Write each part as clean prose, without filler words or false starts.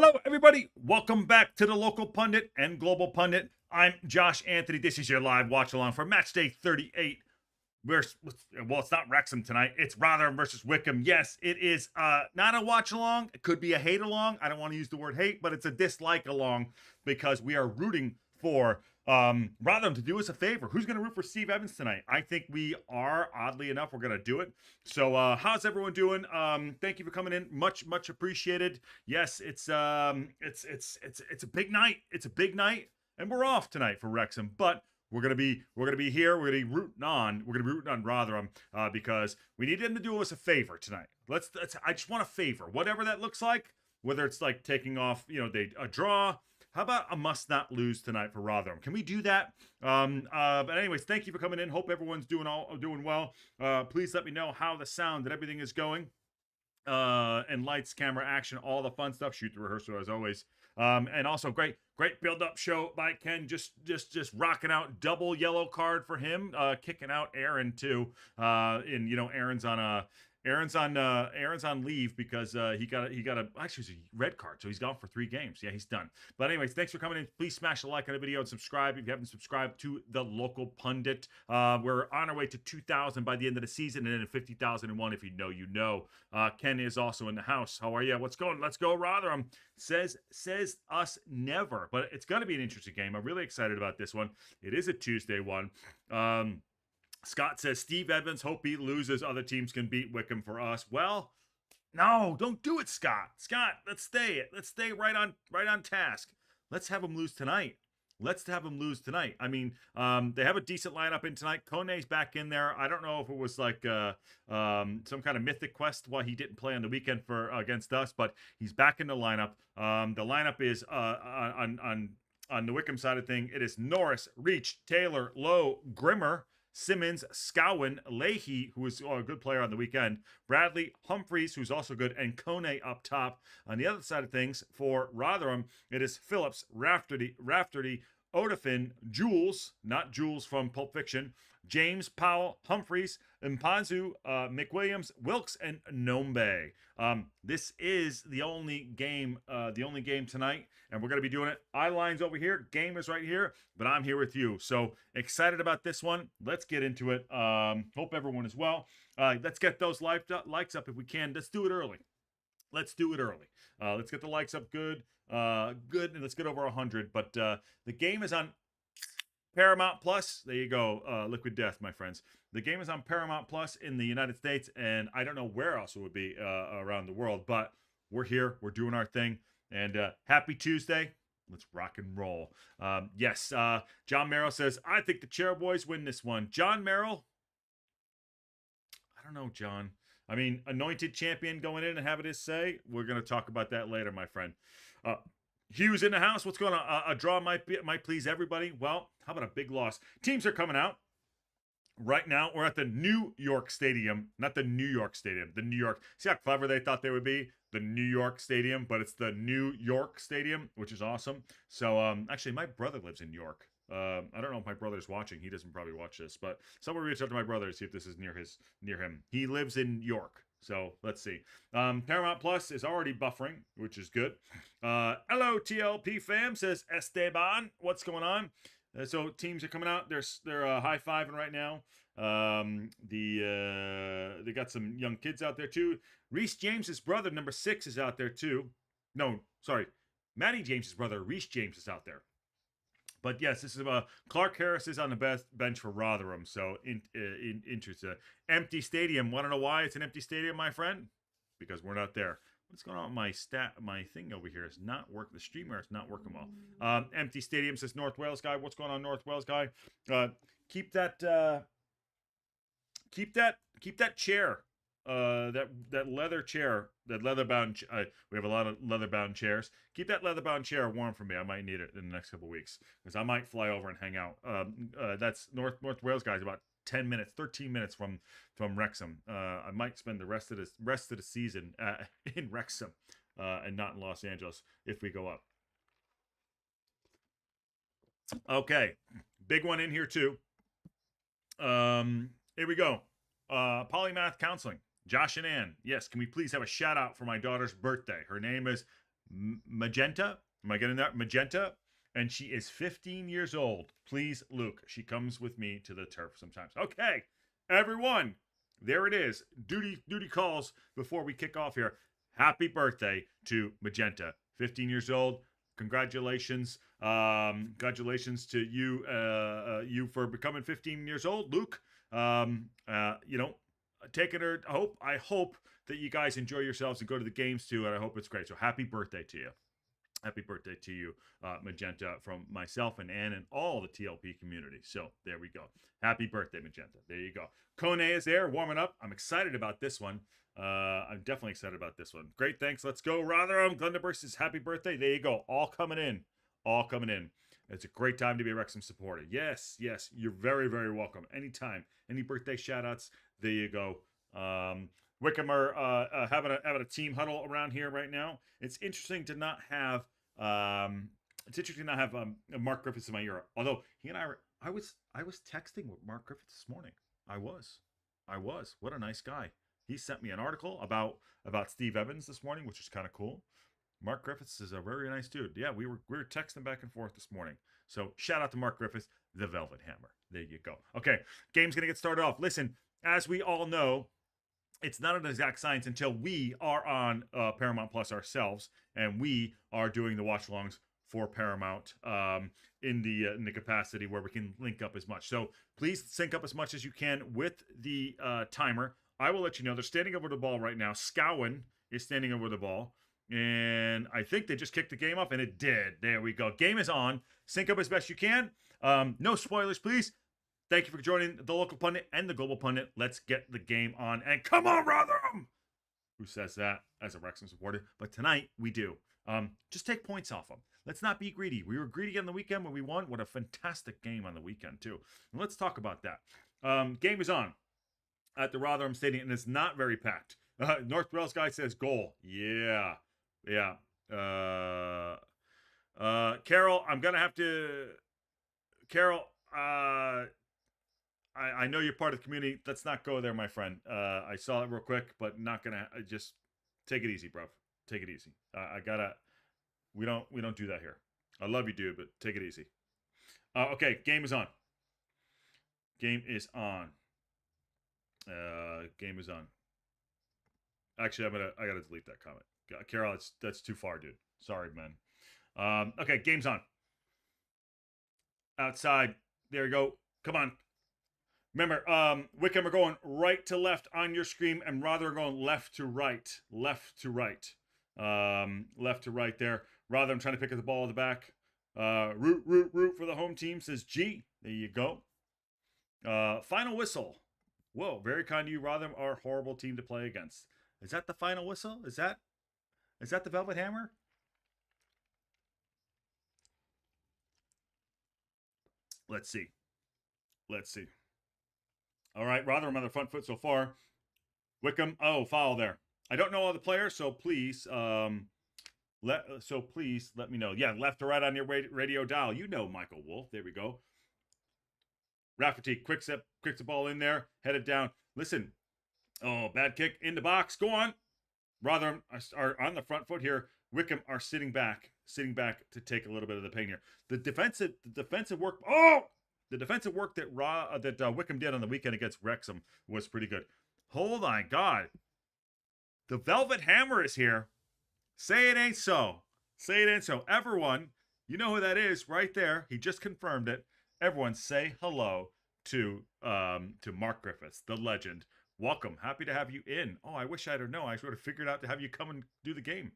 Hello, everybody. Welcome back to the local pundit and global pundit. I'm Josh Anthony. This is your live watch along for match day 38. Well, it's not Wrexham tonight. It's Rotherham versus Wycombe. Yes, it is not a watch along. It could be a hate along. I don't want to use the word hate, but it's a dislike along because we are rooting for Rotherham to do us a favor. Who's going to root for Steve Evans tonight? I think we are. Oddly enough, we're going to do it. So, how's everyone doing? Thank you for coming in. Much appreciated. Yes, it's a big night. It's a big night, and we're off tonight for Wrexham, but we're gonna be here. We're gonna be rooting on. We're gonna be rooting on Rotherham because we need them to do us a favor tonight. Let's. I just want a favor, whatever that looks like. Whether it's like taking off, a draw. How about a must not lose tonight for Rotherham? Can we do that? But anyways, thank you for coming in. Hope everyone's doing well. Please let me know how the sound and everything is going. And lights, camera, action, all the fun stuff. Shoot the rehearsal as always. And also great build-up show by Ken. Just rocking out. Double yellow card for him. Kicking out Aaron too. Aaron's on leave because he got a actually it's a red card, so he's gone for 3 games. Yeah, he's done. But anyways, thanks for coming in. Please smash a like on the video and subscribe if you haven't subscribed to the local pundit. We're on our way to 2,000 by the end of the season, and then 50,001 if you know you know. Ken is also in the house. How are you? What's going? Let's go Rotherham. Says us never, but it's going to be an interesting game. I'm really excited about this one. It is a Tuesday one. Scott says, Steve Evans, hope he loses. Other teams can beat Wycombe for us. Well, no, don't do it, Scott. Scott, let's stay right on task. Let's have him lose tonight. I mean, they have a decent lineup in tonight. Kone's back in there. I don't know if it was like some kind of mythic quest why he didn't play on the weekend for against us, but he's back in the lineup. The lineup is on the Wycombe side of thing. It is Norris, Reach, Taylor, Lowe, Grimmer, Simmons, Scowen, Leahy, who was a good player on the weekend, Bradley, Humphreys, who's also good, and Kone up top. On the other side of things, for Rotherham, it is Phillips, Rafferty, Odafin, Jules, not Jules from Pulp Fiction, James, Powell, Humphreys, Mpanzu, McWilliams, Wilkes, and Nombe. This is the only game tonight, and we're going to be doing it. Eye line's over here, game is right here, but I'm here with you. So excited about this one. Let's get into it. Hope everyone is well. Let's get those likes up if we can. Let's do it early. Let's get the likes up good, and let's get over 100. But the game is on Paramount Plus. There you go. Liquid Death, my friends. The game is on Paramount Plus in the United States, and I don't know where else it would be around the world, but we're here. We're doing our thing. And happy Tuesday. Let's rock and roll. Yes, John Merrill says, I think the Chair Boys win this one. John Merrill? I don't know, John. I mean, anointed champion going in and having his say. We're going to talk about that later, my friend. Hughes in the house. What's going on? A draw might please everybody. Well, how about a big loss? Teams are coming out. Right now, we're at the New York Stadium. Not the New York Stadium. The New York. See how clever they thought they would be? The New York Stadium, but it's the New York Stadium, which is awesome. So, actually, my brother lives in New York. I don't know if my brother's watching. He doesn't probably watch this, but someone reach out to my brother to see if this is near him. He lives in York. So let's see. Paramount Plus is already buffering, which is good. Hello, TLP fam, says Esteban. What's going on? So teams are coming out. They're high-fiving right now. They got some young kids out there too. Reece James's brother, number 6, is out there too. No, sorry. Matty James's brother, Reece James, is out there. But yes, this is Clark Harris is on the bench for Rotherham. So interesting. Empty stadium. Want to know why it's an empty stadium, my friend? Because we're not there. What's going on with my thing over here is not working. The streamer is not working well. Empty stadium, says North Wales guy. What's going on, North Wales guy? Keep that chair. That leather chair, that leather bound. We have a lot of leather bound chairs. Keep that leather bound chair warm for me. I might need it in the next couple of weeks because I might fly over and hang out. That's North Wales guys, about 13 minutes from Wrexham. I might spend the rest of the season in Wrexham and not in Los Angeles if we go up. Okay, big one in here too. Here we go. Polymath counseling. Josh and Ann, yes, can we please have a shout out for my daughter's birthday? Her name is Magenta. Am I getting that? Magenta. And she is 15 years old. Please, Luke. She comes with me to the turf sometimes. Okay, everyone. There it is. Duty calls before we kick off here. Happy birthday to Magenta. 15 years old. Congratulations. Congratulations to you, you for becoming 15 years old, Luke. Taking her. I hope that you guys enjoy yourselves and go to the games too, and I hope it's great. So happy birthday to you. Happy birthday to you, Magenta, from myself and Ann and all the TLP community. So there we go. Happy birthday, Magenta. There you go. Kone is there, warming up. I'm excited about this one. I'm definitely excited about this one. Great, thanks. Let's go, Rotherham. Thunderbird says happy birthday. There you go. All coming in. All coming in. It's a great time to be a Wrexham supporter. Yes, yes. You're very, very welcome. Anytime. Any birthday shout-outs, there you go. Wycombe are having a team huddle around here right now. It's interesting to not have Mark Griffiths in my ear. Although he and I was texting with Mark Griffiths this morning. I was. What a nice guy. He sent me an article about Steve Evans this morning, which is kind of cool. Mark Griffiths is a very nice dude. Yeah, we were texting back and forth this morning. So shout out to Mark Griffiths, the Velvet Hammer. There you go. Okay, game's gonna get started off. Listen, as we all know, it's not an exact science until we are on Paramount Plus ourselves, and we are doing the watch-alongs for Paramount in the capacity where we can link up as much. So please sync up as much as you can with the timer. I will let you know. They're standing over the ball right now. Scowen is standing over the ball, and I think they just kicked the game off, and it did. There we go. Game is on. Sync up as best you can. No spoilers, please. Thank you for joining the local pundit and the global pundit. Let's get the game on. And come on, Rotherham! Who says that as a Wrexham supporter? But tonight, we do. Just take points off them. Let's not be greedy. We were greedy on the weekend when we won. What a fantastic game on the weekend, too. And let's talk about that. Game is on at the Rotherham Stadium, and it's not very packed. North Wales guy says goal. Yeah. Carol, I'm going to have to... Carol, I know you're part of the community. Let's not go there, my friend. I saw it real quick, but not gonna. Just take it easy, bro. Take it easy. We don't do that here. I love you, dude, but take it easy. Okay, game is on. Game is on. Game is on. Actually, I gotta delete that comment. Carol, that's too far, dude. Sorry, man. Okay, game's on. Outside. There you go. Come on. Remember, Wycombe are going right to left on your screen, and Rotherham are going left to right. Left to right. Left to right there. Rotherham trying to pick up the ball at the back. Root for the home team, says G. There you go. Final whistle. Whoa, very kind of you. Rotherham are a horrible team to play against. Is that the final whistle? Is that the Velvet Hammer? Let's see. All right, Rotherham on the front foot so far. Wycombe, foul there. I don't know all the players, so please, let me know. Yeah, left to right on your radio dial. You know Michael Wolf. There we go. Rafferty, quick the ball in there, headed down. Listen, bad kick in the box. Go on. Rotherham are on the front foot here. Wycombe are sitting back to take a little bit of the pain here. The defensive work. The defensive work that Wycombe did on the weekend against Wrexham was pretty good. Hold on, God. The Velvet Hammer is here. Say it ain't so. Say it ain't so. Everyone, you know who that is right there. He just confirmed it. Everyone say hello to Mark Griffiths, the legend. Welcome. Happy to have you in. Oh, I wish I had known. I sort of figured out to have you come and do the game.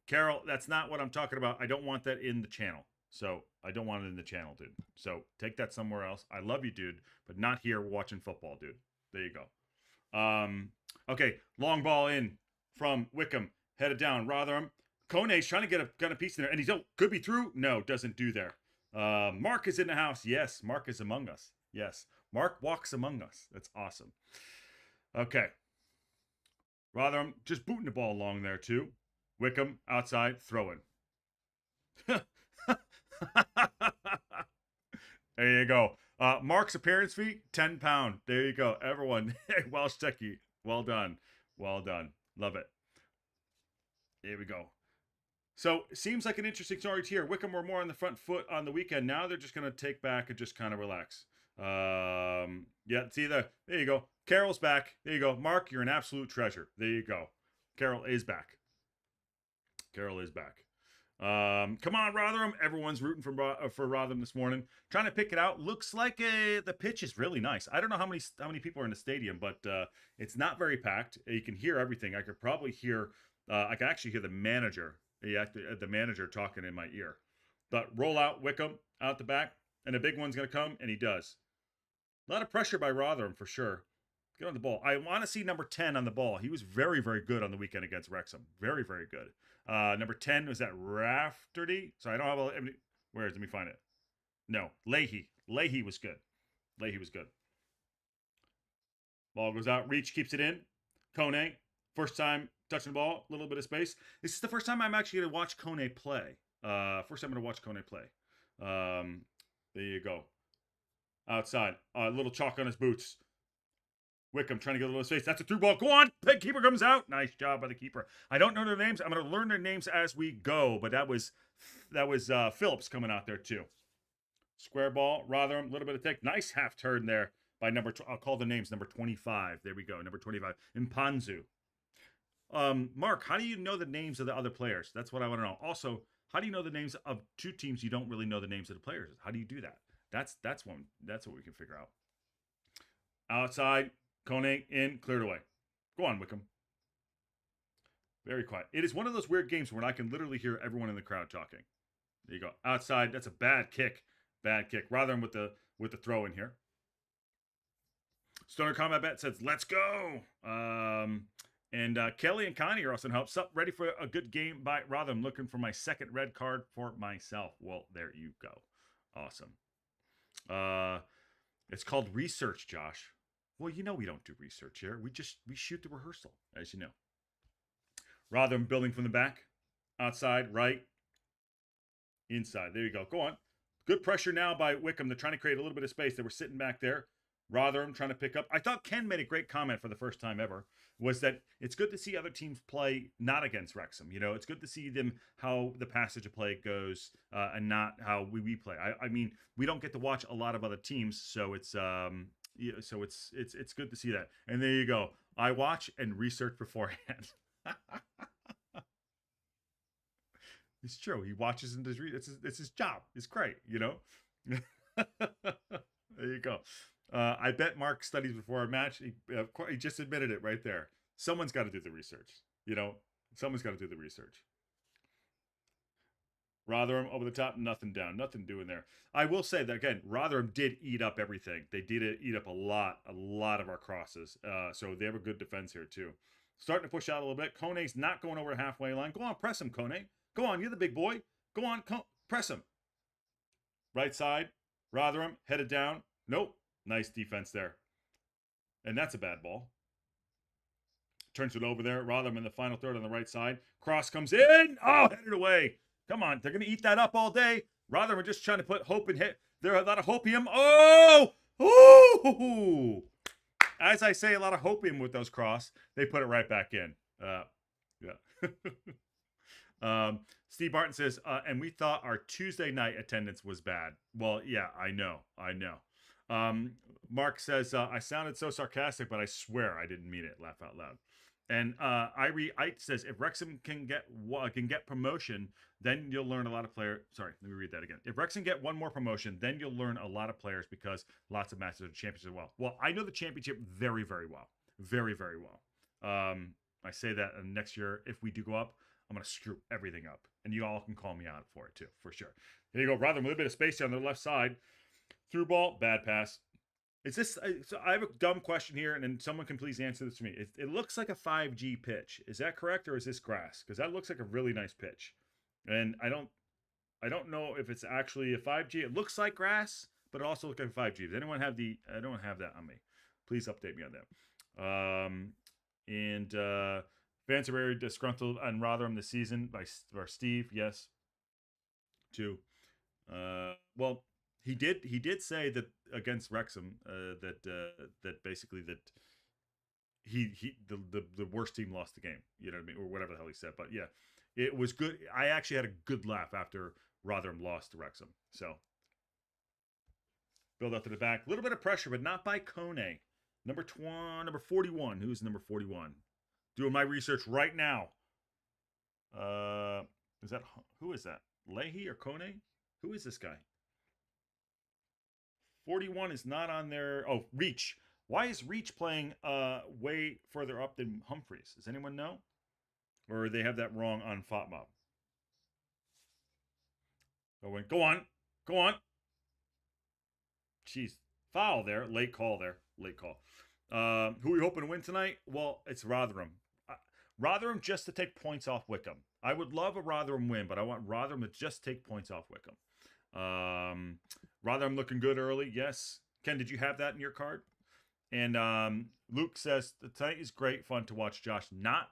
Carol, that's not what I'm talking about. I don't want that in the channel. So I don't want it in the channel, dude. So take that somewhere else. I love you, dude, but not here watching football, dude. There you go. Okay, long ball in from Wycombe, headed down. Rotherham. Kone's trying to get a piece in there, and he's could be through. No, doesn't do there. Mark is in the house. Yes, Mark is among us. Yes, Mark walks among us. That's awesome. Okay. Rotherham just booting the ball along there too. Wycombe outside, throwing. There you go. Mark's appearance fee, £10. There you go. Everyone, Welsh Techie, well done. Well done. Love it. Here we go. So it seems like an interesting story here. Wycombe were more on the front foot on the weekend. Now they're just going to take back and just kind of relax. Yeah, see there you go. Carroll's back. There you go. Mark, you're an absolute treasure. There you go. Carroll is back. Carroll is back. Come on, Rotherham. Everyone's rooting for Rotherham this morning. Trying to pick it out. Looks like the pitch is really nice. I don't know how many people are in the stadium, but it's not very packed. You can hear everything. I could probably hear. I can actually hear the manager. The manager talking in my ear. But roll out Wycombe out the back, and a big one's going to come, and he does. A lot of pressure by Rotherham for sure. Get on the ball. I want to see number 10 on the ball. He was very, very good on the weekend against Wrexham. Very, very good. Number 10 was that Rafferty. So I don't have where is it? Let me find it. No, Leahy. Leahy was good. Leahy was good. Ball goes out. Reach keeps it in. Kone, first time touching the ball. A little bit of space. This is the first time I'm actually going to watch Kone play. First time I'm going to watch Kone play. There you go. Outside. A little chalk on his boots. Wycombe trying to get a little space. That's a through ball. Go on. The keeper comes out. Nice job by the keeper. I don't know their names. I'm going to learn their names as we go. But that was Phillips coming out there too. Square ball. Rotherham. A little bit of take. Nice half turn there by I'll call the names. Number 25. There we go. Number 25. Mpanzu. Mark, how do you know the names of the other players? That's what I want to know. Also, how do you know the names of two teams you don't really know the names of the players? How do you do that? That's what we can figure out. Outside. Kone in, cleared away. Go on, Wycombe. Very quiet. It is one of those weird games where I can literally hear everyone in the crowd talking. There you go. Outside. That's a bad kick. Bad kick. Rotherham with the throw in here. Stoner Combat Bet says, let's go. And Kelly and Connie are also in help. Sup, ready for a good game by Rotherham. Looking for my second red card for myself. Well, there you go. Awesome. It's called research, Josh. Well, you know we don't do research here. We shoot the rehearsal, as you know. Rotherham building from the back. Outside, right. Inside. There you go. Go on. Good pressure now by Wycombe. They're trying to create a little bit of space. They were sitting back there. Rotherham trying to pick up. I thought Ken made a great comment for the first time ever, was that it's good to see other teams play not against Wrexham. You know, it's good to see them how the passage of play goes and not how we play. I mean, we don't get to watch a lot of other teams, so it's it's good to see that. And there you go. I watch and research beforehand. It's true. He watches and does. It's his job. It's great. You know. There you go. I bet Mark studies before a match. He just admitted it right there. Someone's got to do the research. You know, someone's got to do the research. Rotherham over the top, nothing down, nothing doing there. I will say that again, Rotherham did eat up everything. They did eat up a lot of our crosses. So they have a good defense here too. Starting to push out a little bit. Kone's not going over the halfway line. Go on, press him, Kone. Go on, you're the big boy. Go on, press him. Right side, Rotherham headed down. Nope. Nice defense there. And that's a bad ball. Turns it over there. Rotherham in the final third on the right side. Cross comes in. Oh, headed away. Come on. They're going to eat that up all day. Rotherham are just trying to put hope in hit. There are a lot of hopium. Oh! Ooh! As I say, a lot of hopium with those cross. They put it right back in. Yeah. Steve Barton says, and we thought our Tuesday night attendance was bad. Well, yeah, I know. Mark says, I sounded so sarcastic, but I swear I didn't mean it. Laugh out loud. And Irie Ite says, if Wrexham can get promotion, then you'll learn a lot of players. Sorry, let me read that again. If Wrexham get one more promotion, then you'll learn a lot of players because lots of matches of the championship as well. Well, I know the championship very, very well. Very, very well. I say that next year, if we do go up, I'm going to screw everything up. And you all can call me out for it too, for sure. There you go. Rotherham with a bit of space on the left side. Through ball, bad pass. Is this? So I have a dumb question here, and then someone can please answer this to me. It looks like a 5G pitch. Is that correct, or is this grass? Because that looks like a really nice pitch, and I don't know if it's actually a 5G. It looks like grass, but it also looks like a 5G. Does anyone have I don't have that on me. Please update me on that. Fans are very disgruntled on Rotherham this season by Steve. Yes. 2. Well. He did say that against Wrexham that basically that the worst team lost the game. You know what I mean, or whatever the hell he said. But yeah, it was good. I actually had a good laugh after Rotherham lost to Wrexham. So build up to the back, a little bit of pressure, but not by Kone. Number 41. Who's number 41? Doing my research right now. Who is that? Leahy or Kone? Who is this guy? 41 is not on there. Oh, Reach. Why is Reach playing way further up than Humphreys? Does anyone know? Or they have that wrong on FOTMob? Go on. Go on. Jeez. Foul there. Late call there. Late call. Who are we hoping to win tonight? Well, it's Rotherham. Rotherham just to take points off Wycombe. I would love a Rotherham win, but I want Rotherham to just take points off Wycombe. Rotherham looking good early. Yes. Ken, did you have that in your card? And Luke says, tonight is great fun to watch Josh not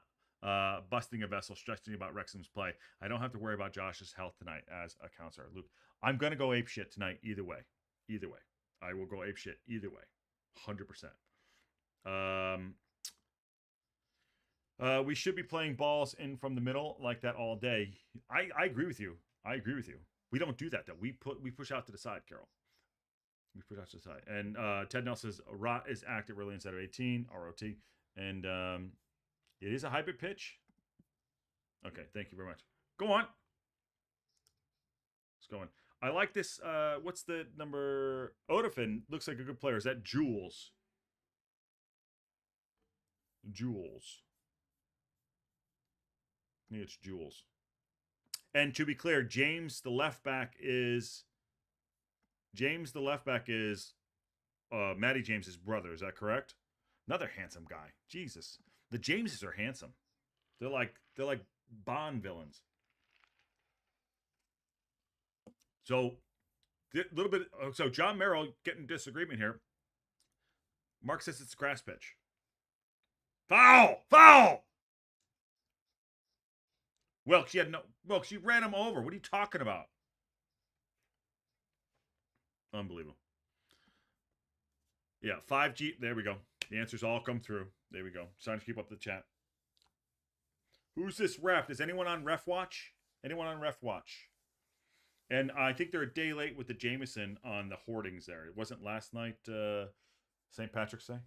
busting a vessel, stressing about Wrexham's play. I don't have to worry about Josh's health tonight as a counselor. Luke, I'm going to go ape shit tonight either way. Either way. I will go ape shit either way. 100%. We should be playing balls in from the middle like that all day. I agree with you. I agree with you. We don't do that though. We push out to the side, Carol. We push out to the side. And Ted Nelson says Rot is active early inside of 18, ROT. And it is a hybrid pitch. Okay, thank you very much. Go on. Let's go on. I like this. What's the number? Odafin looks like a good player. Is that Jules? Jules. I think it's Jules. And to be clear, James the left back is Matty James's brother. Is that correct? Another handsome guy. Jesus, the Jameses are handsome. They're like Bond villains. So a little bit. So John Merrill getting disagreement here. Mark says it's a grass pitch. Foul! Foul! Wilkes, she ran him over. What are you talking about? Unbelievable. Yeah, 5G. There we go. The answers all come through. There we go. It's time to keep up the chat. Who's this ref? Is anyone on ref watch? Anyone on ref watch? And I think they're a day late with the Jameson on the hoardings there. It wasn't last night, St. Patrick's Day?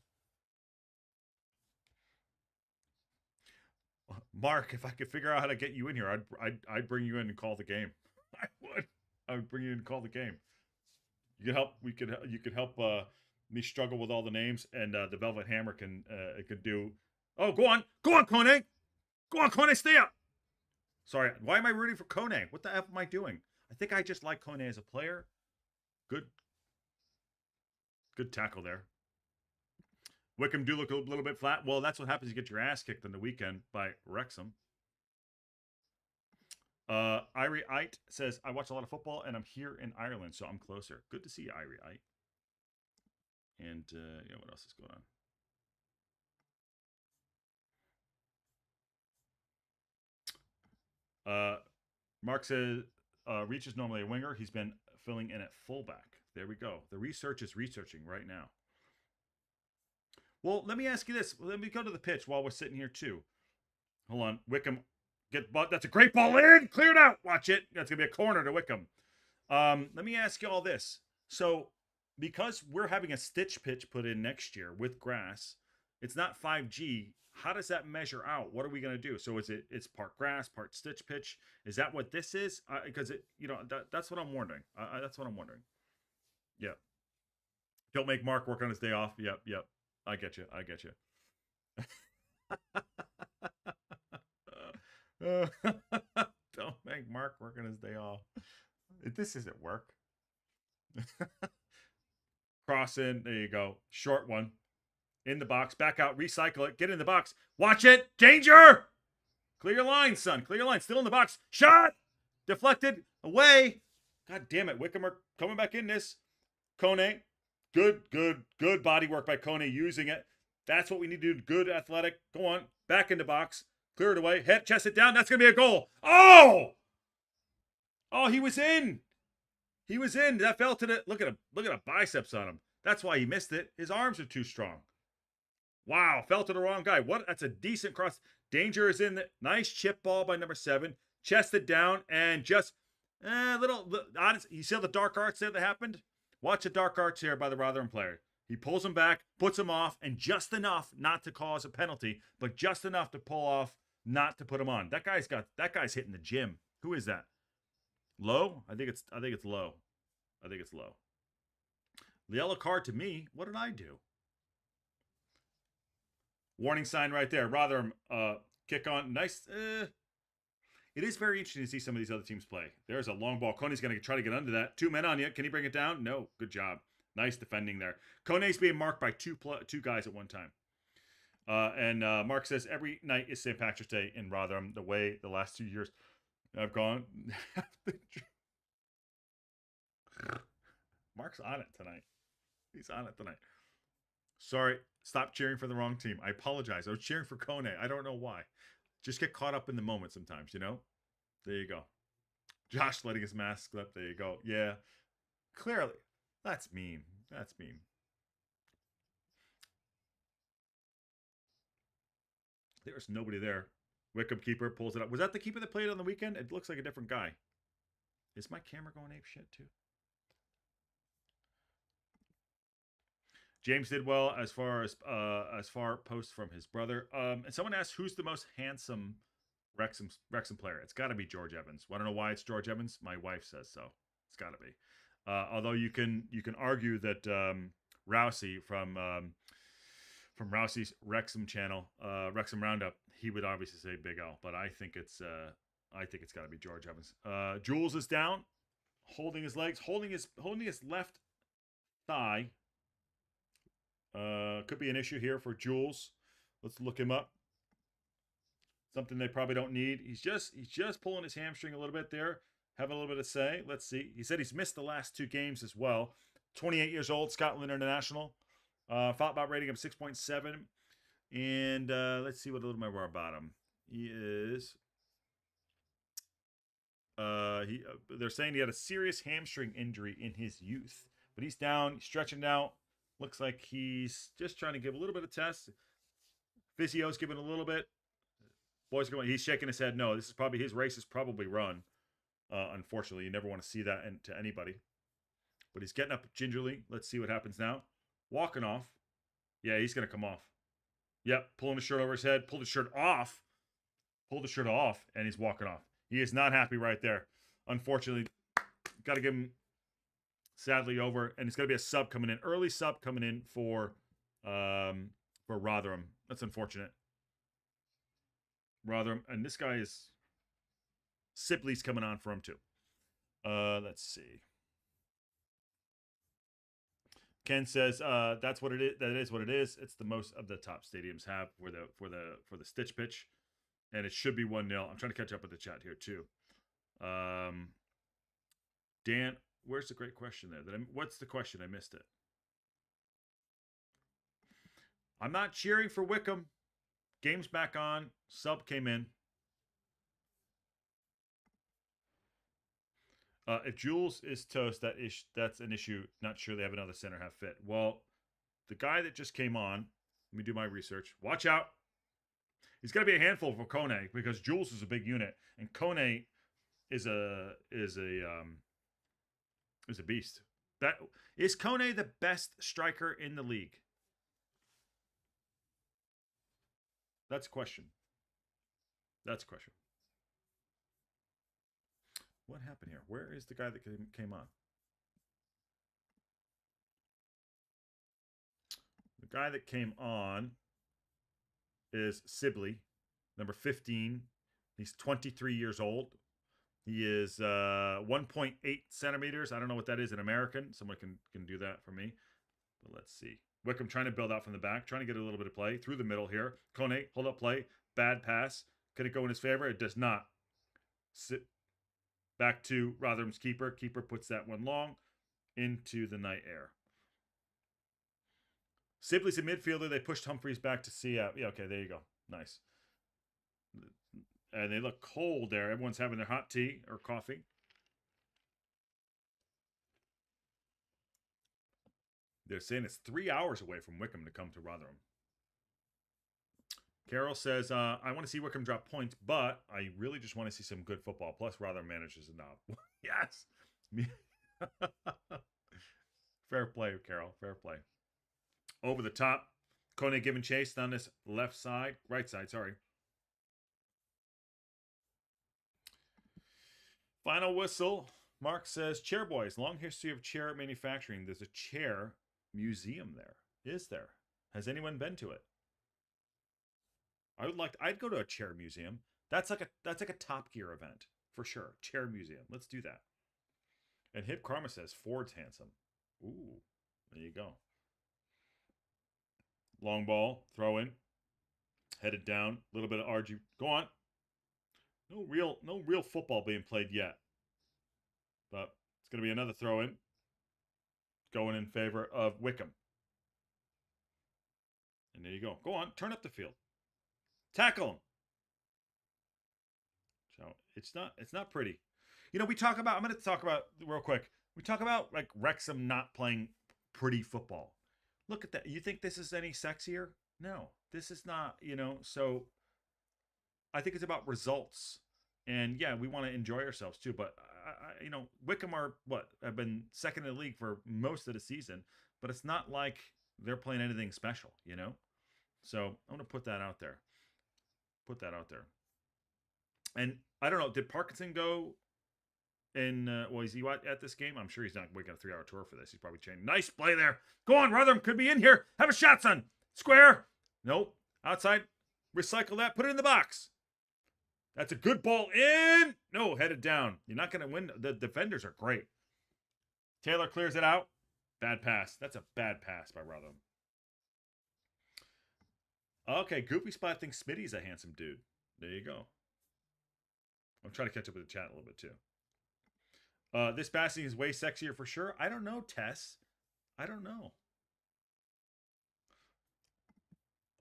Mark, if I could figure out how to get you in here, I'd bring you in and call the game. I would. I would bring you in and call the game. You could help. You could help me struggle with all the names, and the Velvet Hammer can do. Oh, go on, Kone. Go on, Kone, stay up. Sorry, why am I rooting for Kone? What the F am I doing? I think I just like Kone as a player. Good tackle there. Wycombe do look a little bit flat. Well, that's what happens. You get your ass kicked on the weekend by Wrexham. Irie Ite says, I watch a lot of football, and I'm here in Ireland, so I'm closer. Good to see you, Irie Ite. And, yeah, what else is going on? Mark says, Reach is normally a winger. He's been filling in at fullback. There we go. The research is researching right now. Well, let me ask you this. Let me go to the pitch while we're sitting here, too. Hold on. Wycombe, that's a great ball in. Cleared out. Watch it. That's going to be a corner to Wycombe. Let me ask you all this. So, because we're having a stitch pitch put in next year with grass, it's not 5G. How does that measure out? What are we going to do? So, it's part grass, part stitch pitch? Is that what this is? Because, that's what I'm wondering. That's what I'm wondering. Yeah. Don't make Mark work on his day off. Yep. I get you. Don't make Mark work on his day off. This isn't work. Cross in. There you go. Short one. In the box. Back out. Recycle it. Get in the box. Watch it. Danger! Clear your line, son. Clear your line. Still in the box. Shot! Deflected. Away. God damn it. Wycombe are coming back in this. Kone. Good body work by Kone using it. That's what we need to do. Good athletic. Go on. Back in the box. Clear it away. Head, chest it down. That's going to be a goal. Oh! Oh, he was in. He was in. That fell to the... Look at him. Look at the biceps on him. That's why he missed it. His arms are too strong. Wow, fell to the wrong guy. What? That's a decent cross. Danger is in the nice chip ball by number 7. Chested down and just honest. You see how the dark arts there that happened? Watch the dark arts here by the Rotherham player. He pulls him back, puts him off, and just enough not to cause a penalty, but just enough to pull off, not to put him on. That guy's hitting the gym. Who is that? Low? I think it's low. I think it's low. The yellow card to me. What did I do? Warning sign right there. Rotherham kick on. Nice. It is very interesting to see some of these other teams play. There's a long ball. Kone's going to try to get under that. 2 men on you. Can he bring it down? No. Good job. Nice defending there. Kone's being marked by two guys at one time. And Mark says, every night is St. Patrick's Day in Rotherham, the way the last 2 years have gone. Mark's on it tonight. He's on it tonight. Sorry, stop cheering for the wrong team. I apologize. I was cheering for Kone. I don't know why. Just get caught up in the moment sometimes, you know? There you go. Josh letting his mask slip. There you go. Yeah. Clearly. That's mean. That's mean. There's nobody there. Wycombe keeper pulls it up. Was that the keeper that played on the weekend? It looks like a different guy. Is my camera going ape shit too? James did well as far posts from his brother. And someone asked who's the most handsome Wrexham player. It's got to be George Evans. I don't know why it's George Evans. My wife says so. It's got to be. Although you can argue that Rousey from Rousey's Wrexham channel, Wrexham Roundup, he would obviously say Big L, but I think it's got to be George Evans. Jules is down, holding his legs, holding his left thigh. Could be an issue here for Jules. Let's look him up. Something they probably don't need. He's just pulling his hamstring a little bit there. Having a little bit of say. Let's see. He said he's missed the last 2 games as well. 28 years old, Scotland international. Thought about rating him 6.7. And let's see what a little more about him. He is. They're saying he had a serious hamstring injury in his youth, but he's down, he's stretching out. Looks like he's just trying to give a little bit of test. Physio's giving a little bit. Boys going. He's shaking his head. No, this is probably his race is probably run. Unfortunately, you never want to see that to anybody. But he's getting up gingerly. Let's see what happens now. Walking off. Yeah, he's gonna come off. Yep, pulling the shirt over his head. Pulled the shirt off. Pulled the shirt off, and he's walking off. He is not happy right there. Unfortunately, got to give him. Sadly over, and it's going to be a sub coming in. Early sub coming in for Rotherham. That's unfortunate. Rotherham, and this guy is Sibley's coming on for him too. Let's see. Ken says that's what it is. That is what it is. It's the most of the top stadiums have for the stitch pitch, and it should be 1-0. I'm trying to catch up with the chat here too. Dan. Where's the great question there? What's the question? I missed it. I'm not cheering for Wycombe. Game's back on. Sub came in. If Jules is toast, that's an issue. Not sure they have another center half fit. Well, the guy that just came on, let me do my research. Watch out. He's going to be a handful for Kone because Jules is a big unit. And Kone is a beast. That is Kone the best striker in the league? That's a question. That's a question. What happened here? Where is the guy that came on? The guy that came on is Sibley, number 15. He's 23 years old. He is 1.8 centimeters. I don't know what that is in American. Someone can do that for me. But let's see. Wycombe trying to build out from the back, trying to get a little bit of play through the middle here. Kone, hold up play. Bad pass. Could it go in his favor? It does not. Sit back to Rotherham's keeper. Keeper puts that one long into the night air. Sibley's a midfielder. They pushed Humphreys back to see out. Yeah, okay, there you go. Nice. And they look cold there. Everyone's having their hot tea or coffee. They're saying it's 3 hours away from Wycombe to come to Rotherham. Carol says, I want to see Wycombe drop points, but I really just want to see some good football. Plus, Rotherham manages a knob. Yes. Fair play, Carol. Fair play. Over the top. Kone giving chase on this left side. Right side, sorry. Final whistle. Mark says, Chair Boys, long history of chair manufacturing. There's a chair museum there. Is there? Has anyone been to it? I'd go to a chair museum. That's like a Top Gear event for sure. Chair museum. Let's do that. And Hip Karma says Ford's handsome. Ooh, there you go. Long ball, throw in, headed down, a little bit of RG. Go on. No real football being played yet. But it's going to be another throw in, going in favor of Wycombe. And there you go. Go on, turn up the field. Tackle him. So it's not pretty. You know, I'm going to talk about real quick. We talk about like Wrexham not playing pretty football. Look at that. You think this is any sexier? No, this is not, you know. So I think it's about results. And yeah, we want to enjoy ourselves too. But, you know, Wycombe have been second in the league for most of the season. But it's not like they're playing anything special, you know. So I'm going to put that out there. And I don't know, did Parkinson go in, is he at this game? I'm sure he's not waking a 3-hour tour for this. He's probably changing. Nice play there. Go on, Rotherham could be in here. Have a shot, son. Square. Nope. Outside. Recycle that. Put it in the box. That's a good ball in. No, headed down. You're not going to win. The defenders are great. Taylor clears it out. Bad pass. That's a bad pass by Rotherham. Okay, Goopy Spot thinks Smitty's a handsome dude. There you go. I'm trying to catch up with the chat a little bit too. This passing is way sexier for sure. I don't know, Tess. I don't know.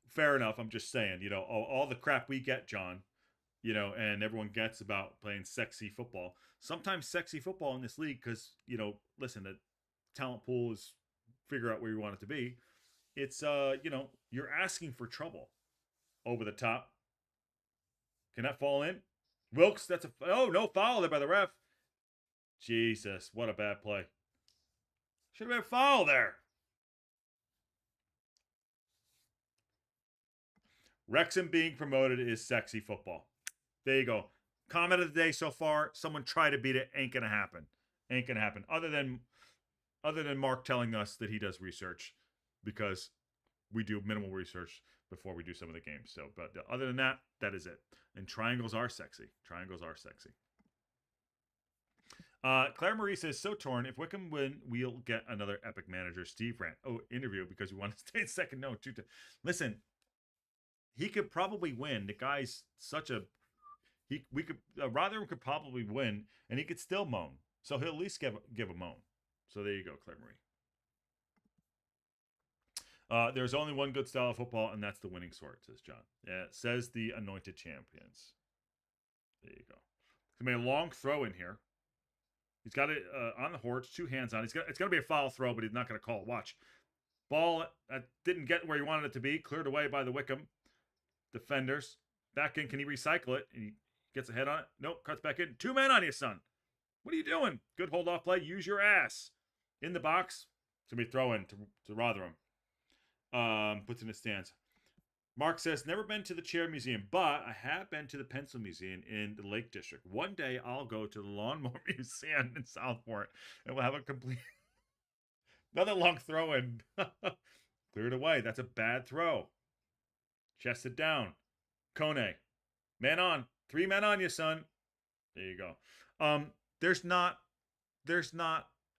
Fair enough. I'm just saying, you know, all the crap we get, John, you know, and everyone gets about playing sexy football. Sometimes sexy football in this league, because, you know, listen, the talent pool is figure out where you want it to be. It's, you know, you're asking for trouble. Over the top. Can that fall in? Wilkes, no foul there by the ref. Jesus, what a bad play. Should have been a foul there. Wrexham being promoted is sexy football. There you go. Comment of the day so far, someone try to beat it, ain't gonna happen. Ain't gonna happen. Other than Mark telling us that he does research, because we do minimal research before we do some of the games. So, but other than that, that is it. And triangles are sexy. Triangles are sexy. Claire Marie says, so torn. If Wycombe win, we'll get another epic manager. Steve Rant. Oh, interview because we want to stay in second. No, listen, he could probably win. The guy's such a... Rotherham could probably win, and he could still moan. So he'll at least give a moan. So there you go, Claire Marie. There's only one good style of football, and that's the winning sort, says John. Yeah, says the anointed champions. There you go. It's going to be a long throw in here. He's got it on the horse, 2 hands on. It's going to be a foul throw, but he's not going to call it. Watch. Ball didn't get where he wanted it to be. Cleared away by the Wycombe defenders. Back in. Can he recycle it? And he gets a head on it. Nope. Cuts back in. 2 men on you, son. What are you doing? Good hold-off play. Use your ass. In the box. It's going to be throw-in to Rotherham. Puts in the stands. Mark says, never been to the Chair Museum, but I have been to the Pencil Museum in the Lake District. One day I'll go to the Lawnmower Museum in Southport and we'll have a complete... Another long throw in. Cleared away. That's a bad throw. Chested down. Kone. Man on. 3 men on you, son. There you go. There's not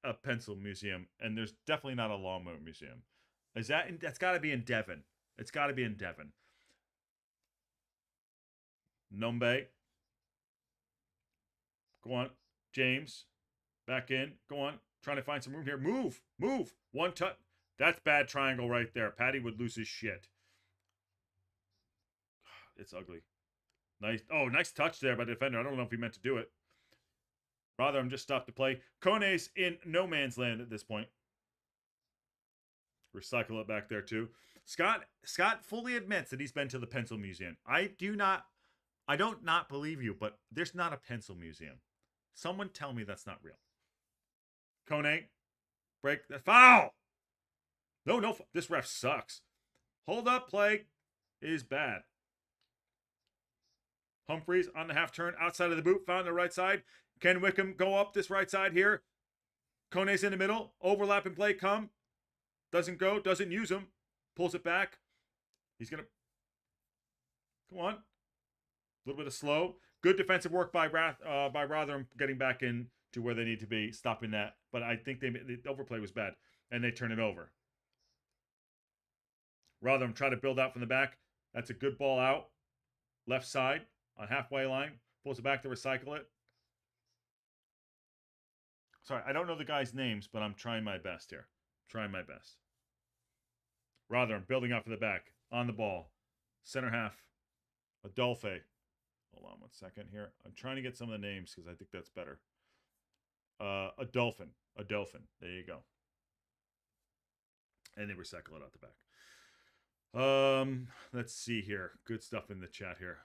a Pencil Museum, and there's definitely not a Lawnmower Museum. That's got to be in Devon. It's got to be in Devon. Nombe. Go on. James. Back in. Go on. Trying to find some room here. Move. Move. One touch. That's bad triangle right there. Patty would lose his shit. It's ugly. Nice. Oh, nice touch there by the defender. I don't know if he meant to do it. Rotherham just stopped the play. Kone's in no man's land at this point. Recycle it back there too. Scott fully admits that he's been to the Pencil Museum. I don't not believe you, but there's not a pencil museum. Someone tell me that's not real. Kone, break the foul. No, this ref sucks. Hold up, play is bad. Humphreys on the half turn outside of the boot, found the right side. Can Wycombe go up this right side here? Kone's in the middle. Overlapping play come. Doesn't go. Doesn't use him. Pulls it back. He's going to... Come on. A little bit of slow. Good defensive work by Rotherham getting back in to where they need to be, stopping that. But I think the overplay was bad, and they turn it over. Rotherham try to build out from the back. That's a good ball out. Left side on halfway line. Pulls it back to recycle it. Sorry, I don't know the guys' names, but I'm trying my best here. Trying my best. Rotherham building up from the back. On the ball. Center half. Adolphe. Hold on one second here. I'm trying to get some of the names because I think that's better. Adolphin. There you go. And they recycle it out the back. Let's see here. Good stuff in the chat here.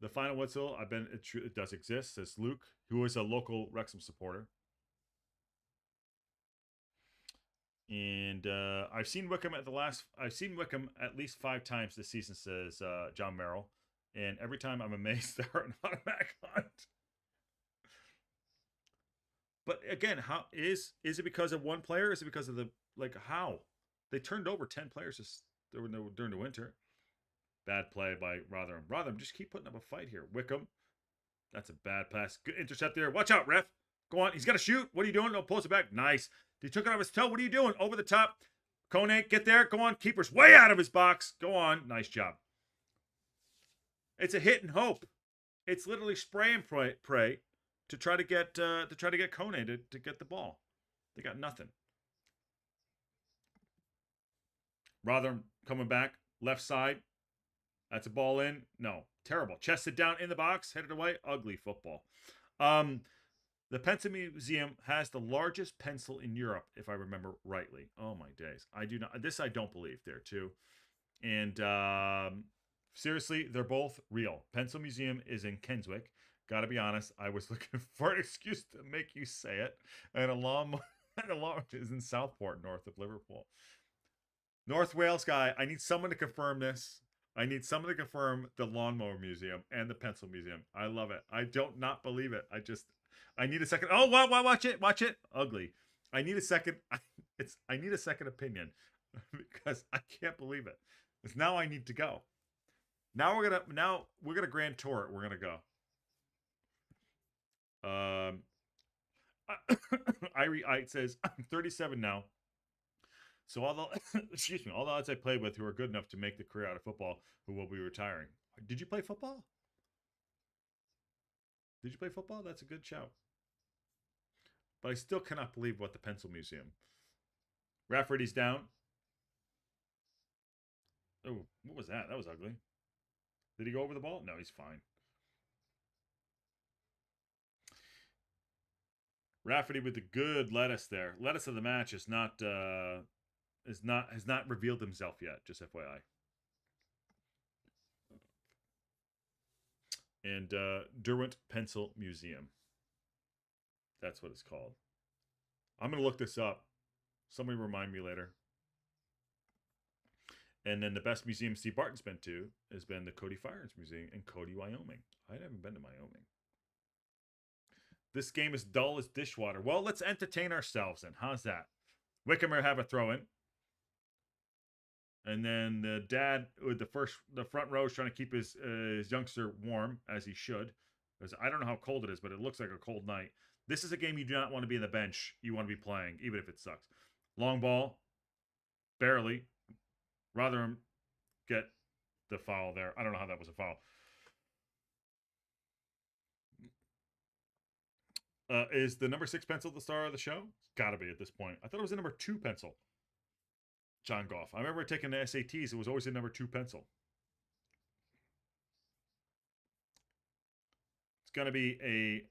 The final whistle, it does exist, says Luke, who is a local Wrexham supporter. And I've seen Wycombe at least 5 times this season, says John Merrill. And every time I'm amazed they're an automatic hunt. But again, how is it because of one player? Is it because of how? They turned over 10 players during the winter. Bad play by Rotherham. Rotherham, just keep putting up a fight here. Wycombe. That's a bad pass. Good intercept there. Watch out, ref. Go on. He's got to shoot. What are you doing? No, pulls it back. Nice. He took it off his toe. What are you doing? Over the top. Kone, get there. Go on. Keeper's way out of his box. Go on. Nice job. It's a hit and hope. It's literally spray and pray to try to get Kone to get the ball. They got nothing. Rotherham coming back. Left side. That's a ball in. No. Terrible. Chested down in the box. Headed away. Ugly football. The Pencil Museum has the largest pencil in Europe, if I remember rightly. Oh, my days. I don't believe there, too. And seriously, they're both real. Pencil Museum is in Keswick. Gotta be honest, I was looking for an excuse to make you say it. And a lawnmower is in Southport, north of Liverpool. North Wales guy, I need someone to confirm this. I need someone to confirm the Lawnmower Museum and the Pencil Museum. I love it. I don't not believe it. I need a second. Oh, wow, watch it. Watch it. Ugly. I need a second. I need a second opinion because I can't believe it. Because now I need to go. Now we're gonna grand tour it. We're gonna go. It says I'm 37 now. So all the odds I played with who are good enough to make the career out of football who will be retiring. Did you play football? Did you play football? That's a good shout. But I still cannot believe what the Pencil Museum. Rafferty's down. Oh, what was that? That was ugly. Did he go over the ball? No, he's fine. Rafferty with the good lettuce there. Lettuce of the match has not revealed himself yet, just FYI. And Derwent Pencil Museum. That's what it's called. I'm going to look this up. Somebody remind me later. And then the best museum Steve Barton's been to has been the Cody Firearms Museum in Cody, Wyoming. I haven't been to Wyoming. This game is dull as dishwater. Well, let's entertain ourselves then. How's that? Wycombe have a throw-in. And then the dad with the front row is trying to keep his youngster warm, as he should. Because I don't know how cold it is, but it looks like a cold night. This is a game you do not want to be in the bench. You want to be playing, even if it sucks. Long ball. Barely. Rotherham get the foul there. I don't know how that was a foul. Is the number 6 pencil the star of the show? It's got to be at this point. I thought it was the number 2 pencil. John Goff. I remember taking the SATs. It was always the number 2 pencil. It's going to be a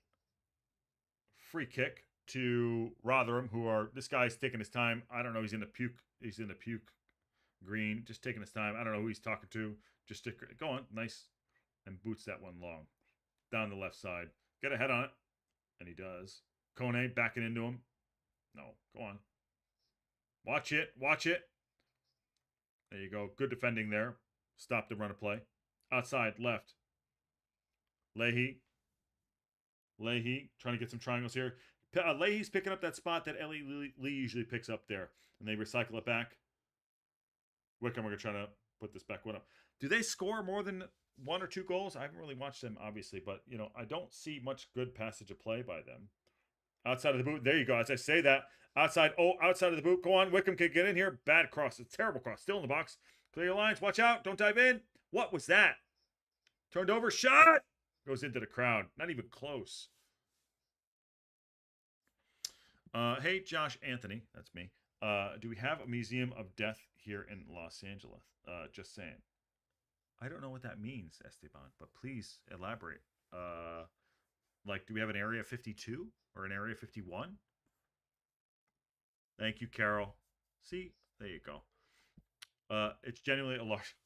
free kick to Rotherham, who are, this guy's taking his time. I don't know. He's in the puke. He's in the puke green, just taking his time. I don't know who he's talking to. Just stick, go on, nice, and boots that one long down the left side. Get a head on it, and he does. Kone backing into him. No, go on. Watch it, watch it. There you go. Good defending there. Stop the run of play. Outside left. Leahy trying to get some triangles here. Leahy's picking up that spot that Ellie Lee usually picks up there, and they recycle it back. Wycombe are going to try to put this back one up. Do they score more than 1 or 2 goals? I haven't really watched them, obviously, but, you know, I don't see much good passage of play by them. Outside of the boot. There you go. As I say that, outside of the boot. Go on. Wycombe could get in here. Bad cross. It's a terrible cross. Still in the box. Clear your lines. Watch out. Don't dive in. What was that? Turned over. Shot. Goes into the crowd. Not even close. Hey, Josh Anthony. That's me. Do we have a museum of death here in Los Angeles? Just saying. I don't know what that means, Esteban, but please elaborate. Like, do we have an Area 52 or an Area 51? Thank you, Carol. See? There you go. It's genuinely a large...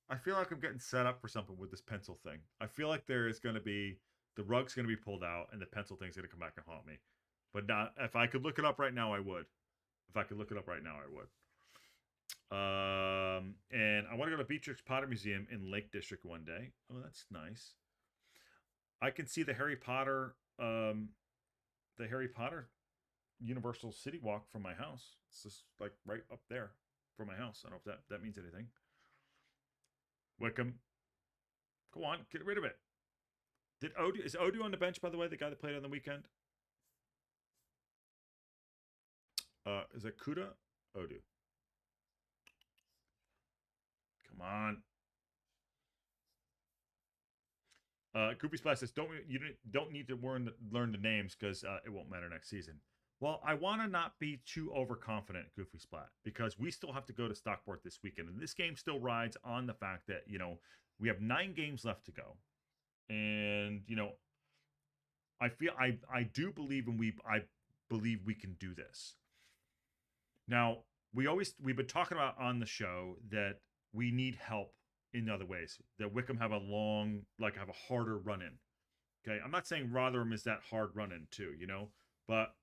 I feel like I'm getting set up for something with this pencil thing. I feel like there is going to be... The rug's going to be pulled out, and the pencil thing's going to come back and haunt me. But not, if I could look it up right now, I would. If I could look it up right now, I would. And I want to go to Beatrix Potter Museum in Lake District one day. Oh, that's nice. I can see the Harry Potter Universal City Walk from my house. It's just like right up there from my house. I don't know if that means anything. Wycombe. Go on, get rid of it. Is Odu on the bench, by the way, the guy that played on the weekend? Is it Kuda? Odu. Come on. Goopy Splash says, you don't need to learn the names because it won't matter next season. Well, I want to not be too overconfident, Goofy Splat, because we still have to go to Stockport this weekend, and this game still rides on the fact that, you know, we have 9 games left to go, and, you know, I do believe I believe we can do this. Now, we've been talking about on the show that we need help in other ways, that Wycombe have have a harder run-in. Okay, I'm not saying Rotherham is that hard run-in too, you know, but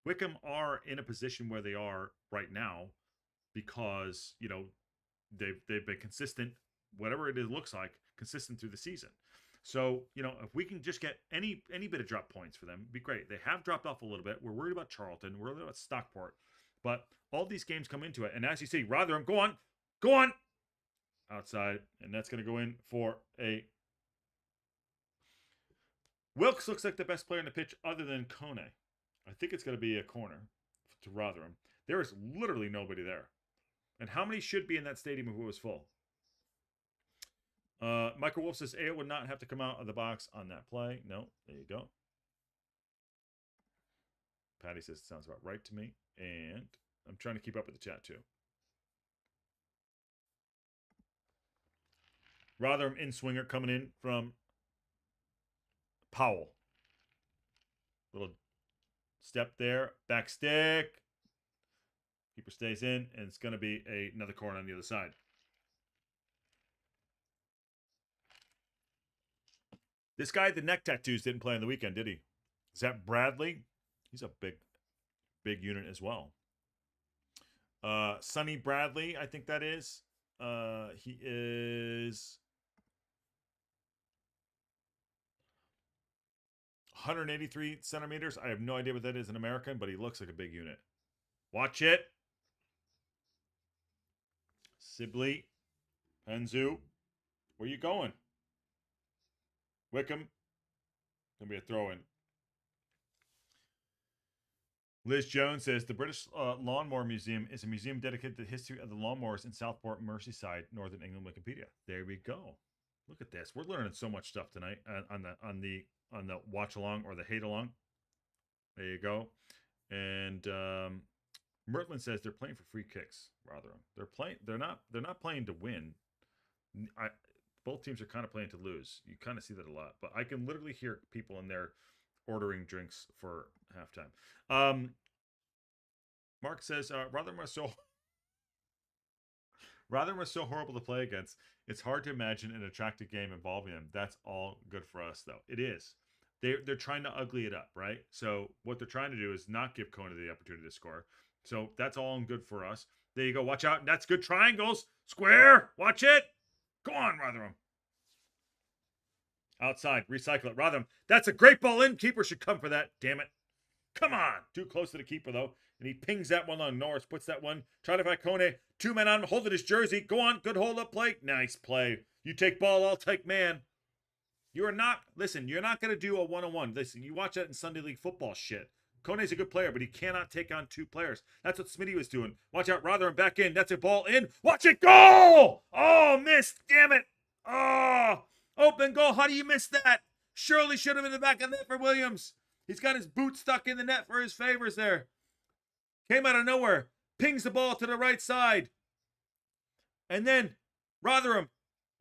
Wycombe are in a position where they are right now because, you know, they've been consistent, whatever it looks like, consistent through the season. So, you know, if we can just get any bit of drop points for them, it'd be great. They have dropped off a little bit. We're worried about Charlton. We're worried about Stockport. But all these games come into it. And as you see, Rotherham, go on. Outside. And that's going to go in for a... Wilkes looks like the best player in the pitch other than Kone. I think it's going to be a corner to Rotherham. There is literally nobody there. And how many should be in that stadium if it was full? Michael Wolf says, Ayo would not have to come out of the box on that play. No, there you go. Patty says, it sounds about right to me. And I'm trying to keep up with the chat, too. Rotherham in-swinger coming in from Powell. Little step there. Back stick. Keeper stays in. And it's going to be another corner on the other side. This guy, the neck tattoos, didn't play on the weekend, did he? Is that Bradley? He's a big unit as well. Sonny Bradley, I think that is. He is 183 centimeters. I have no idea what that is in American, but he looks like a big unit. Watch it. Sibley. Penzu. Where you going? Wycombe. Gonna be a throw-in. Liz Jones says, the British Lawnmower Museum is a museum dedicated to the history of the lawnmowers in Southport, Merseyside, Northern England. Wikipedia. There we go. Look at this. We're learning so much stuff tonight on the watch along or the hate along. There you go. And Mertlin says they're playing for free kicks. Rotherham. They're not playing to win. Both teams are kind of playing to lose. You kind of see that a lot. But I can literally hear people in there ordering drinks for halftime. Mark says Rotherham was so horrible to play against. It's hard to imagine an attractive game involving them. That's all good for us, though. It is. They're trying to ugly it up, right? So what they're trying to do is not give Kona the opportunity to score. So that's all good for us. There you go. Watch out. That's good triangles. Square. Watch it. Go on, Rotherham. Outside. Recycle it. Rotherham. That's a great ball in. Keeper should come for that. Damn it. Come on. Too close to the keeper, though. And he pings that one on Norris. Puts that one. Try to find Kone. 2 men on him. Holding his jersey. Go on. Good hold-up play. Nice play. You take ball. I'll take man. You are not... Listen, you're not going to do a one-on-one. Listen, you watch that in Sunday League football shit. Kone's a good player, but he cannot take on 2 players. That's what Smitty was doing. Watch out. Rotherham back in. That's a ball in. Watch it go! Oh, missed. Damn it. Oh, open goal. How do you miss that? Surely should have been in the back of the net for Williams. He's got his boot stuck in the net for his favors there. Came out of nowhere. Pings the ball to the right side. And then Rotherham,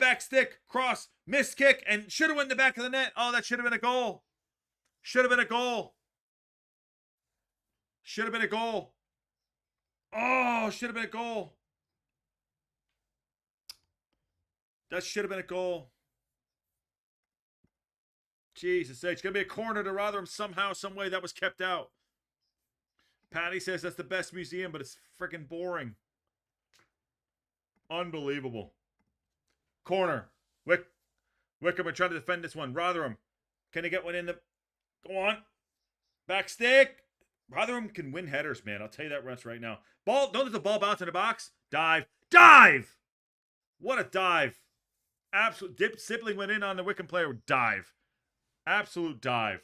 back stick, cross, missed kick, and should have went in the back of the net. Oh, that should have been a goal. Should have been a goal. Should have been a goal. Oh, should have been a goal. That should have been a goal. Jesus, it's going to be a corner to Rotherham somehow, some way. That was kept out. Patty says that's the best museum, but it's freaking boring. Unbelievable. Corner. Wycombe are trying to defend this one. Rotherham. Can he get one in the... Go on. Back stick. Rotherham can win headers, man. I'll tell you that right now. Ball. Don't let the ball bounce in the box. Dive. Dive! What a dive. Absolute. Sibling went in on the Wycombe player. Dive. Absolute dive.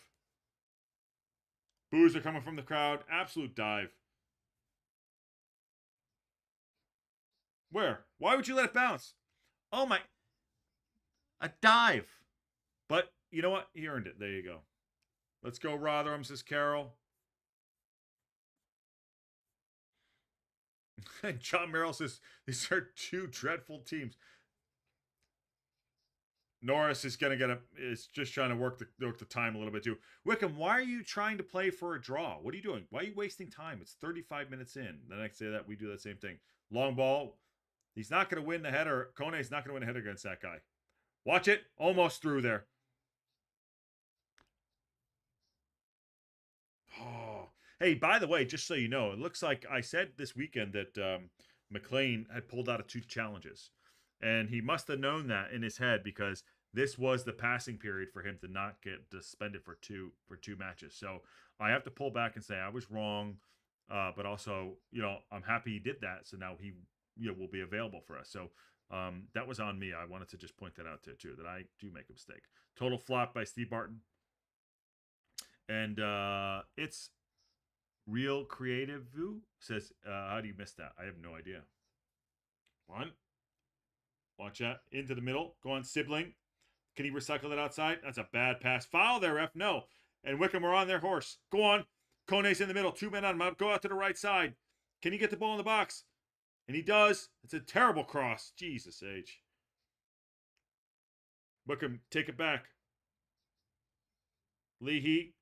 Boos are coming from the crowd. Absolute dive. Where? Why would you let it bounce? Oh my. A dive. But you know what? He earned it. There you go. Let's go Rotherham, says Carol. And John Merrill says, these are 2 dreadful teams. Norris is going to is just trying to work the time a little bit too. Wycombe, why are you trying to play for a draw? What are you doing? Why are you wasting time? It's 35 minutes in. The next day that we do that same thing. Long ball. He's not going to win the header. Kone's not going to win a header against that guy. Watch it. Almost through there. Oh. Hey, by the way, just so you know, it looks like I said this weekend that McLean had pulled out of 2 challenges. And he must have known that in his head because this was the passing period for him to not get suspended for two matches. So I have to pull back and say I was wrong, but also, I'm happy he did that. So now he, will be available for us. So that was on me. I wanted to just point that out too, that I do make a mistake. Total flop by Steve Barton. And it's Real Creative Vu says, how do you miss that? I have no idea. One. Watch that. Into the middle. Go on, Sibling. Can he recycle that outside? That's a bad pass. Foul there, ref. No. And Wycombe are on their horse. Go on. Kone's in the middle. 2 men on him. Go out to the right side. Can he get the ball in the box? And he does. It's a terrible cross. Jesus H. Wycombe, take it back. Leahy.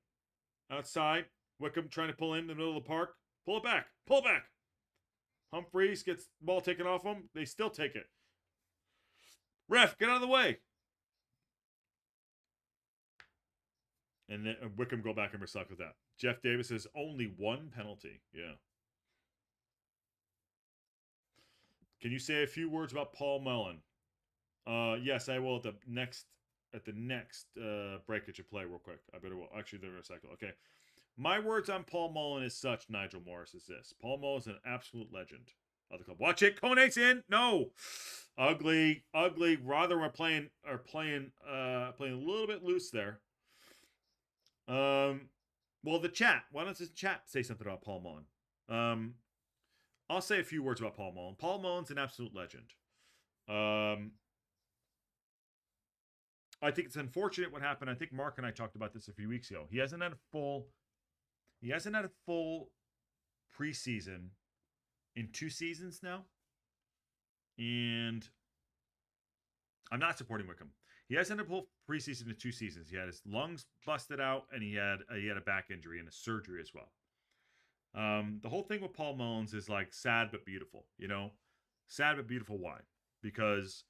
Outside. Wycombe trying to pull in the middle of the park. Pull it back. Pull it back. Humphreys gets the ball taken off him. They still take it. Ref, get out of the way. And then Wycombe go back and recycle that. Jeff Davis says only 1 penalty. Yeah. Can you say a few words about Paul Mullin? Yes, I will at the next breakage of play real quick. I better will. Actually, they're recycle. Okay. My words on Paul Mullin is such, Nigel Morris, is this. Paul Mullin is an absolute legend of the club. Watch it. Kone's in. No. Ugly. Rotherham are playing a little bit loose there. Well, the chat. Why don't the chat say something about Paul Mullin? I'll say a few words about Paul Mullin. Paul Mullin's an absolute legend. I think it's unfortunate what happened. I think Mark and I talked about this a few weeks ago. He hasn't had a full preseason in 2 seasons now. And I'm not supporting Wycombe. He hasn't had a full preseason in 2 seasons. He had his lungs busted out, and he had a back injury and a surgery as well. The whole thing with Paul Mullins is like sad but beautiful, you know? Sad but beautiful. Why? Because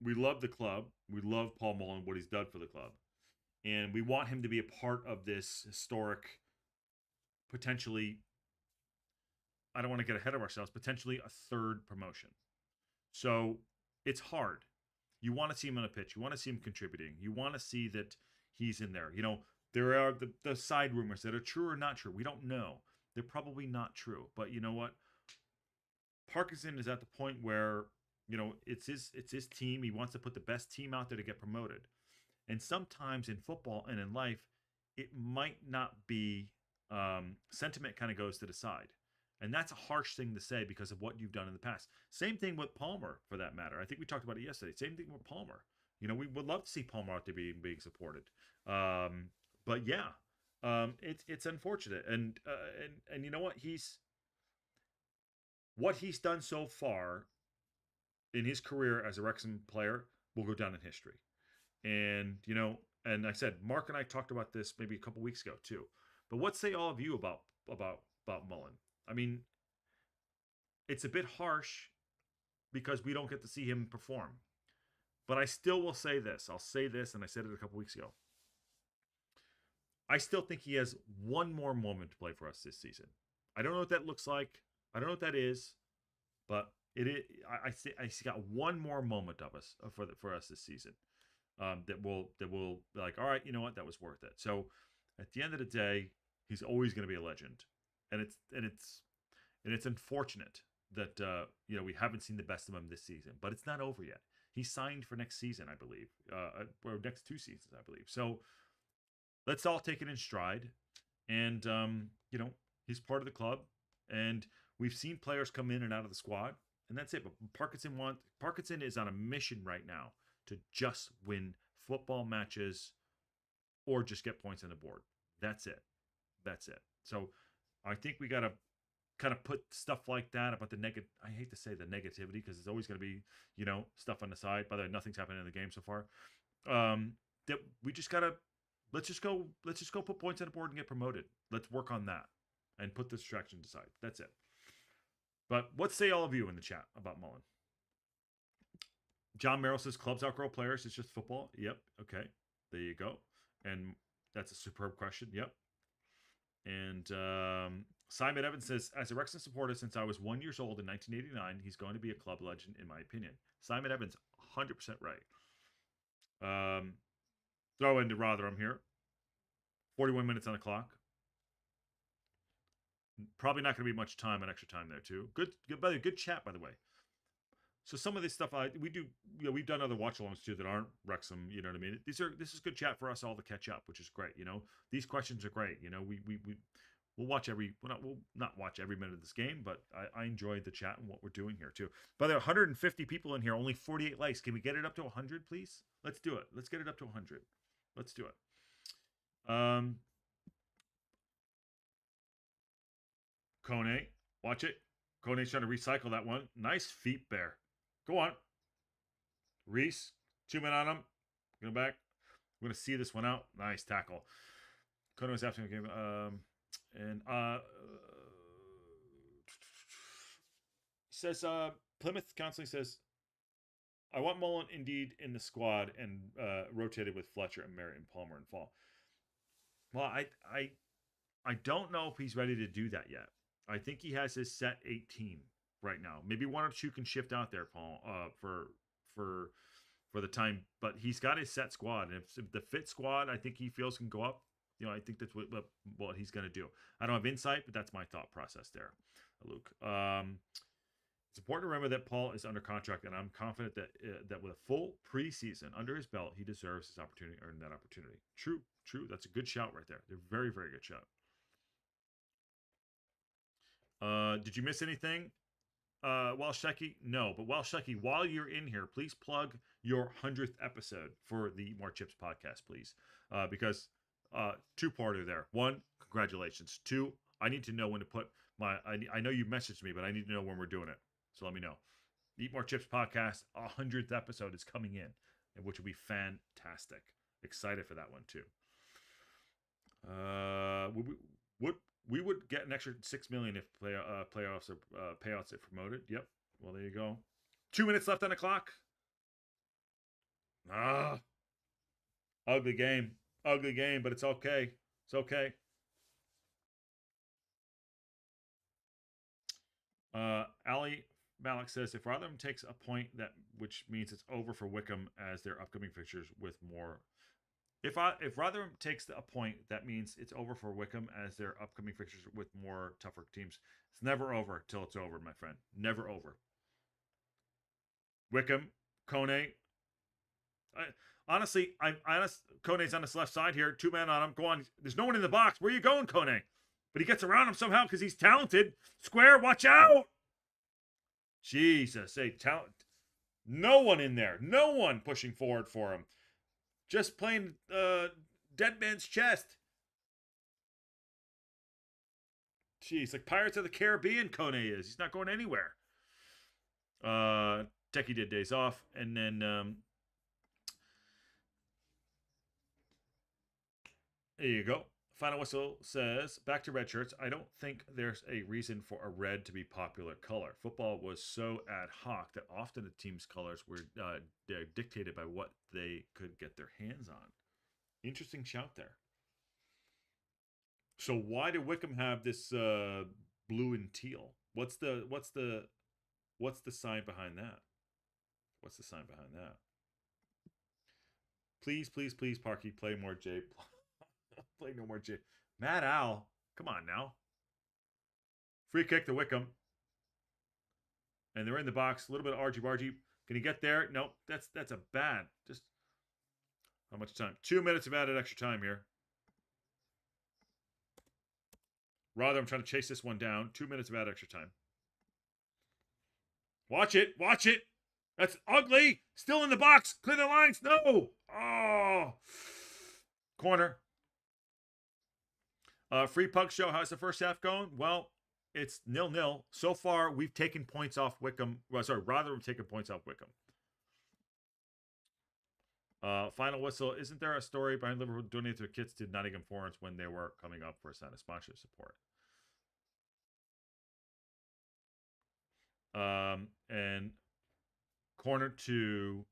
we love the club. We love Paul Mullin, what he's done for the club. And we want him to be a part of this historic, potentially, I don't want to get ahead of ourselves, potentially a 3rd promotion. So it's hard. You want to see him on a pitch. You want to see him contributing. You want to see that he's in there. You know, there are the side rumors that are true or not true. We don't know. They're probably not true. But you know what? Parkinson is at the point where, you know, it's his team. He wants to put the best team out there to get promoted. And sometimes in football and in life, it might not be, sentiment kind of goes to the side. And that's a harsh thing to say because of what you've done in the past. Same thing with Palmer, for that matter. I think we talked about it yesterday. Same thing with Palmer. You know, we would love to see Palmer out there being supported. But yeah, it's unfortunate. And you know what? What he's done so far in his career as a Wrexham player will go down in history. And, you know, and I said, Mark and I talked about this maybe a couple weeks ago too. But what say all of you about Mullin? I mean, it's a bit harsh because we don't get to see him perform. But I still will say this. I'll say this, and I said it a couple weeks ago. I still think he has one more moment to play for us this season. I don't know what that looks like. I don't know what that is, but it is. I see got one more moment of us for us this season. That will be like, all right, you know what, that was worth it. So at the end of the day, he's always going to be a legend, and it's unfortunate that you know, we haven't seen the best of him this season, but it's not over yet. He signed for next season, I believe, or next 2 seasons, I believe. So let's all take it in stride, and you know, he's part of the club, and we've seen players come in and out of the squad, and that's it. But Parkinson is on a mission right now to just win football matches or just get points on the board. That's it. That's it. So I think we got to kind of put stuff like that about the I hate to say the negativity because it's always going to be, you know, stuff on the side. By the way, nothing's happened in the game so far. That we just got to, let's just go put points on the board and get promoted. Let's work on that and put the distraction aside. That's it. But what say all of you in the chat about Mullin? John Merrill says clubs outgrow players. It's just football. Yep. Okay. There you go. And that's a superb question. Yep. And Simon Evans says, as a Wrexham supporter since I was 1 year old in 1989, he's going to be a club legend in my opinion. Simon Evans, 100% right. Throw into Rotherham here. 41 minutes on the clock. Probably not going to be much time and extra time there too. Good chat, by the way. So some of this stuff we do, you know, we've done other watch-alongs too that aren't Wrexham. You know what I mean? This is good chat for us all to catch up, which is great. You know, these questions are great. You know, we'll watch we'll not watch every minute of this game, but I enjoyed the chat and what we're doing here too. By the way, 150 people in here, only 48 likes. Can we get it up to 100, please? Let's do it. Let's get it up to 100. Let's do it. Kone, watch it. Kone's trying to recycle that one. Nice feet there. Go on. Reese, 2 men on him. Go back. We're going to see this one out. Nice tackle. Kone was after the game. Says, Plymouth Counseling says, I want Mullin indeed in the squad and rotated with Fletcher and Merritt and Palmer in fall. Well, I don't know if he's ready to do that yet. I think he has his set 18 right now. Maybe 1 or 2 can shift out there, Paul, for the time. But he's got his set squad, and if the fit squad I think he feels can go up, you know, I think that's what he's going to do. I don't have insight, but that's my thought process there, Luke. It's important to remember that Paul is under contract, and I'm confident that with a full preseason under his belt, he deserves his opportunity, earn that opportunity. True. That's a good shout right there. They're very, very good shout. Did you miss anything? Walshecki? No, but Walshecki, while you're in here, please plug your 100th episode for the More Chips podcast, please. Because 2-parter there. 1, congratulations. 2, I need to know when to put I know you messaged me, but I need to know when we're doing it. So let me know. Eat More Chips podcast, 100th episode is coming in, which will be fantastic. Excited for that one too. We would get an extra $6 million if playoffs or payouts if promoted. Yep. Well, there you go. 2 minutes left on the clock. Ugly game, but it's okay. It's okay. Ali Malik says if Rotherham takes a point, which means it's over for Wycombe as their upcoming fixtures with more. If Rotherham takes a point, that means it's over for Wycombe as their upcoming fixtures with more tougher teams. It's never over till it's over, my friend. Never over. Wycombe, Kone. Honestly, Kone's on this left side here. 2-man on him. Go on. There's no one in the box. Where are you going, Kone? But he gets around him somehow because he's talented. Square, watch out! Jesus, talent. No one in there. No one pushing forward for him. Just playing dead man's chest. Jeez, like Pirates of the Caribbean, Kone is. He's not going anywhere. Techie did days off. And then there you go. Final Whistle says, back to red shirts. I don't think there's a reason for a red to be popular color. Football was so ad hoc that often the team's colors were dictated by what they could get their hands on. Interesting shout there. So why did Wycombe have this blue and teal? What's the sign behind that? What's the sign behind that? Please, please, please, Parky, play more J. Play no more J. Mad Al. Come on now. Free kick to Wycombe. And they're in the box. A little bit of argy-bargy. Can he get there? Nope. That's a bad. Just how much time? 2 minutes of added extra time here. Rather, I'm trying to chase this one down. 2 minutes of added extra time. Watch it. Watch it. That's ugly. Still in the box. Clear the lines. No. Oh. Corner. Free Pug Show, how's the first half going? Well, it's 0-0. So far, we've taken points off Wycombe. Well, sorry, Rotherham taken points off Wycombe. Final Whistle, isn't there a story behind Liverpool donating their kits to Nottingham Forest when they were coming up for a sign of sponsorship support? And corner to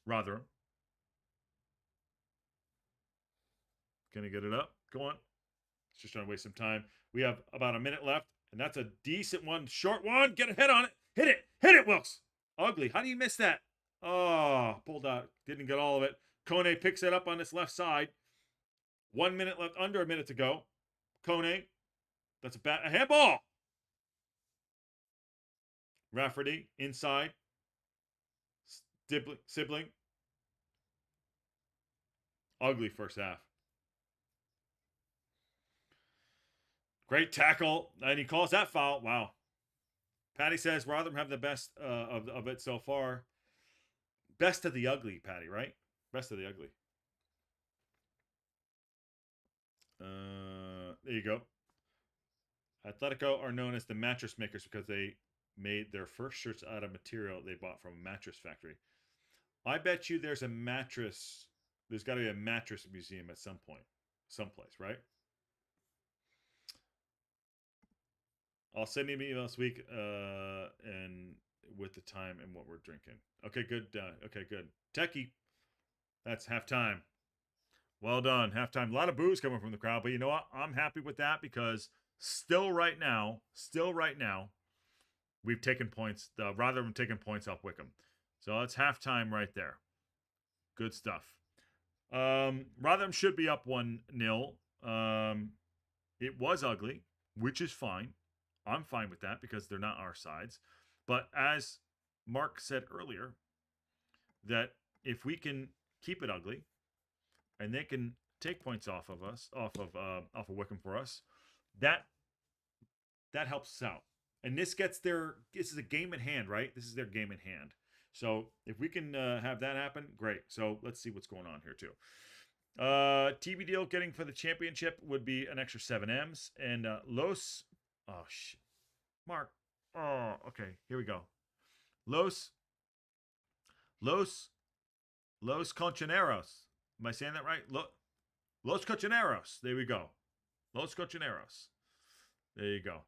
Rotherham. Can I get it up? Go on. Just trying to waste some time. We have about a minute left, and that's a decent one. Short one. Get a head on it. Hit it. Hit it, Wilkes. Ugly. How do you miss that? Oh, pulled out. Didn't get all of it. Kone picks it up on this left side. 1 minute left. Under a minute to go. Kone. That's a handball. Rafferty inside. Sibling. Ugly first half. Great tackle, and he calls that foul. Wow. Patty says Rotherham have the best of it so far. Best of the ugly, Patty, right? Best of the ugly. There you go. Atletico are known as the mattress makers because they made their first shirts out of material they bought from a mattress factory. I bet you there's a mattress. There's got to be a mattress museum at some point, someplace, right? I'll send you an email this week and with the time and what we're drinking. Okay, good. Okay, good. Techie, that's halftime. Well done. Halftime. A lot of boos coming from the crowd, but you know what? I'm happy with that because still right now, we've taken points. Rotherham taken points off Wycombe. So that's halftime right there. Good stuff. Rotherham should be up 1-0. It was ugly, which is fine. I'm fine with that because they're not our sides. But as Mark said earlier, that if we can keep it ugly and they can take points off of us, off of Wycombe for us, that helps us out. And this is a game at hand, right? This is their game at hand. So if we can have that happen, great. So let's see what's going on here too. TV deal getting for the championship would be an extra 7 M's. And Los... Oh, shit. Mark. Oh, okay. Here we go. Los Los Los Concheneros. Am I saying that right? Los Concheneros. There we go. Los Concheneros. There you go.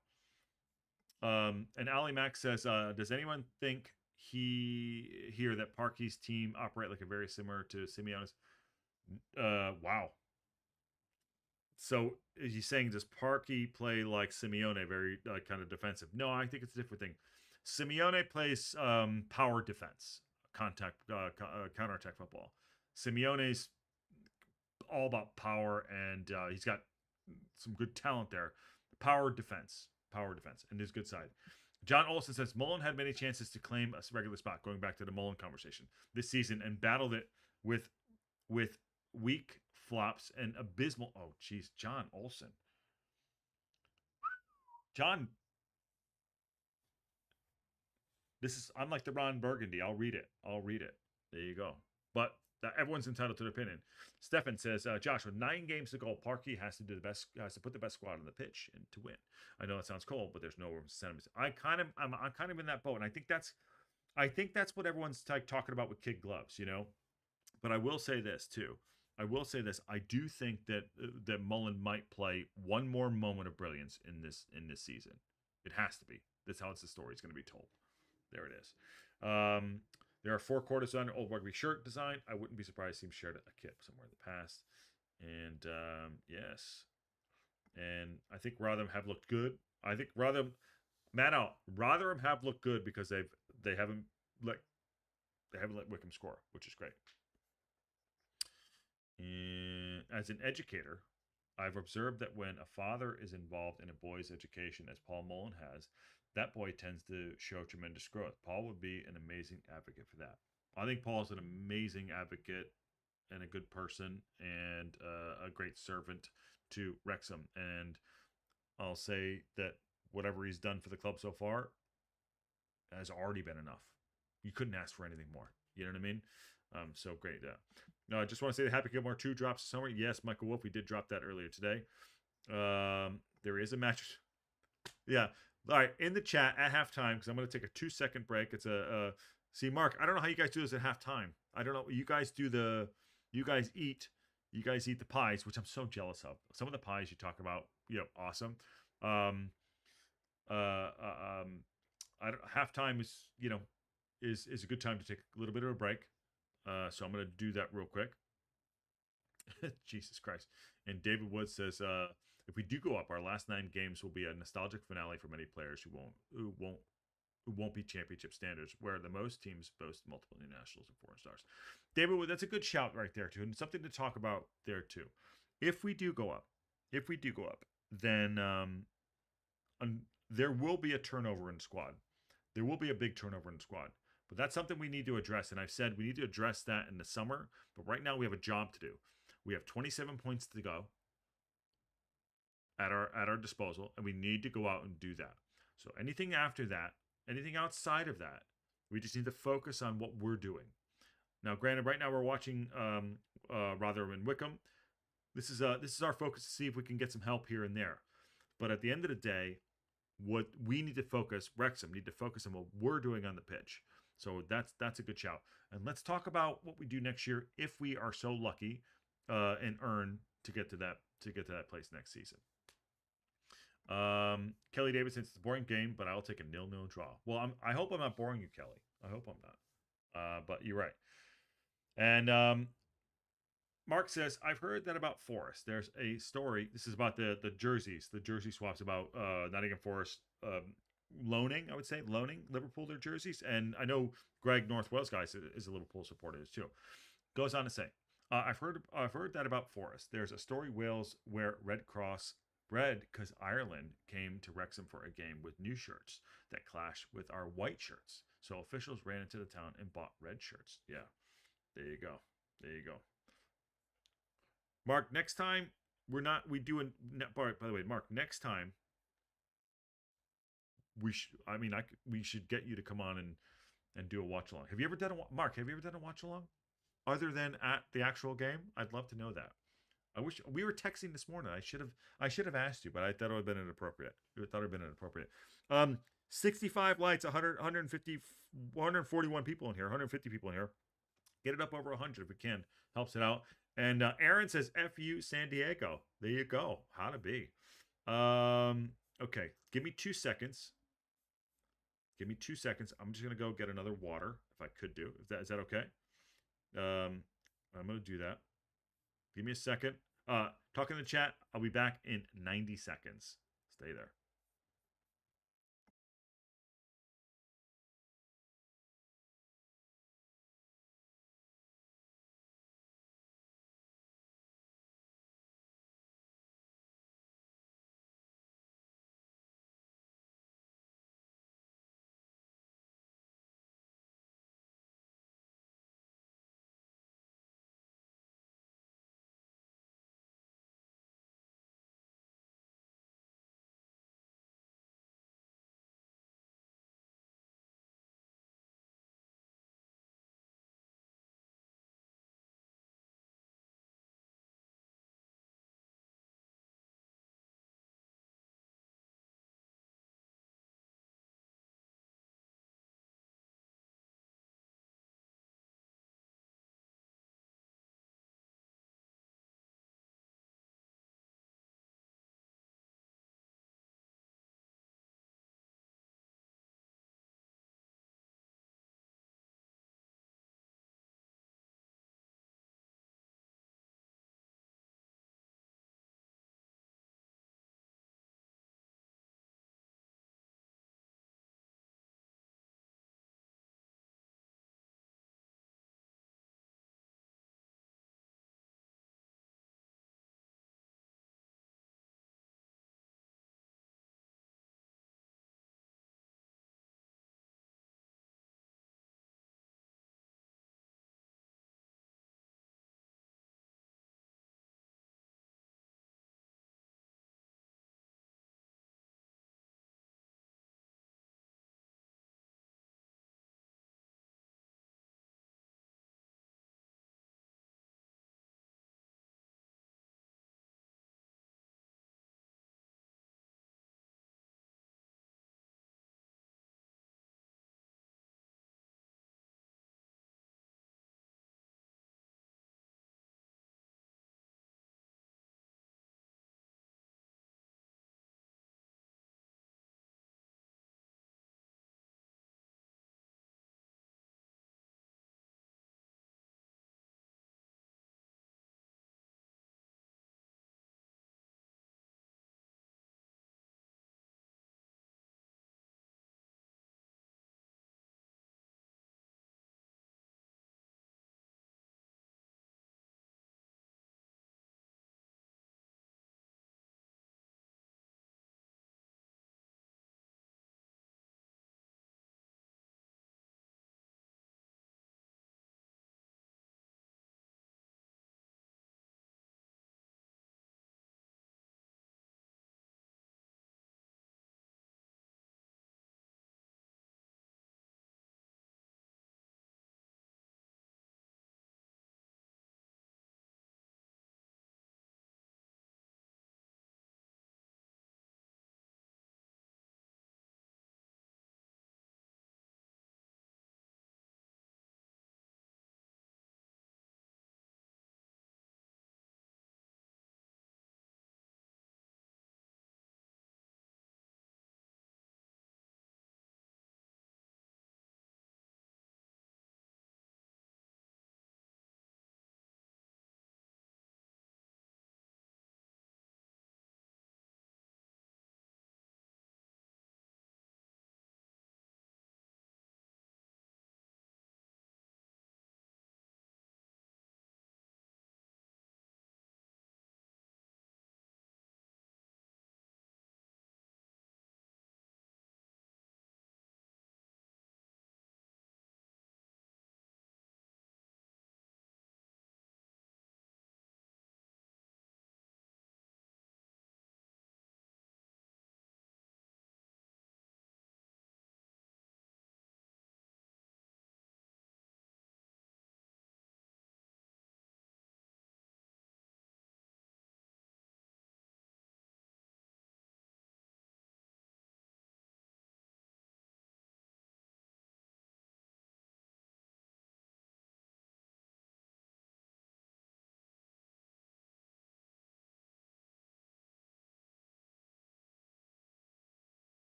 And Ali Mack says, does anyone think here that Parkey's team operate like a very similar to Simeone's? Wow. So is he saying, does Parkey play like Simeone, very kind of defensive? No, I think it's a different thing. Simeone plays power defense, counterattack football. Simeone's all about power, and he's got some good talent there. Power defense, and his good side. John Olson says Mullin had many chances to claim a regular spot, going back to the Mullin conversation this season, and battled it with weak flops and abysmal. Oh, geez, John Olson. John, I'm like the Ron Burgundy. I'll read it. There you go. But everyone's entitled to their opinion. Stefan says, Josh, with 9 games to go, Parkey has to put the best squad on the pitch and to win. I know it sounds cold, but there's no room to sentiment. I'm kind of in that boat, and I think that's what everyone's talking about with kid gloves, you know. But I will say this too. I do think that Mullin might play one more moment of brilliance in this season. It has to be. That's how the story is going to be told. There it is. There are 4 quarters on old rugby shirt design. I wouldn't be surprised to see him shared a kit somewhere in the past. And yes. And I think Rotherham have looked good. I think Rotherham have looked good because they haven't let Wycombe score, which is great. And as an educator, I've observed that when a father is involved in a boy's education, as Paul Mullin has, that boy tends to show tremendous growth. Paul would be an amazing advocate for that. I think Paul's an amazing advocate and a good person and a great servant to Wrexham. And I'll say that whatever he's done for the club so far has already been enough. You couldn't ask for anything more. You know what I mean? So great. No, I just want to say the Happy Gilmore 2 drops this summer. Yes, Michael Wolf, we did drop that earlier today. There is a match. Yeah. All right, in the chat at halftime, because I'm going to take a 2-second break. It's see, Mark, I don't know how you guys do this at halftime. I don't know. You guys eat the pies, which I'm so jealous of. Some of the pies you talk about, awesome. Halftime is a good time to take a little bit of a break. So I'm going to do that real quick. Jesus Christ. And David Wood says, if we do go up, our last 9 games will be a nostalgic finale for many players who won't be championship standards, where the most teams boast multiple new nationals and foreign stars. David Wood, that's a good shout right there too, and something to talk about there too. If we do go up, then there will be a turnover in the squad. There will be a big turnover in the squad. But that's something we need to address, and I've said we need to address that in the summer. But right now we have a job to do. We have 27 points to go at our disposal, and we need to go out and do that. So anything after that, anything outside of that, we just need to focus on what we're doing. Now, granted, right now we're watching Rotherham and Wycombe. This is our focus to see if we can get some help here and there. But at the end of the day, what we need to focus, Wrexham need to focus on what we're doing on the pitch. So that's a good shout. And let's talk about what we do next year if we are so lucky and earn to get to that place next season. Kelly Davis says it's a boring game, but I'll take a 0-0 draw. Well, I hope I'm not boring you, Kelly. I hope I'm not. But you're right. And Mark says, I've heard that about Forest. There's a story. This is about the jerseys, the jersey swaps about Nottingham Forest loaning Liverpool their jerseys. And I know Greg North Wales guys is a Liverpool supporter too. Goes on to say, I've heard that about Forest. There's a story Wales wear Red Cross red because Ireland came to Wrexham for a game with new shirts that clashed with our white shirts. So officials ran into the town and bought red shirts. Yeah, there you go. Mark, next time by the way, Mark, next time we should get you to come on and do a watch along. Have you ever done a watch along other than at the actual game? I'd love to know that. I wish we were texting this morning. I should have asked you, but I thought it would have been inappropriate. 65 lights, 100, 150, 141 people in here, 150 people in here. Get it up over 100 if we can. Helps it out. And Aaron says, "Fu San Diego." There you go. How to be. Okay. Give me 2 seconds. Give me 2 seconds. I'm just gonna go get another water if I could do. Is that okay? I'm gonna do that. Give me a second. Talk in the chat. I'll be back in 90 seconds. Stay there.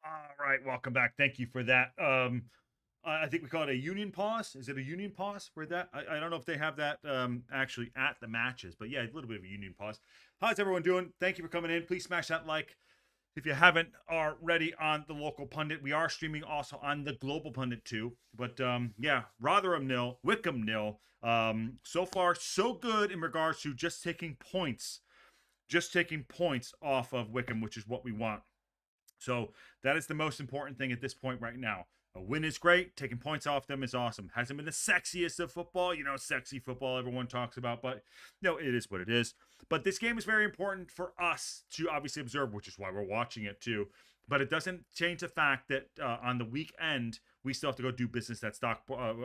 All right, welcome back. Thank you for that. I think we call it a union pause. Is it a union pause for that? I don't know if they have that actually at the matches, but yeah, a little bit of a union pause. How's everyone doing? Thank you for coming in. Please smash that like if you haven't already on the local pundit. We are streaming also on the global pundit too. But yeah, Rotherham nil, Wycombe nil. So far, so good in regards to just taking points off of Wycombe, which is what we want. So that is the most important thing at this point right now. A win is great. Taking points off them is awesome. Hasn't been the sexiest of football, sexy football everyone talks about, but it is what it is. But this game is very important for us to obviously observe, which is why we're watching it too. But it doesn't change the fact that on the weekend we still have to go do business at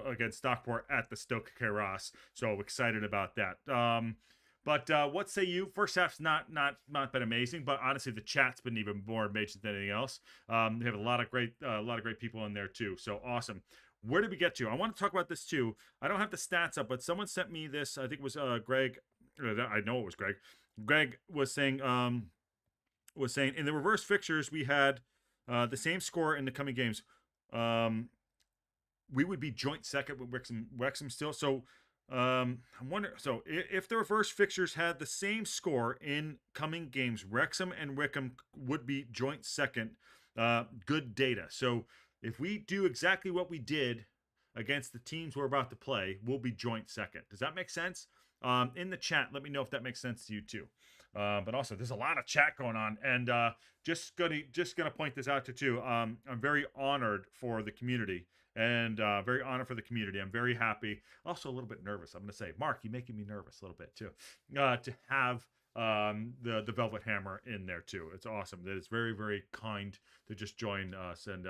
against Stockport at the Stoke Keras. So excited about that. But what say you? First half's not been amazing, but honestly, the chat's been even more amazing than anything else. We have a lot of great people in there too. So awesome. Where did we get to? I want to talk about this too. I don't have the stats up, but someone sent me this. I think it was Greg. I know it was Greg. Greg was saying in the reverse fixtures we had the same score in the coming games. We would be joint second with Wrexham still. So. I'm wondering. So, if the reverse fixtures had the same score in coming games, Wrexham and Wycombe would be joint second. Good data. So, if we do exactly what we did against the teams we're about to play, we'll be joint second. Does that make sense? In the chat, let me know if that makes sense to you too. But also, there's a lot of chat going on, and just gonna point this out to too. I'm very honored for the community. And very honored for the community. I'm very happy. Also a little bit nervous. I'm going to say, Mark, you're making me nervous a little bit too. To have the Velvet Hammer in there too. It's awesome. That is very, very kind to just join us. And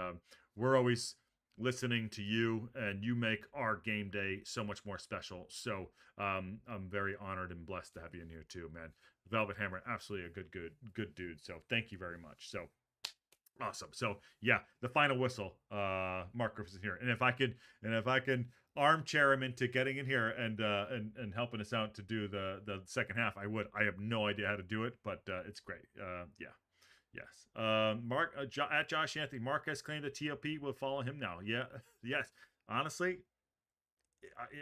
we're always listening to you, and you make our game day so much more special. So I'm very honored and blessed to have you in here too, man. Velvet Hammer, absolutely a good dude. So thank you very much. So. Awesome. So yeah, the final whistle. Mark Griffiths is here, and if I can armchair him into getting in here and helping us out to do the second half, I would. I have no idea how to do it, but it's great. Yeah. Yes. Mark at Josh Anthony Marquez claimed that TLP will follow him now. Yeah. Yes. Honestly,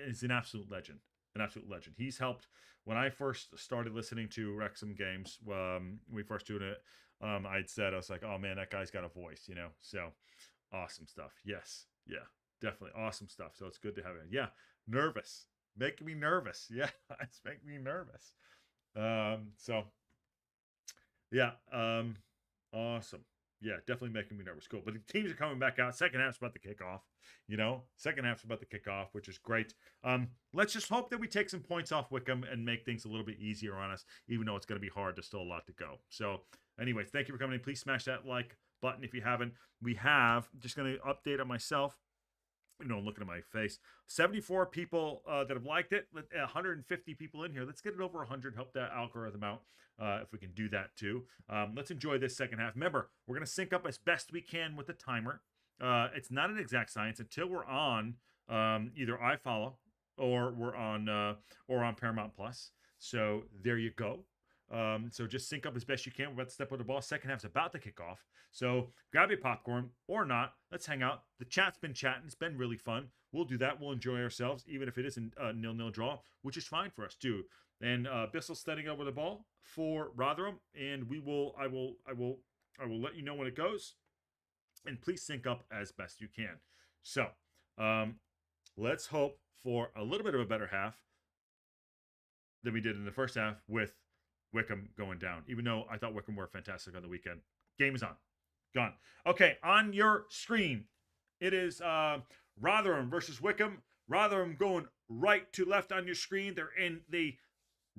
he's an absolute legend. An absolute legend. He's helped when I first started listening to Wrexham games. We first doing it. I'd said, I was like, oh man, that guy's got a voice, so awesome stuff. Yes. Yeah, definitely awesome stuff. So it's good to have him. Yeah. Nervous, making me nervous. Yeah. It's making me nervous. So yeah. Awesome. Yeah, definitely making me nervous. Cool. But the teams are coming back out. Second half's about to kick off. Second half's about to kick off, which is great. Let's just hope that we take some points off Wycombe and make things a little bit easier on us, even though it's going to be hard. There's still a lot to go. So anyways, thank you for coming in. Please smash that like button if you haven't. We have, just going to update on myself. Looking at my face, 74 people that have liked it, 150 people in here. Let's get it over 100, help that algorithm out if we can do that too. Let's enjoy this second half. Remember, we're going to sync up as best we can with the timer. It's not an exact science until we're on either iFollow or we're on Paramount Plus. So there you go. So just sync up as best you can. We're about to step on the ball. Second half's about to kick off. So grab your popcorn or not. Let's hang out. The chat's been chatting. It's been really fun. We'll do that. We'll enjoy ourselves, even if it isn't a 0-0 draw, which is fine for us too. And Bissell's standing over the ball for Rotherham, and I will let you know when it goes. And please sync up as best you can. So let's hope for a little bit of a better half than we did in the first half with Wycombe going down, even though I thought Wycombe were fantastic on the weekend. Game is on. Gone. Okay, on your screen, it is Rotherham versus Wycombe. Rotherham going right to left on your screen. They're in the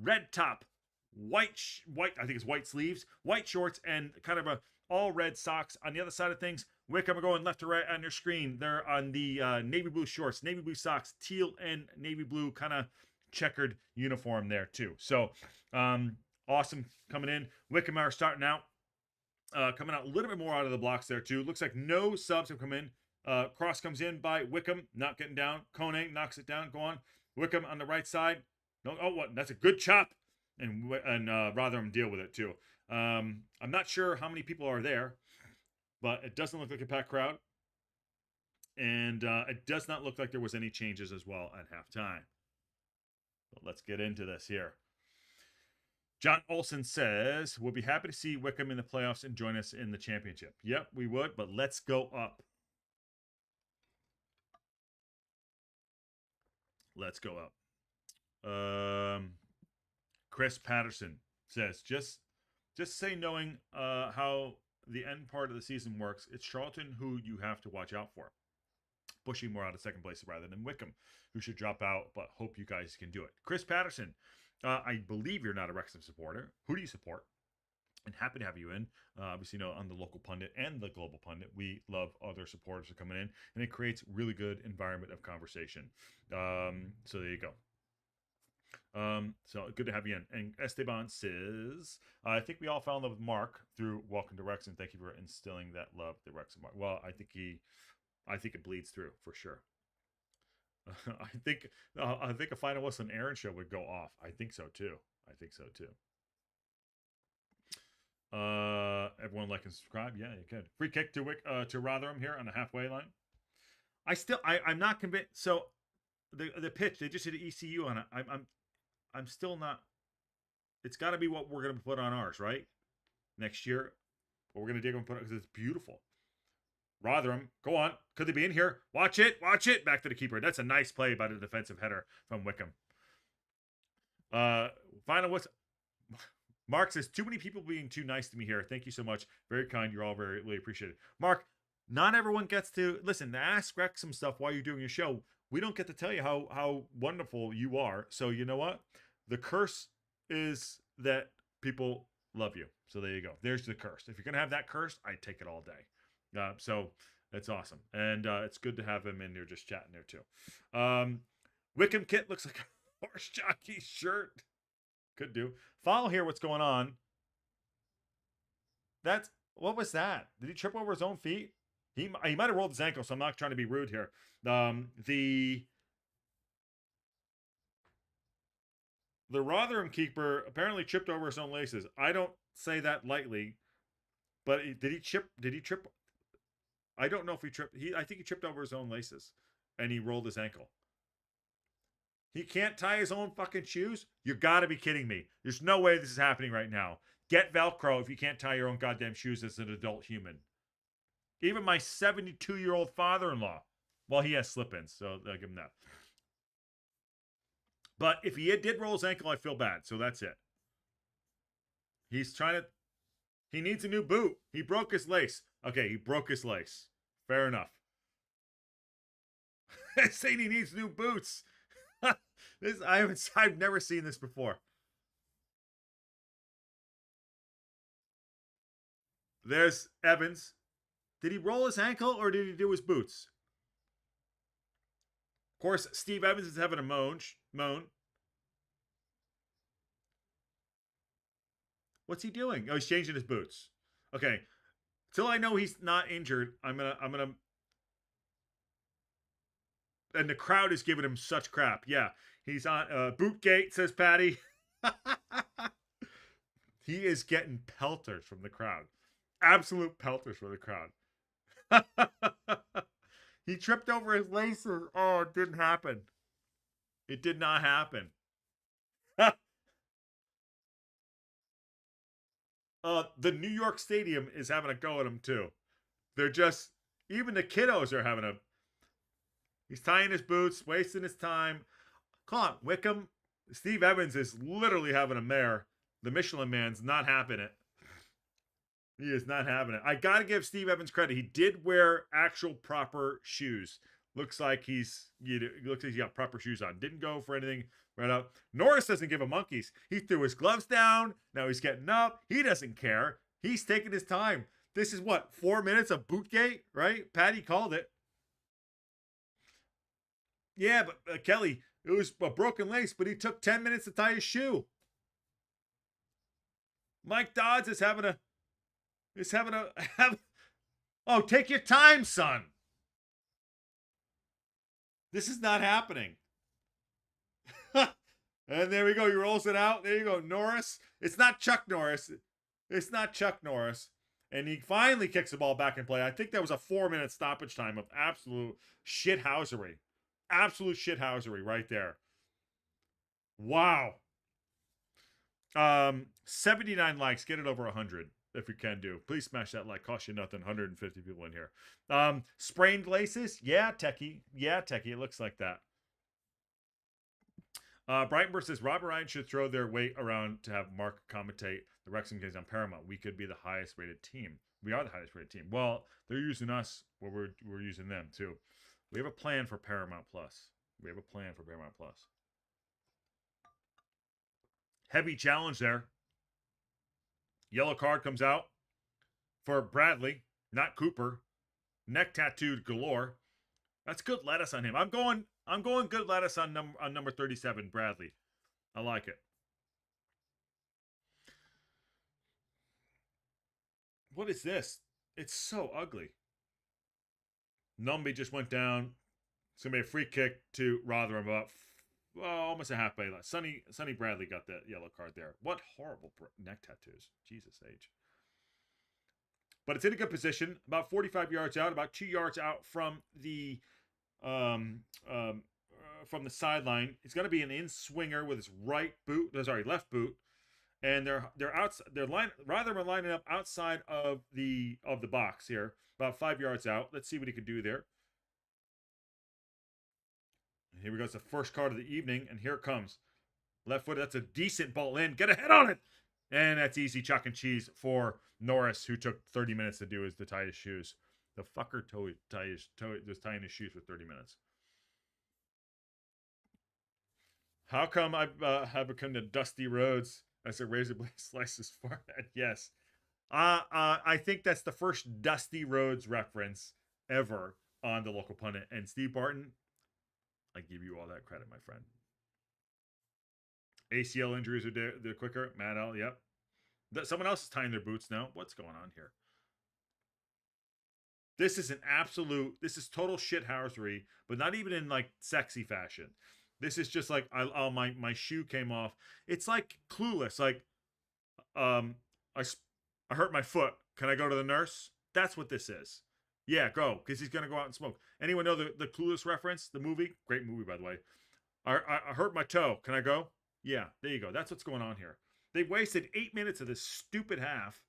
red top, white, I think it's white sleeves, white shorts, and kind of a all red socks. On the other side of things, Wycombe are going left to right on your screen. They're on the navy blue shorts, navy blue socks, teal and navy blue kind of checkered uniform there too. So awesome coming in. Wycombe are starting out. Coming out a little bit more out of the blocks there too. Looks like no subs have come in. Cross comes in by Wycombe, not getting down. Kone knocks it down. Go on. Wycombe on the right side. No, oh, what? That's a good chop. And Rotherham deal with it too. I'm not sure how many people are there. but it doesn't look like a packed crowd. And it does not look like there was any changes as well at halftime. But let's get into this here. John Olson says, we'll be happy to see Wycombe in the playoffs and join us in the championship. Yep, we would, but let's go up. Let's go up. Chris Patterson says, just say knowing how the end part of the season works, it's Charlton who you have to watch out for. Pushing more out of second place rather than Wycombe, who should drop out, but hope you guys can do it. Chris Patterson, I believe you're not a Wrexham supporter. Who do you support? And happy to have you in. Obviously, on the local pundit and the global pundit, we love other supporters who are coming in, and it creates really good environment of conversation. So there you go. So good to have you in. And Esteban says, I think we all fell in love with Mark through Welcome to Wrexham. Thank you for instilling that love to Wrexham. Well, I think it bleeds through for sure. I think a finalist on Aaron show would go off. I think so too. Everyone like and subscribe. Yeah, you could. Free kick to Rotherham here on the halfway line. I'm not convinced. So the pitch, they just did an ECU on it. I'm still not. It's got to be what we're gonna put on ours, right? Next year, what we're gonna dig and put it because it's beautiful. Rotherham, go on. Could they be in here? Watch it. Back to the keeper. That's a nice play by the defensive header from Wycombe. Final what's Mark says, too many people being too nice to me here. Thank you so much. Very kind. You're all very really appreciated. Mark, not everyone gets to listen. Ask Wrexham stuff while you're doing your show. We don't get to tell you how wonderful you are. So you know what? The curse is that people love you. So there you go. There's the curse. If you're gonna have that curse, I take it all day. So that's awesome. And it's good to have him in there just chatting there too. Wycombe kit looks like a horse jockey shirt. Could do. Follow here what's going on. What was that? Did he trip over his own feet? He might have rolled his ankle, so I'm not trying to be rude here. The Rotherham keeper apparently tripped over his own laces. I don't say that lightly, but did he trip? I don't know if he tripped. I think he tripped over his own laces, and he rolled his ankle. He can't tie his own fucking shoes? You gotta be kidding me. There's no way this is happening right now. Get Velcro if you can't tie your own goddamn shoes as an adult human. Even my 72-year-old father-in-law. Well, he has slip-ins, so I'll give him that. But if he did roll his ankle, I feel bad. So that's it. He needs a new boot. He broke his lace. Okay, he broke his lace. Fair enough. Saying he needs new boots. I've never seen this before. There's Evans. Did he roll his ankle or did he do his boots? Of course, Steve Evans is having a moan. What's he doing? Oh, he's changing his boots. Okay. Till I know he's not injured, I'm gonna and the crowd is giving him such crap. Yeah. He's on Bootgate, says Patty. He is getting pelters from the crowd. Absolute pelters from the crowd. He tripped over his laces. Oh, it didn't happen. It did not happen. The New York Stadium is having a go at him too. They're just, even the kiddos are having a, he's tying his boots, wasting his time. Come on, Wycombe. Steve Evans is literally having a mare. The Michelin man's not having it. He is not having it. I got to give Steve Evans credit. He did wear actual proper shoes. Looks like he's got proper shoes on. Didn't go for anything right up. Norris doesn't give a monkeys. He threw his gloves down. Now he's getting up. He doesn't care. He's taking his time. This is what, 4 minutes of Bootgate, right? Patty called it. Yeah, but Kelly, it was a broken lace, but he took 10 minutes to tie his shoe. Mike Dodds is having a oh, take your time, son. This is not happening. And there we go. He rolls it out. There you go. Norris. It's not Chuck Norris. It's not Chuck Norris. And he finally kicks the ball back in play. I think that was a 4-minute stoppage time of absolute shithousery. Absolute shithousery right there. Wow. 79 likes. Get it over 100 if you can do. Please smash that like. Cost you nothing. 150 people in here. Sprained laces? Yeah, techie. Yeah, techie. It looks like that. Brighton says Robert Ryan should throw their weight around to have Mark commentate the Wrexham games on Paramount. We could be the highest rated team. We are the highest rated team. Well, they're using us, well, we're using them too. We have a plan for Paramount Plus. We have a plan for Paramount Plus. Heavy challenge there. Yellow card comes out for Bradley, not Cooper. Neck tattooed galore. That's good lettuce on him. I'm going good lettuce on number 37, Bradley. I like it. What is this? It's so ugly. Numby just went down. It's going to be a free kick to Rotherham about almost a half bay left. Sonny Bradley got that yellow card there. What horrible neck tattoos. Jesus H. But it's in a good position. About 45 yards out. About 2 yards out from the sideline. It's going to be an in-swinger with his left boot. And Rotherham are lining up outside of the box here, about 5 yards out. Let's see what he can do there. And here we go. It's the first card of the evening, and here it comes. Left foot. That's a decent ball in. Get a head on it, and that's easy chalk and cheese for Norris, who took 30 minutes to tie his shoes. The fucker was tying his shoes for 30 minutes. How come I have become the Dusty Rhodes as a razor blade slices forehead? Yes. I think that's the first Dusty Rhodes reference ever on the local pundit. And Steve Barton, I give you all that credit, my friend. ACL injuries are they're quicker. Matt L, yep. Someone else is tying their boots now. What's going on here? This is total shithousery, but not even in like sexy fashion. This is just like, my shoe came off. It's like Clueless. Like, I hurt my foot. Can I go to the nurse? That's what this is. Yeah, go, because he's going to go out and smoke. Anyone know the Clueless reference? The movie? Great movie, by the way. I hurt my toe. Can I go? Yeah, there you go. That's what's going on here. They wasted 8 minutes of this stupid half.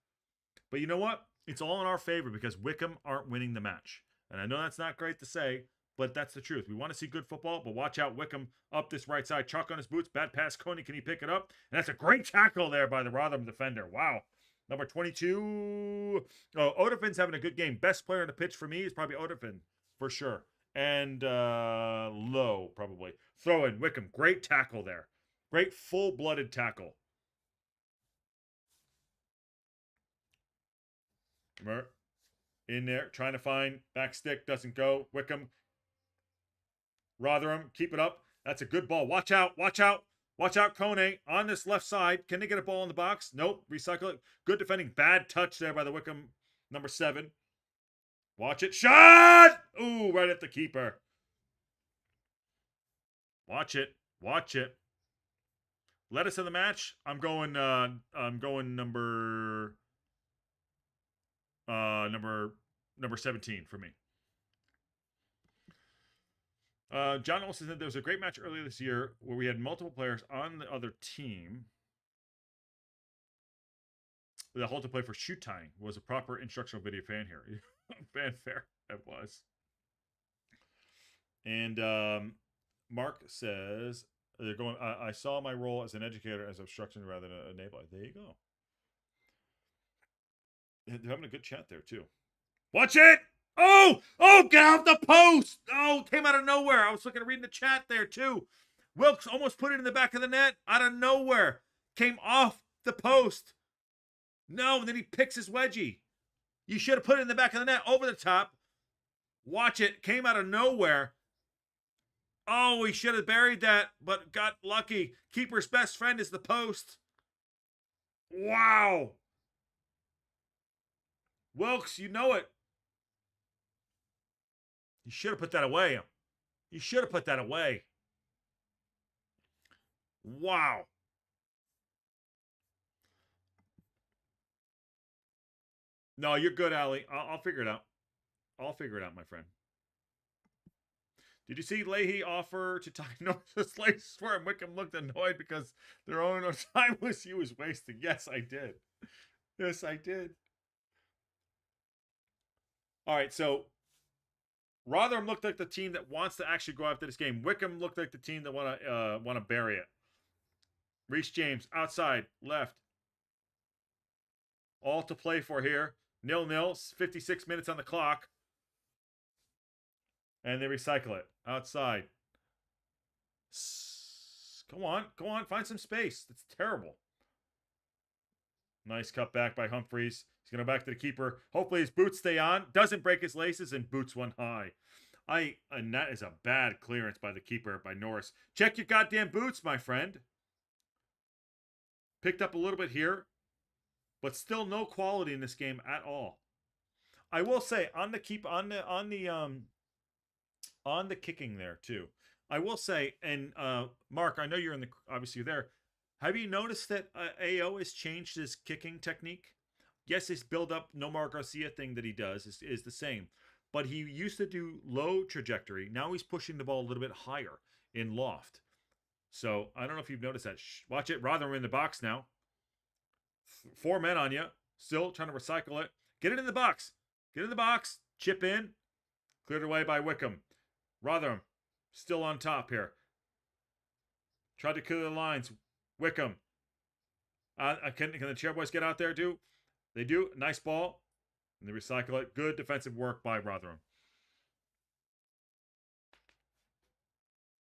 But you know what? It's all in our favor because Wycombe aren't winning the match. And I know that's not great to say, but that's the truth. We want to see good football, but watch out. Wycombe up this right side. Chalk on his boots. Bad pass. Coney, can he pick it up? And that's a great tackle there by the Rotherham defender. Wow. Number 22. Oh, Odefin's having a good game. Best player on the pitch for me is probably Odefin, for sure. And Lowe, probably. Throw in Wycombe. Great tackle there. Great full-blooded tackle. In there, trying to find back stick, doesn't go. Wycombe. Rotherham, keep it up. That's a good ball. Watch out, watch out. Watch out, Kone on this left side. Can they get a ball in the box? Nope. Recycle it. Good defending. Bad touch there by the Wycombe number 7. Watch it. Shot! Ooh, right at the keeper. Watch it. Watch it. Let us in the match. I'm going number 17 for me. John Olsen said there was a great match earlier this year where we had multiple players on the other team that had to play for shoe tying. Was a proper instructional video fan here. Fanfare. It was. And Mark says they're going. I saw my role as an educator as obstruction rather than an enabler. There you go. They're having a good chat there too. Watch it! Oh, get off the post! Oh, came out of nowhere. I was looking to read in the chat there too. Wilkes almost put it in the back of the net out of nowhere. Came off the post. No, and then he picks his wedgie. You should have put it in the back of the net over the top. Watch it. Came out of nowhere. Oh, he should have buried that, but got lucky. Keeper's best friend is the post. Wow. Wilkes, you know it. You should have put that away. You should have put that away. Wow. No, you're good, Ali. I'll figure it out. I'll figure it out, my friend. Did you see Leahy offer to tie North's laces for him? Wycombe looked annoyed because their own time he was wasting. Yes, I did. Yes, I did. All right, so Rotherham looked like the team that wants to actually go after this game. Wycombe looked like the team that want to bury it. Reece James outside left. All to play for here. 0-0. 56 minutes on the clock. And they recycle it outside. Come on, go on, find some space. It's terrible. Nice cut back by Humphreys. He's going to back to the keeper. Hopefully his boots stay on. Doesn't break his laces and boots one high. And that is a bad clearance by the keeper, by Norris. Check your goddamn boots, my friend. Picked up a little bit here, but still no quality in this game at all. I will say on the kicking there too. I will say, and Mark, I know you're obviously you're there. Have you noticed that AO has changed his kicking technique? Yes, his build-up Nomar Garcia thing that he does is the same. But he used to do low trajectory. Now he's pushing the ball a little bit higher in loft. So I don't know if you've noticed that. Watch it. Rotherham in the box now. 4 men on you. Still trying to recycle it. Get it in the box. Get in the box. Chip in. Cleared away by Wycombe. Rotherham still on top here. Tried to clear the lines. Wycombe. Can the Chairboys get out there, too? They do. Nice ball. And they recycle it. Good defensive work by Rotherham.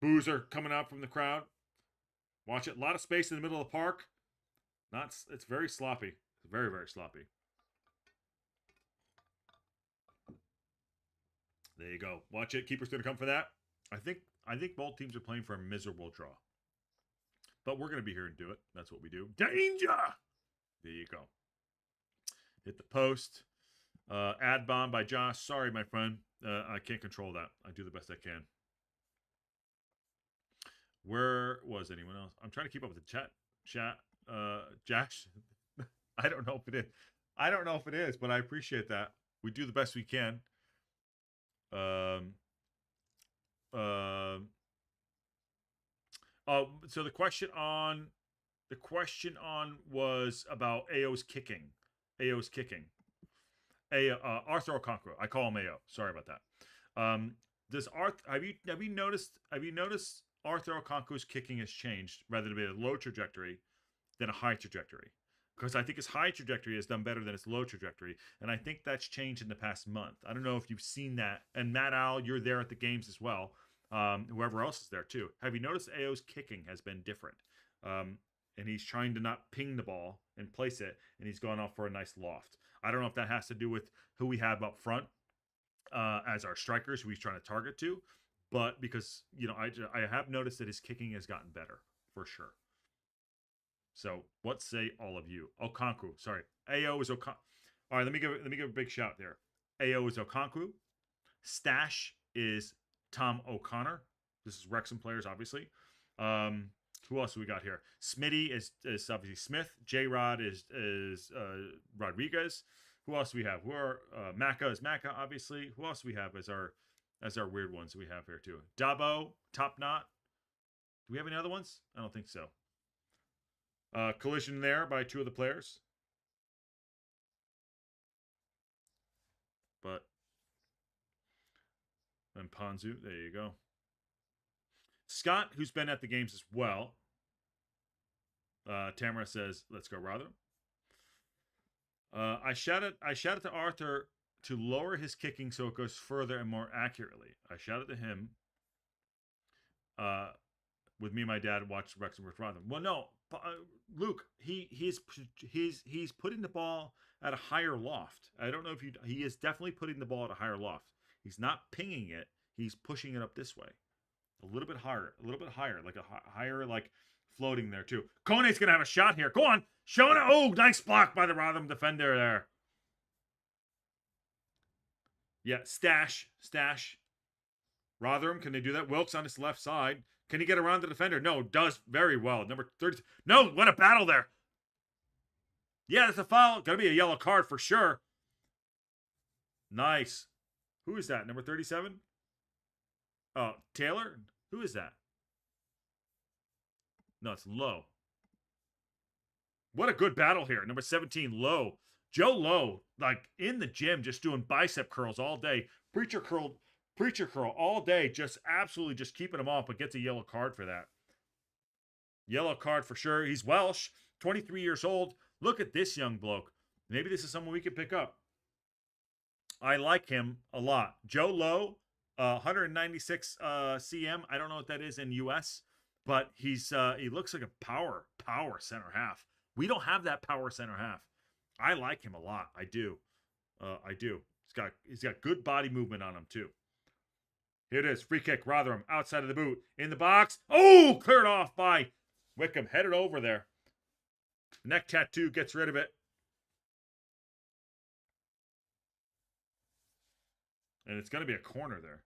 Boozer coming out from the crowd. Watch it. A lot of space in the middle of the park. It's very sloppy. Very, very sloppy. There you go. Watch it. Keeper's going to come for that. I think both teams are playing for a miserable draw. But we're going to be here and do it. That's what we do. Danger! There you go. Hit the post. Ad bomb by Josh. Sorry, my friend. I can't control that. I do the best I can. Where was anyone else? I'm trying to keep up with the chat. Josh. I don't know if it is. I don't know if it is, but I appreciate that. We do the best we can. So the question on was about AO's kicking. AO's kicking. Arthur Okonkwo. I call him AO. Sorry about that. Does have you noticed Arthur Okonkwo's kicking has changed rather than be a low trajectory than a high trajectory? Because I think his high trajectory has done better than his low trajectory, and I think that's changed in the past month. I don't know if you've seen that. And Matt Al, you're there at the games as well. Whoever else is there too. Have you noticed AO's kicking has been different? And he's trying to not ping the ball and place it, and he's gone off for a nice loft. I don't know if that has to do with who we have up front as our strikers, who he's trying to target to, but because I have noticed that his kicking has gotten better for sure. So what say all of you? Okonkwo, sorry, AO is Okonkwo. All right, let me give a big shout there. AO is Okonkwo. Stash is Tom O'Connor. This is Wrexham players, obviously. Who else do we got here? Smitty is obviously Smith. J-Rod is Rodriguez. Who else do we have? Who are Macca is Macca, obviously. Who else do we have as our weird ones we have here too? Dabo, Top Knot. Do we have any other ones? I don't think so. Collision there by 2 of the players. And Ponzu, there you go. Scott, who's been at the games as well. Tamara says, "Let's go, Rotherham." I shouted to Arthur to lower his kicking so it goes further and more accurately. I shouted to him. With me and my dad watched Wrexham with Rotherham. Well, no, Luke, he's putting the ball at a higher loft. I don't know if he is definitely putting the ball at a higher loft. He's not pinging it. He's pushing it up this way. A little bit higher, like a higher, like floating there too. Kone's going to have a shot here. Go on. Shona. Oh, nice block by the Rotherham defender there. Yeah, Stash. Rotherham, can they do that? Wilkes on his left side. Can he get around the defender? No, does very well. Number 30. No, what a battle there. Yeah, that's a foul. Got to be a yellow card for sure. Nice. Who is that? Number 37? Oh, Taylor? Who is that? No, it's Lowe. What a good battle here. Number 17, Lowe. Joe Lowe, like in the gym, just doing bicep curls all day. Preacher curl all day, just absolutely just keeping him off, but gets a yellow card for that. Yellow card for sure. He's Welsh, 23 years old. Look at this young bloke. Maybe this is someone we could pick up. I like him a lot. Joe Lowe, 196 cm. I don't know what that is in US, but he looks like a power center half. We don't have that power center half. I like him a lot. I do. He's got good body movement on him too. Here it is. Free kick. Rotherham outside of the boot. In the box. Oh, cleared off by Wycombe. Headed over there. Neck tattoo gets rid of it. And it's going to be a corner there.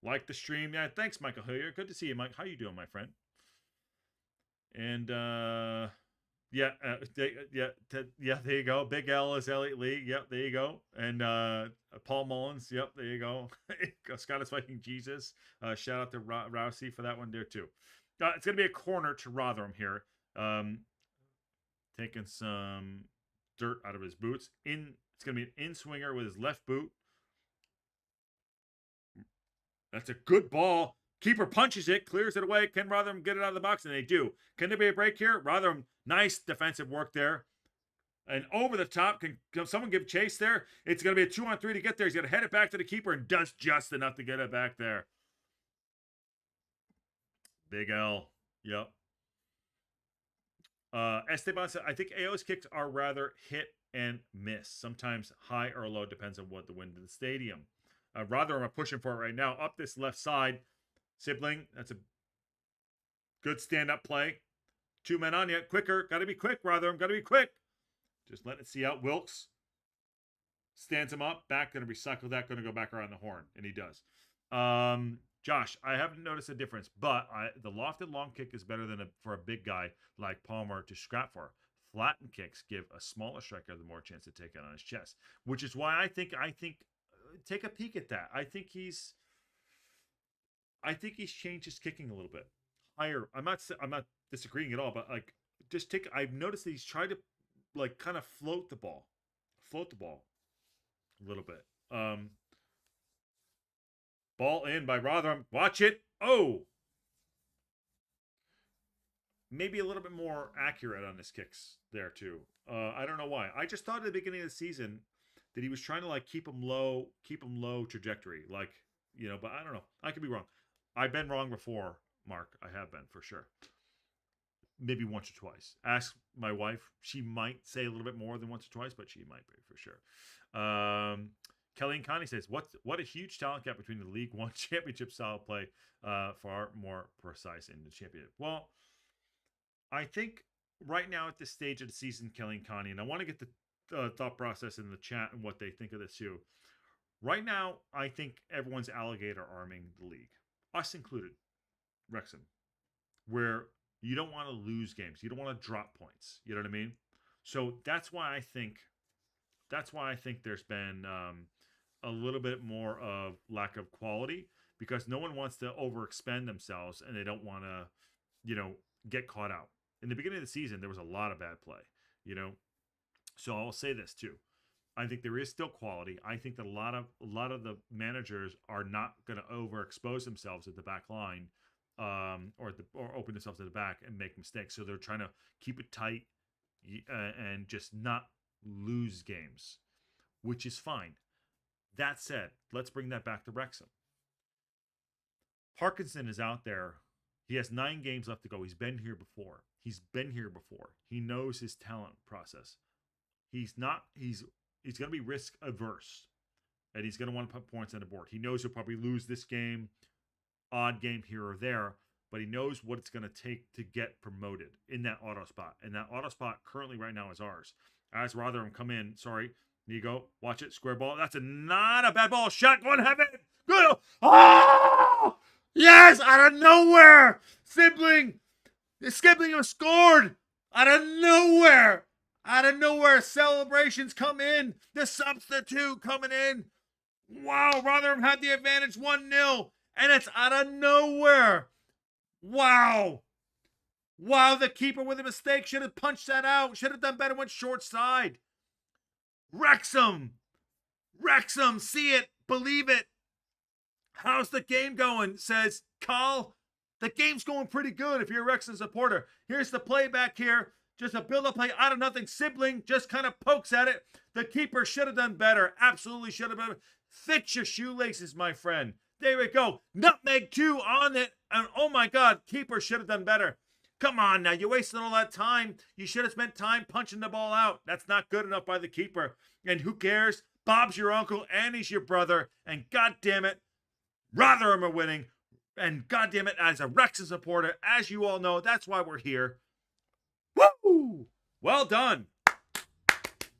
Like the stream. Yeah, thanks, Michael Hillier. Good to see you, Mike. How you doing, my friend? And, there you go. Big L is Elliot Lee. Yep, there you go. And Paul Mullins. Yep, there you go. Scottish Viking Jesus. Shout out to Rousey for that one there, too. It's going to be a corner to Rotherham here. Taking some dirt out of his boots. It's going to be an in-swinger with his left boot. That's a good ball. Keeper punches it, clears it away. Can Rotherham get it out of the box? And they do. Can there be a break here? Rotherham, nice defensive work there. And over the top, can someone give chase there? It's going to be a 2-on-3 to get there. He's going to head it back to the keeper and does just enough to get it back there. Big L. Yep. Esteban said, I think AO's kicks are rather hit and miss. Sometimes high or low, depends on what the wind of the stadium. Rotherham are pushing for it right now. Up this left side. Sibling, that's a good stand-up play. 2 men on yet. Quicker. Got to be quick, Rotherham. Got to be quick. Just let it see out. Wilkes stands him up. Back, going to recycle that. Going to go back around the horn. And he does. Josh, I haven't noticed a difference, but the lofted long kick is better than for a big guy like Palmer to scrap for. Flattened kicks give a smaller striker the more chance to take it on his chest, which is why I think take a peek at that. I think he's changed his kicking a little bit higher. I'm not disagreeing at all, but like just I've noticed that he's tried to like kind of float the ball a little bit. Ball in by Rotherham. Watch it. Oh, maybe a little bit more accurate on his kicks there too. I don't know why. I just thought at the beginning of the season that he was trying to like keep him low trajectory, like, you know, but I don't know. I could be wrong. I've been wrong before, Mark. I have been, for sure. Maybe once or twice. Ask my wife. She might say a little bit more than once or twice, but she might be, for sure. Kelly and Connie says, what a huge talent gap between the League One championship style play, far more precise in the championship. Well, I think right now at this stage of the season, Kelly and Connie, and I want to get the thought process in the chat and what they think of this too. Right now, I think everyone's alligator arming the league. Us included, Wrexham, where you don't want to lose games. You don't want to drop points. You know what I mean? So that's why I think there's been a little bit more of lack of quality, because no one wants to overexpend themselves and they don't want to, you know, get caught out. In the beginning of the season, there was a lot of bad play, you know? So I'll say this too. I think there is still quality. I think that a lot of the managers are not going to overexpose themselves at the back line, or open themselves at the back and make mistakes. So they're trying to keep it tight and just not lose games, which is fine. That said, let's bring that back to Wrexham. Parkinson is out there. He has 9 games left to go. He's been here before. He knows his talent process. He's going to be risk averse, and he's going to want to put points on the board. He knows he'll probably lose this game, odd game here or there, but he knows what it's going to take to get promoted in that auto spot. And that auto spot currently right now is ours. As Rotherham come in, sorry, there you go. Watch it, square ball. That's not a bad ball. Shot going heaven. Good. Oh! Yes, out of nowhere. Sibling has scored out of nowhere. Out of nowhere, celebrations come in. The substitute coming in. Wow, Rotherham had the advantage 1-0. And it's out of nowhere. Wow. Wow, the keeper with a mistake should have punched that out. Should have done better, went short side. Wrexham. Wrexham, see it, believe it. How's the game going? Says Carl. The game's going pretty good if you're a Wrexham supporter. Here's the playback here. Just a build-up play out of nothing. Sibling just kind of pokes at it. The keeper should have done better. Absolutely should have done better. Fix your shoelaces, my friend. There we go. Nutmeg 2 on it. And oh my God, keeper should have done better. Come on now, you wasted all that time. You should have spent time punching the ball out. That's not good enough by the keeper. And who cares? Bob's your uncle and he's your brother. And God damn it, Rotherham are winning. And God damn it, as a Wrexham supporter, as you all know, that's why we're here. Woo! Well done.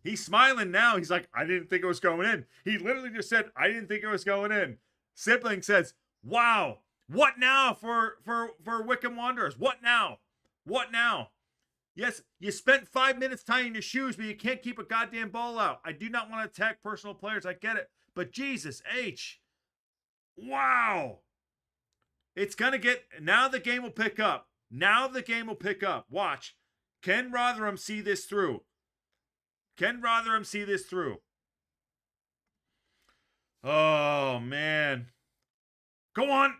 He's smiling now. He's like, I didn't think it was going in. He literally just said, I didn't think it was going in. Sibling says, wow, what now for Wycombe Wanderers? What now? What now? Yes, you spent 5 minutes tying your shoes, but you can't keep a goddamn ball out. I do not want to attack personal players. I get it. But Jesus H. Wow. It's going to get, now the game will pick up. Now the game will pick up. Watch. Can Rotherham see this through? Can Rotherham see this through? Oh, man. Go on.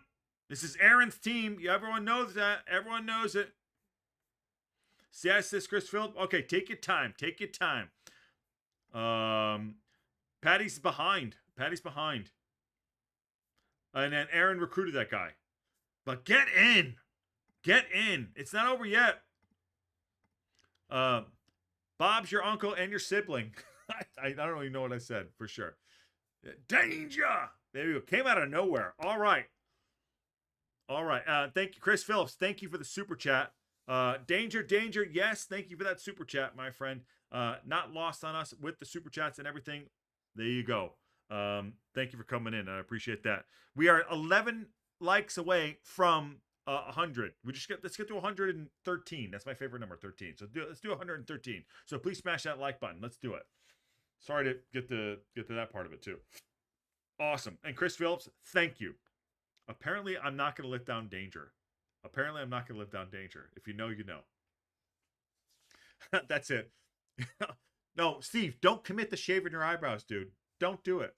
This is Aaron's team. Everyone knows that. Everyone knows it. Yes, this Chris Phillip. Okay, take your time. Take your time. Patty's behind. Patty's behind. And then Aaron recruited that guy. But get in. Get in. It's not over yet. Bob's your uncle and your sibling. I don't even know what I said for sure. Danger. There you go. Came out of nowhere. All right. All right. Thank you, Chris Phillips. Thank you for the super chat. Danger. Yes, thank you for that super chat, my friend. Not lost on us with the super chats and everything. There you go. Thank you for coming in. I appreciate that. We are 11 likes away from 100. Let's get to 113. That's my favorite number, 13. So let's do 113. So please smash that like button. Let's do it. Sorry to get to that part of it too. Awesome. And Chris Phillips, thank you. Apparently, I'm not going to let down Danger. Apparently, I'm not going to let down Danger. If you know, you know. That's it. No, Steve, don't commit to shaving your eyebrows, dude. Don't do it.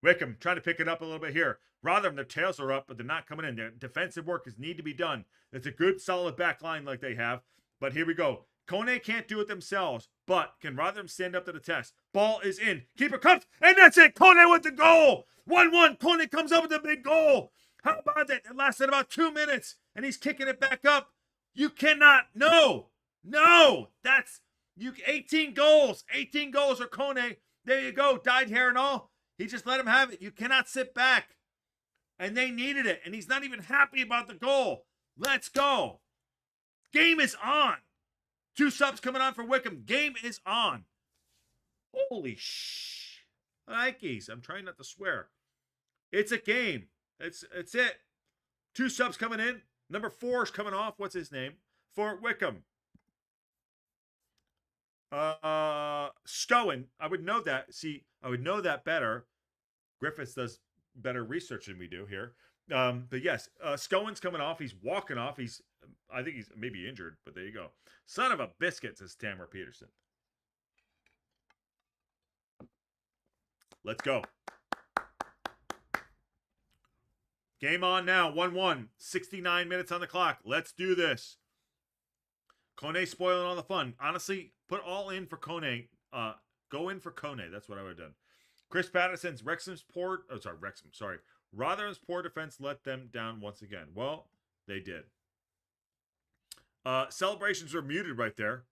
Wycombe, trying to pick it up a little bit here. Rotherham, their tails are up, but they're not coming in. Their defensive work need to be done. It's a good, solid back line like they have. But here we go. Kone can't do it themselves, but can Rotherham stand up to the test? Ball is in. Keeper comes, and that's it. Kone with the goal. 1-1. Kone comes up with a big goal. How about that? It lasted about 2 minutes, and he's kicking it back up. You cannot. No. That's 18 goals. 18 goals for Kone. There you go. Dyed hair and all. He just let him have it. You cannot sit back. And they needed it, and he's not even happy about the goal. Let's go. Game is on. 2 subs coming on for Wycombe. Game is on. Holy Nikes. I'm trying not to swear. It's a game. It's it. 2 subs coming in. Number 4 is coming off. What's his name? For Wycombe. Stowen. I would know that. See, I would know that better. Griffiths does better research than we do here. But yes, Stowen's coming off. He's walking off. I think he's maybe injured, but there you go. Son of a biscuit, says Tamara Peterson. Let's go. Game on now. 1-1. 69 minutes on the clock. Let's do this. Kone spoiling all the fun. Honestly, put all in for Kone. Go in for Kone. That's what I would have done. Chris Patterson's Rotherham's poor defense let them down once again. Well, they did. Celebrations were muted right there.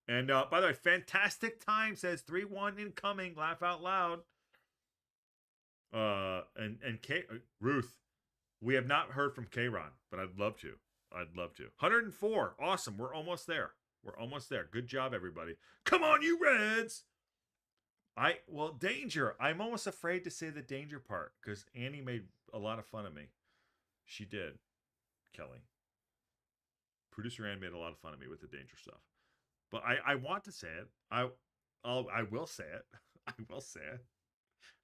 And by the way, fantastic time says 3-1 incoming. Laugh out loud. Ruth, we have not heard from K-Ron, but I'd love to. 104. Awesome. We're almost there. Good job, everybody. Come on, you Reds. Danger. I'm almost afraid to say the danger part because Annie made a lot of fun of me. She did. Kelly. Producer Ann made a lot of fun of me with the danger stuff. but I want to say it. I will say it. I will say it.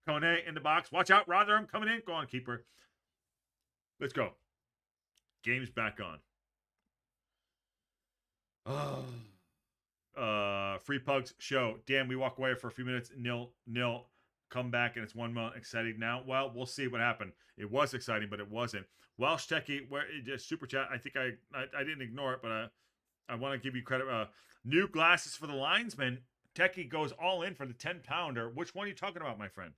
Kone in the box. Watch out, Rotherham coming in. Go on, keeper. Let's go. Game's back on. Free Pugs show. Damn, we walk away for a few minutes. 0-0. Come back and it's 1-1. Exciting now. Well, we'll see what happened. It was exciting, but it wasn't. Welsh Techie, where just super chat. I think I didn't ignore it, but I want to give you credit. New glasses for the linesman. Techie goes all in for the 10-pounder. Which one are you talking about, my friend?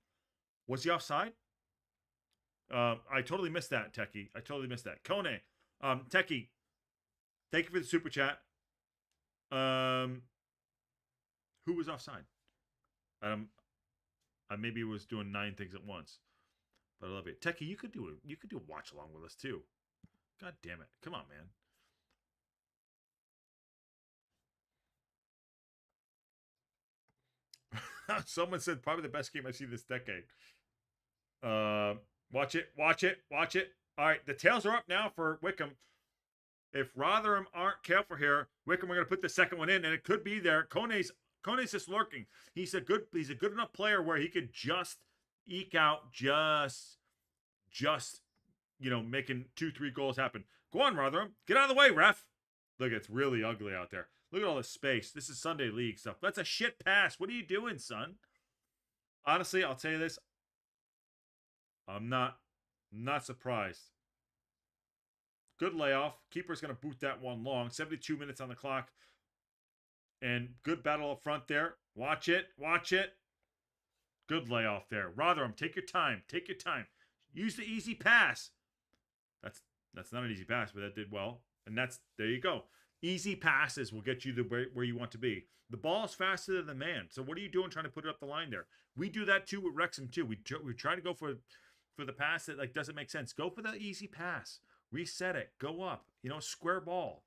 Was he offside? I totally missed that, Techie. I totally missed that. Kone, Techie, thank you for the super chat. Who was offside? I maybe was doing 9 things at once, but I love it. Techie, you could do a watch along with us too. God damn it! Come on, man. Someone said probably the best game I've seen this decade. Watch it. All right, the tails are up now for Wycombe. If Rotherham aren't careful here, Wycombe are going to put the second one in, and it could be there. Kone's just lurking. He's a good enough player where he could just eke out, just making 2-3 goals happen. Go on, Rotherham. Get out of the way, ref. Look, it's really ugly out there. Look at all this space. This is Sunday League stuff. That's a shit pass. What are you doing, son? Honestly, I'll tell you this. I'm not surprised. Good layoff. Keeper's going to boot that one long. 72 minutes on the clock. And good battle up front there. Watch it. Good layoff there. Rotherham, take your time. Use the easy pass. That's not an easy pass, but that did well. And there you go. Easy passes will get you where you want to be. The ball is faster than the man. So what are you doing trying to put it up the line there? We do that too with Wrexham too. We try to go for the pass that doesn't make sense. Go for the easy pass. Reset it. Go up. Square ball.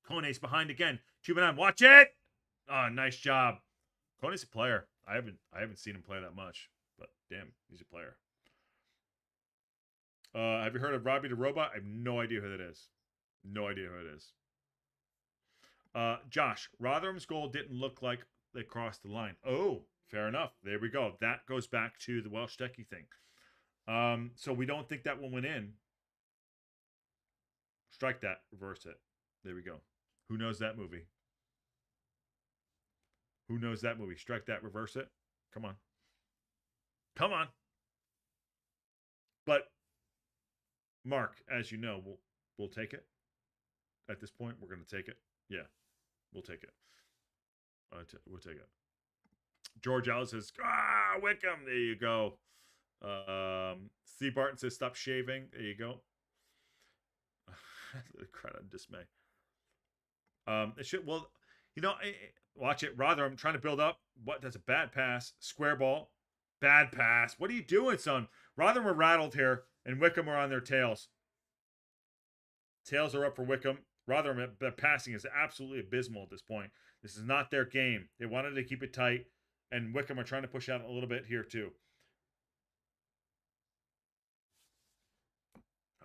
Kone's behind again. 2-9. Watch it. Oh, nice job. Kone's a player. I haven't seen him play that much, but damn, he's a player. Have you heard of Robbie the Robot? I have no idea who that is. No idea who it is. Josh, Rotherham's goal didn't look like they crossed the line. Oh, fair enough. There we go. That goes back to the Welsh Techie thing. So we don't think that one went in. Strike that. Reverse it. There we go. Who knows that movie? Strike that. Reverse it. Come on. But Mark, as you know, we'll take it. At this point, we're going to take it. Yeah, we'll take it. We'll take it. George Ellis says, Wycombe. There you go. Steve Barton says, stop shaving. There you go. Credit and dismay. Watch it. Rotherham trying to build up. What? That's a bad pass. Square ball. Bad pass. What are you doing, son? Rotherham are rattled here, and Wycombe are on their tails. Tails are up for Wycombe. Rotherham, their passing is absolutely abysmal at this point. This is not their game. They wanted to keep it tight, and Wycombe are trying to push out a little bit here too.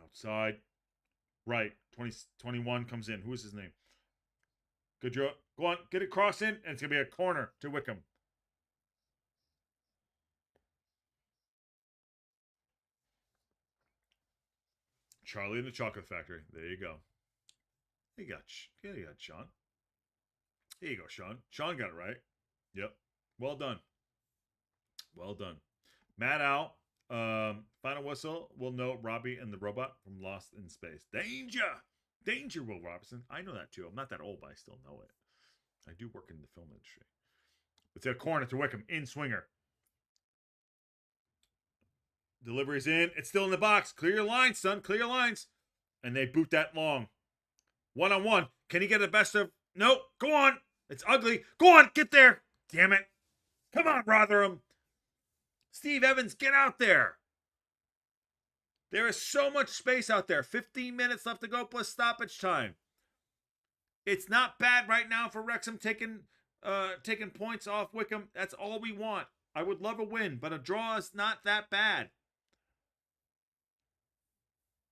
Outside. Right. 21 comes in. Who is his name? Good job. Go on. Get it cross in, and it's going to be a corner to Wycombe. Charlie and the Chocolate Factory. There you go. You got Sean. Here you go, Sean. Sean got it right. Yep. Well done. Matt Al. Final whistle. We'll know Robbie and the robot from Lost in Space. Danger, Will Robertson. I know that too. I'm not that old, but I still know it. I do work in the film industry. It's a corner to Wycombe. In swinger. Delivery's in. It's still in the box. Clear your lines, son. Clear your lines. And they boot that long. 1-on-1. Can he get the best of? Nope. Go on. It's ugly. Go on. Get there. Damn it. Come on, Rotherham. Steve Evans, get out there. There is so much space out there. 15 minutes left to go plus stoppage time. It's not bad right now for Wrexham taking points off Wycombe. That's all we want. I would love a win, but a draw is not that bad.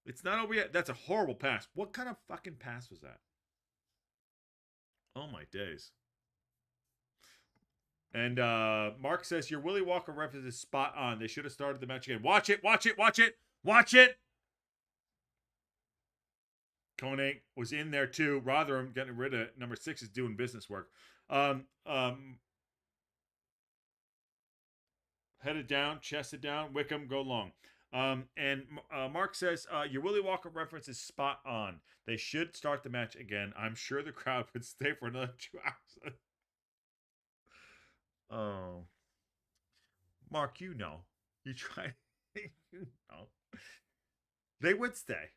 It's not over yet. That's a horrible pass. What kind of fucking pass was that? Oh my days. And Mark says your Willie Walker reference is spot on. They should have started the match again. Watch it, watch it, watch it, watch it. Kone was in there too. Rotherham getting rid of number 6 is doing business work. Headed down, chested down. Wycombe, go long. And Mark says your Willie Walker reference is spot on. They should start the match again. I'm sure the crowd would stay for another 2 hours. Oh, Mark, you know, you try. You know, they would stay,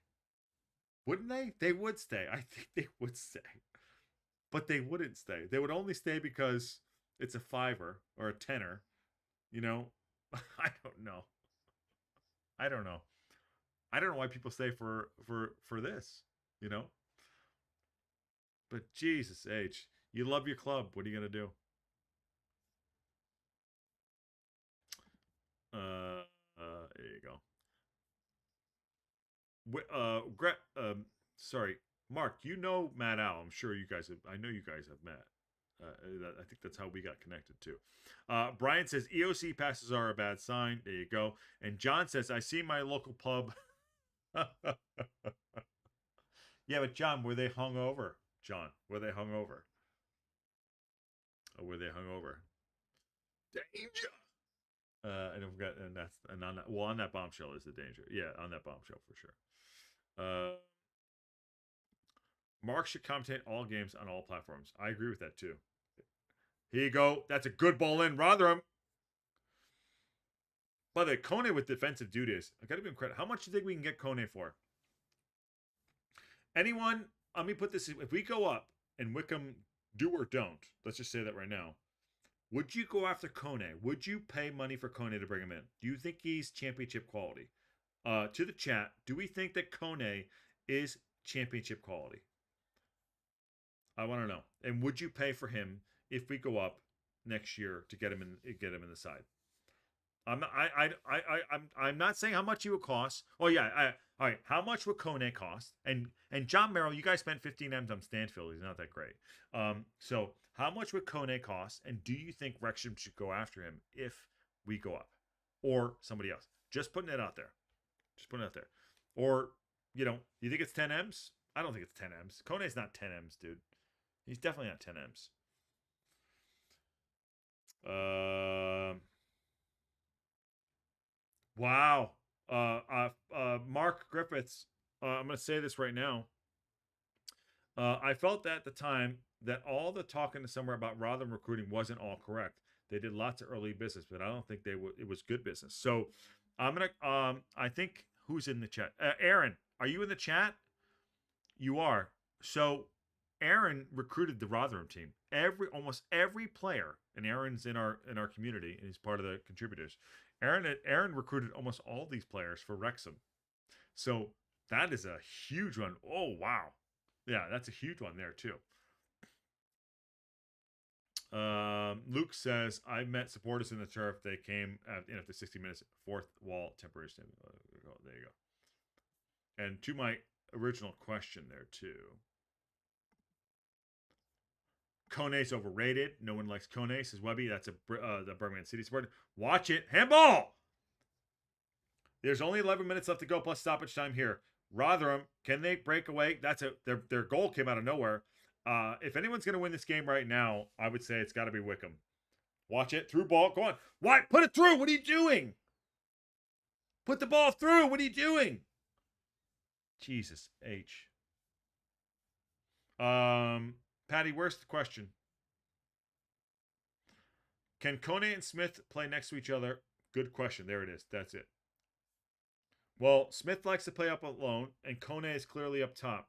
wouldn't they? They would stay. I think they would stay, but they wouldn't stay. They would only stay because it's a $5 or a $10. You know, I don't know. I don't know. I don't know why people stay for this. You know, but Jesus H, you love your club. What are you gonna do? There you go. Sorry, Mark. You know Matt Al. I'm sure you guys have. I know you guys have met. I think that's how we got connected too. Brian says EOC passes are a bad sign. There you go. And John says I see my local pub. Yeah, but John, were they hung over? John, were they hung over? Or were they hung over? Danger. And don't forget, and on that, well, on that bombshell is the danger. Yeah, on that bombshell for sure. Mark should commentate all games on all platforms. I agree with that too. Here you go. That's a good ball in. Rotherham. By the way, Kone with defensive duties. I gotta give him credit. How much do you think we can get Kone for? Anyone? Let me put this. If we go up and Wycombe do or don't, let's just say that right now. Would you go after Kone? Would you pay money for Kone to bring him in? Do you think he's championship quality? To the chat, do we think that Kone is championship quality? I want to know. And would you pay for him if we go up next year to get him in the side? I'm not saying how much he would cost. Oh yeah, all right. How much would Kone cost? And John Merrill, you guys spent 15 M's on Stanfield. He's not that great. So how much would Kone cost? And do you think Wrexham should go after him if we go up, or somebody else? Just putting it out there. Just putting it out there. Or you think it's 10 M's? I don't think it's 10 M's. Kone's not 10 M's, dude. He's definitely not 10 M's. Wow. Mark Griffiths. I'm going to say this right now. I felt that at the time that all the talk in the summer about Rotherham recruiting wasn't all correct. They did lots of early business, but I don't think it was good business. So I'm going to, I think, who's in the chat? Aaron, are you in the chat? You are. So Aaron recruited the Rotherham team. Almost every player, and Aaron's in our community, and he's part of the contributors. Aaron recruited almost all these players for Wrexham. So that is a huge one. Oh wow. Yeah, that's a huge one there too. Luke says, I met supporters in the turf. They came after 60 minutes, fourth wall temporary stand. There you go. And to my original question there too. Kone's overrated. No one likes Kone, says Webby. That's the Birmingham City supporter. Watch it. Handball! There's only 11 minutes left to go plus stoppage time here. Rotherham, can they break away? That's their goal came out of nowhere. If anyone's going to win this game right now, I would say it's got to be Wycombe. Watch it. Through ball. Go on. What? Put it through. What are you doing? Put the ball through. What are you doing? Jesus H. Patty, where's the question? Can Kone and Smith play next to each other? Good question. There it is. That's it. Well, Smith likes to play up alone, and Kone is clearly up top.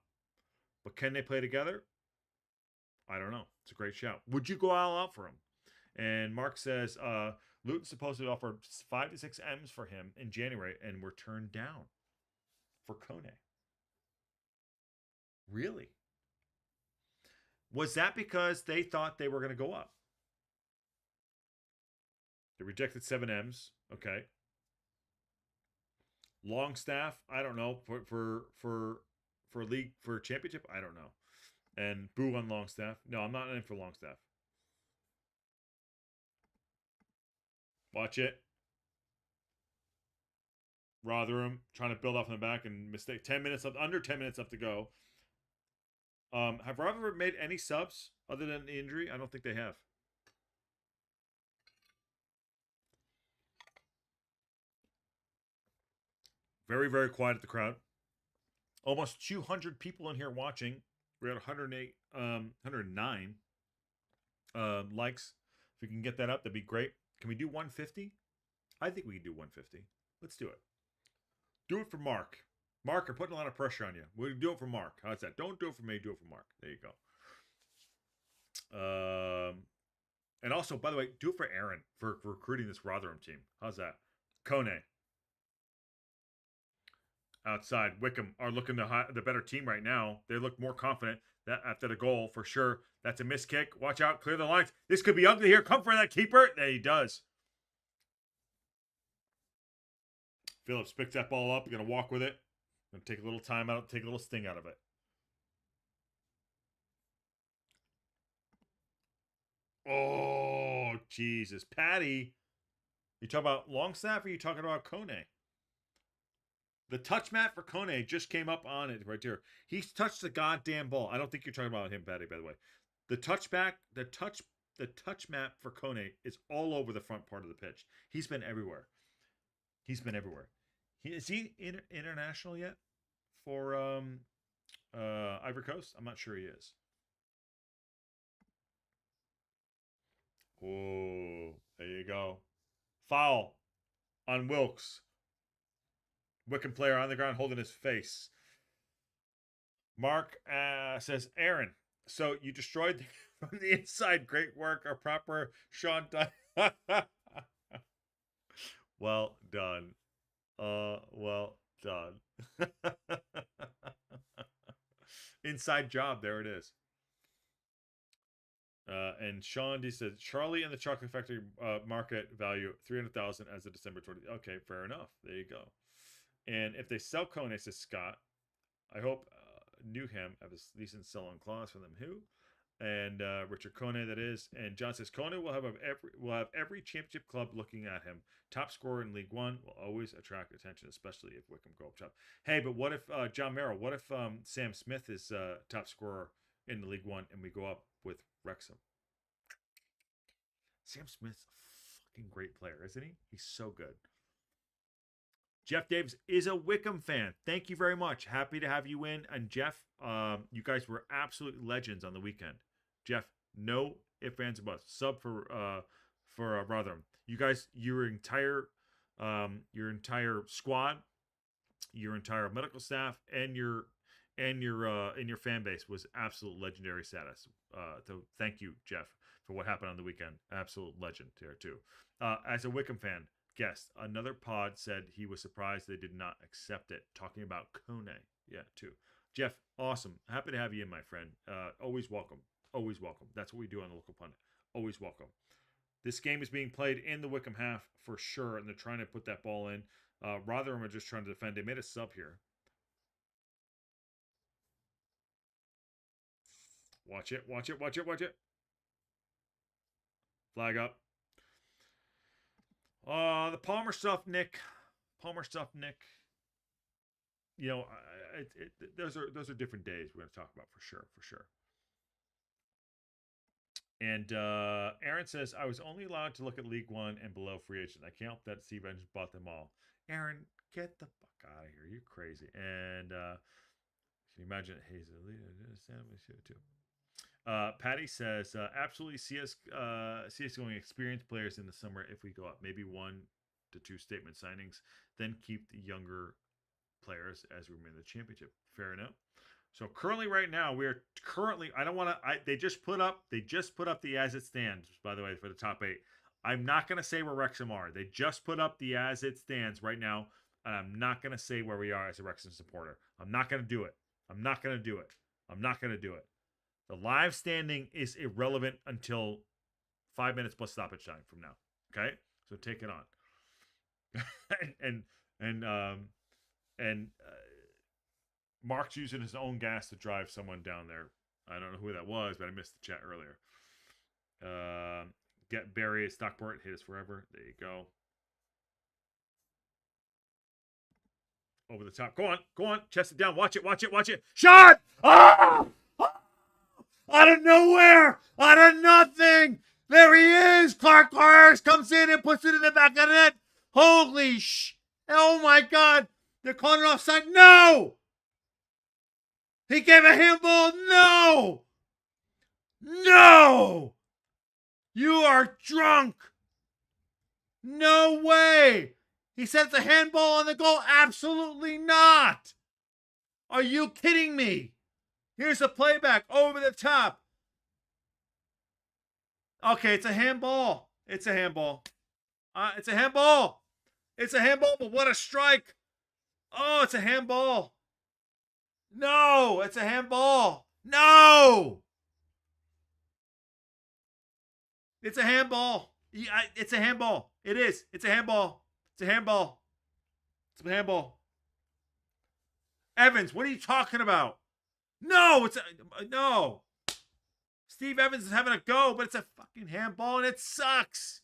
But can they play together? I don't know. It's a great shout. Would you go all out for him? And Mark says, Luton's supposed to offer 5 to 6 M's for him in January, and were turned down for Kone. Really? Was that because they thought they were going to go up? They rejected 7 M's. Okay. Longstaff, I don't know. For league, for championship, I don't know. And boo on Longstaff. No, I'm not in for Longstaff. Watch it. Rotherham trying to build off in the back and mistake. 10 minutes left, under 10 minutes left to go. Have Rotherham made any subs other than the injury? I don't think they have. Very, very quiet at the crowd. Almost 200 people in here watching. We're at 108, 109 likes. If we can get that up, that'd be great. Can we do 150? I think we can do 150. Let's do it. Do it for Mark. Mark, I'm putting a lot of pressure on you. We'll do it for Mark. How's that? Don't do it for me. Do it for Mark. There you go. And also, by the way, do it for Aaron for recruiting this Rotherham team. How's that? Kone. Outside. Wycombe are looking the better team right now. They look more confident that after the goal, for sure. That's a missed kick. Watch out. Clear the lines. This could be ugly here. Come for that keeper. There he does. Phillips picks that ball up. You're going to walk with it. Going to take a little time out. Take a little sting out of it. Oh, Jesus. Patty. You talking about Longstaff or you talking about Kone? The touch mat for Kone just came up on it right here. He's touched the goddamn ball. I don't think you're talking about him, Patty, by the way. The touch mat for Kone is all over the front part of the pitch. He's been everywhere. He's been everywhere. Is he international yet for Ivory Coast? I'm not sure he is. Oh, there you go. Foul on Wilkes. Wycombe player on the ground holding his face. Mark says, Aaron, so you destroyed from the inside. Great work. Our proper Sean done. Well done. Well done. Inside job. There it is. And Sean D said, Charlie and the Chocolate Factory market value 300,000 as of December 20. Okay, fair enough. There you go. And if they sell Kone, says Scott, I hope Newham have a decent sell-on clause for them. Who? And Richard Kone, that is. And John says Kone will have every championship club looking at him. Top scorer in League One will always attract attention, especially if Wycombe go up top. Hey, but what if John Merrill? What if Sam Smith is top scorer in the League One and we go up with Wrexham? Sam Smith's a fucking great player, isn't he? He's so good. Jeff Davis is a Wycombe fan. Thank you very much. Happy to have you in. And Jeff, you guys were absolute legends on the weekend. Jeff, no ifs, ands, or buts. Sub for Rotherham. You guys, your entire squad, your entire medical staff, and your fan base was absolute legendary status. So thank you, Jeff, for what happened on the weekend. Absolute legend there too. As a Wycombe fan. Guest, another pod said he was surprised they did not accept it. Talking about Kone. Yeah, too. Jeff, awesome. Happy to have you in, my friend. Always welcome. Always welcome. That's what we do on the Local Pundit. Always welcome. This game is being played in the Wycombe half for sure, and they're trying to put that ball in. Rotherham are just trying to defend. They made a sub here. Watch it. Watch it. Watch it. Watch it. Flag up. The Palmer stuff, Nick. You know, those are different days we're going to talk about for sure. And Aaron says, I was only allowed to look at League One and below free agent. I can't help that Steve Engine bought them all. Aaron, get the fuck out of here. You're crazy. And can you imagine Hayes too? Patty says, absolutely see us going experienced players in the summer if we go up. Maybe 1 to 2 statement signings, then keep the younger players as we remain in the championship. Fair enough. So currently right now, they just put up the as it stands, by the way, for the top 8. I'm not going to say where Wrexham are. They just put up the as it stands right now, and I'm not going to say where we are as a Wrexham supporter. I'm not going to do it. The live standing is irrelevant until 5 minutes plus stoppage time from now. Okay, so take it on. and Mark's using his own gas to drive someone down there I don't know who that was, but I missed the chat earlier. Get Barry, Stockport, hit us forever. There you go. Over the top. Go on. Chest it down. Watch it. Shot! Ah! Out of nowhere! Out of nothing! There he is! Clark Harris comes in and puts it in the back of the net. Holy oh my God! They're calling it offside. No! He gave a handball. No! No! You are drunk! No way! He says a handball on the goal. Absolutely not! Are you kidding me? Here's a playback over the top. Okay, it's a handball. It's a handball. It's a handball. It's a handball, but what a strike. Oh, it's a handball. No, it's a handball. No! It's a handball. It's a handball. It is. It's a handball. It's a handball. It's a handball. Evans, what are you talking about? No, it's a no. Steve Evans is having a go, but it's a fucking handball and it sucks.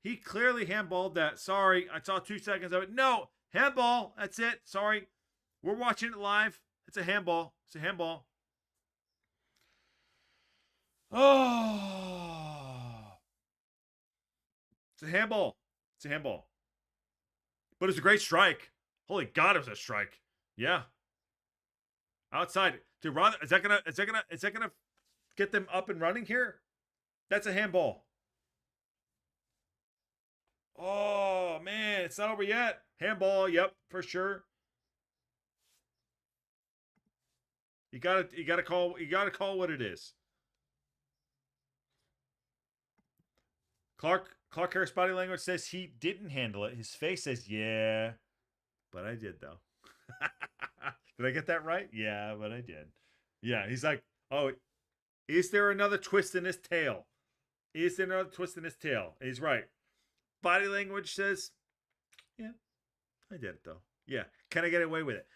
He clearly handballed that. Sorry, I saw 2 seconds of it. No, handball. That's it. Sorry. We're watching it live. It's a handball. It's a handball. Oh. It's a handball. It's a handball. But it's a great strike. Holy God, it was a strike. Yeah. Outside. Dude, is that gonna get them up and running here? That's a handball. Oh man, it's not over yet. Handball, yep, for sure. You gotta call what it is. Clark Harris body language says he didn't handle it. His face says, yeah. But I did though. Did I get that right? Yeah, but I did. Yeah, he's like, oh, is there another twist in his tail? Is there another twist in his tail? And he's right. Body language says, yeah, I did it though. Yeah. Can I get away with it?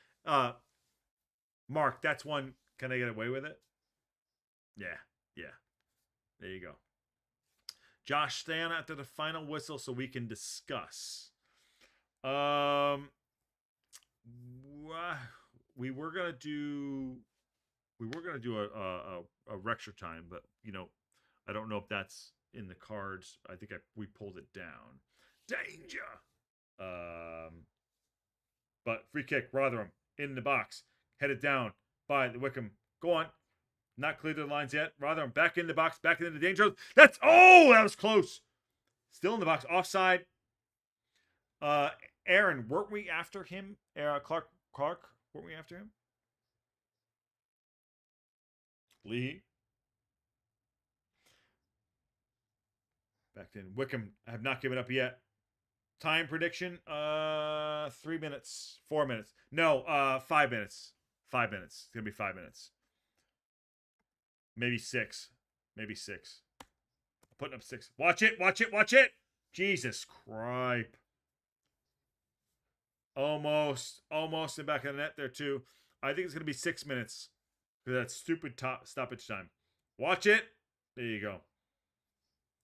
Mark, that's one. Can I get away with it? Yeah. Yeah. There you go. Josh, stay on after the final whistle so we can discuss. We were gonna do a Wrexham time, but you know, I don't know if that's in the cards. I think we pulled it down. Danger. But free kick, Rotherham in the box, headed down by the Wycombe. Go on. Not clear to the lines yet. Rotherham back in the box, back into the danger zone. That was close. Still in the box, offside. Aaron, weren't we after him? Clark, weren't we after him? Lee. Back in. Wycombe, I have not given up yet. Time prediction, 3 minutes, 4 minutes. No, 5 minutes. 5 minutes. It's going to be 5 minutes. Maybe 6. Maybe 6. Putting up 6. Watch it. Jesus Christ. Almost in back of the net there too. I think it's going to be 6 minutes. Because that stupid stoppage time. Watch it. There you go.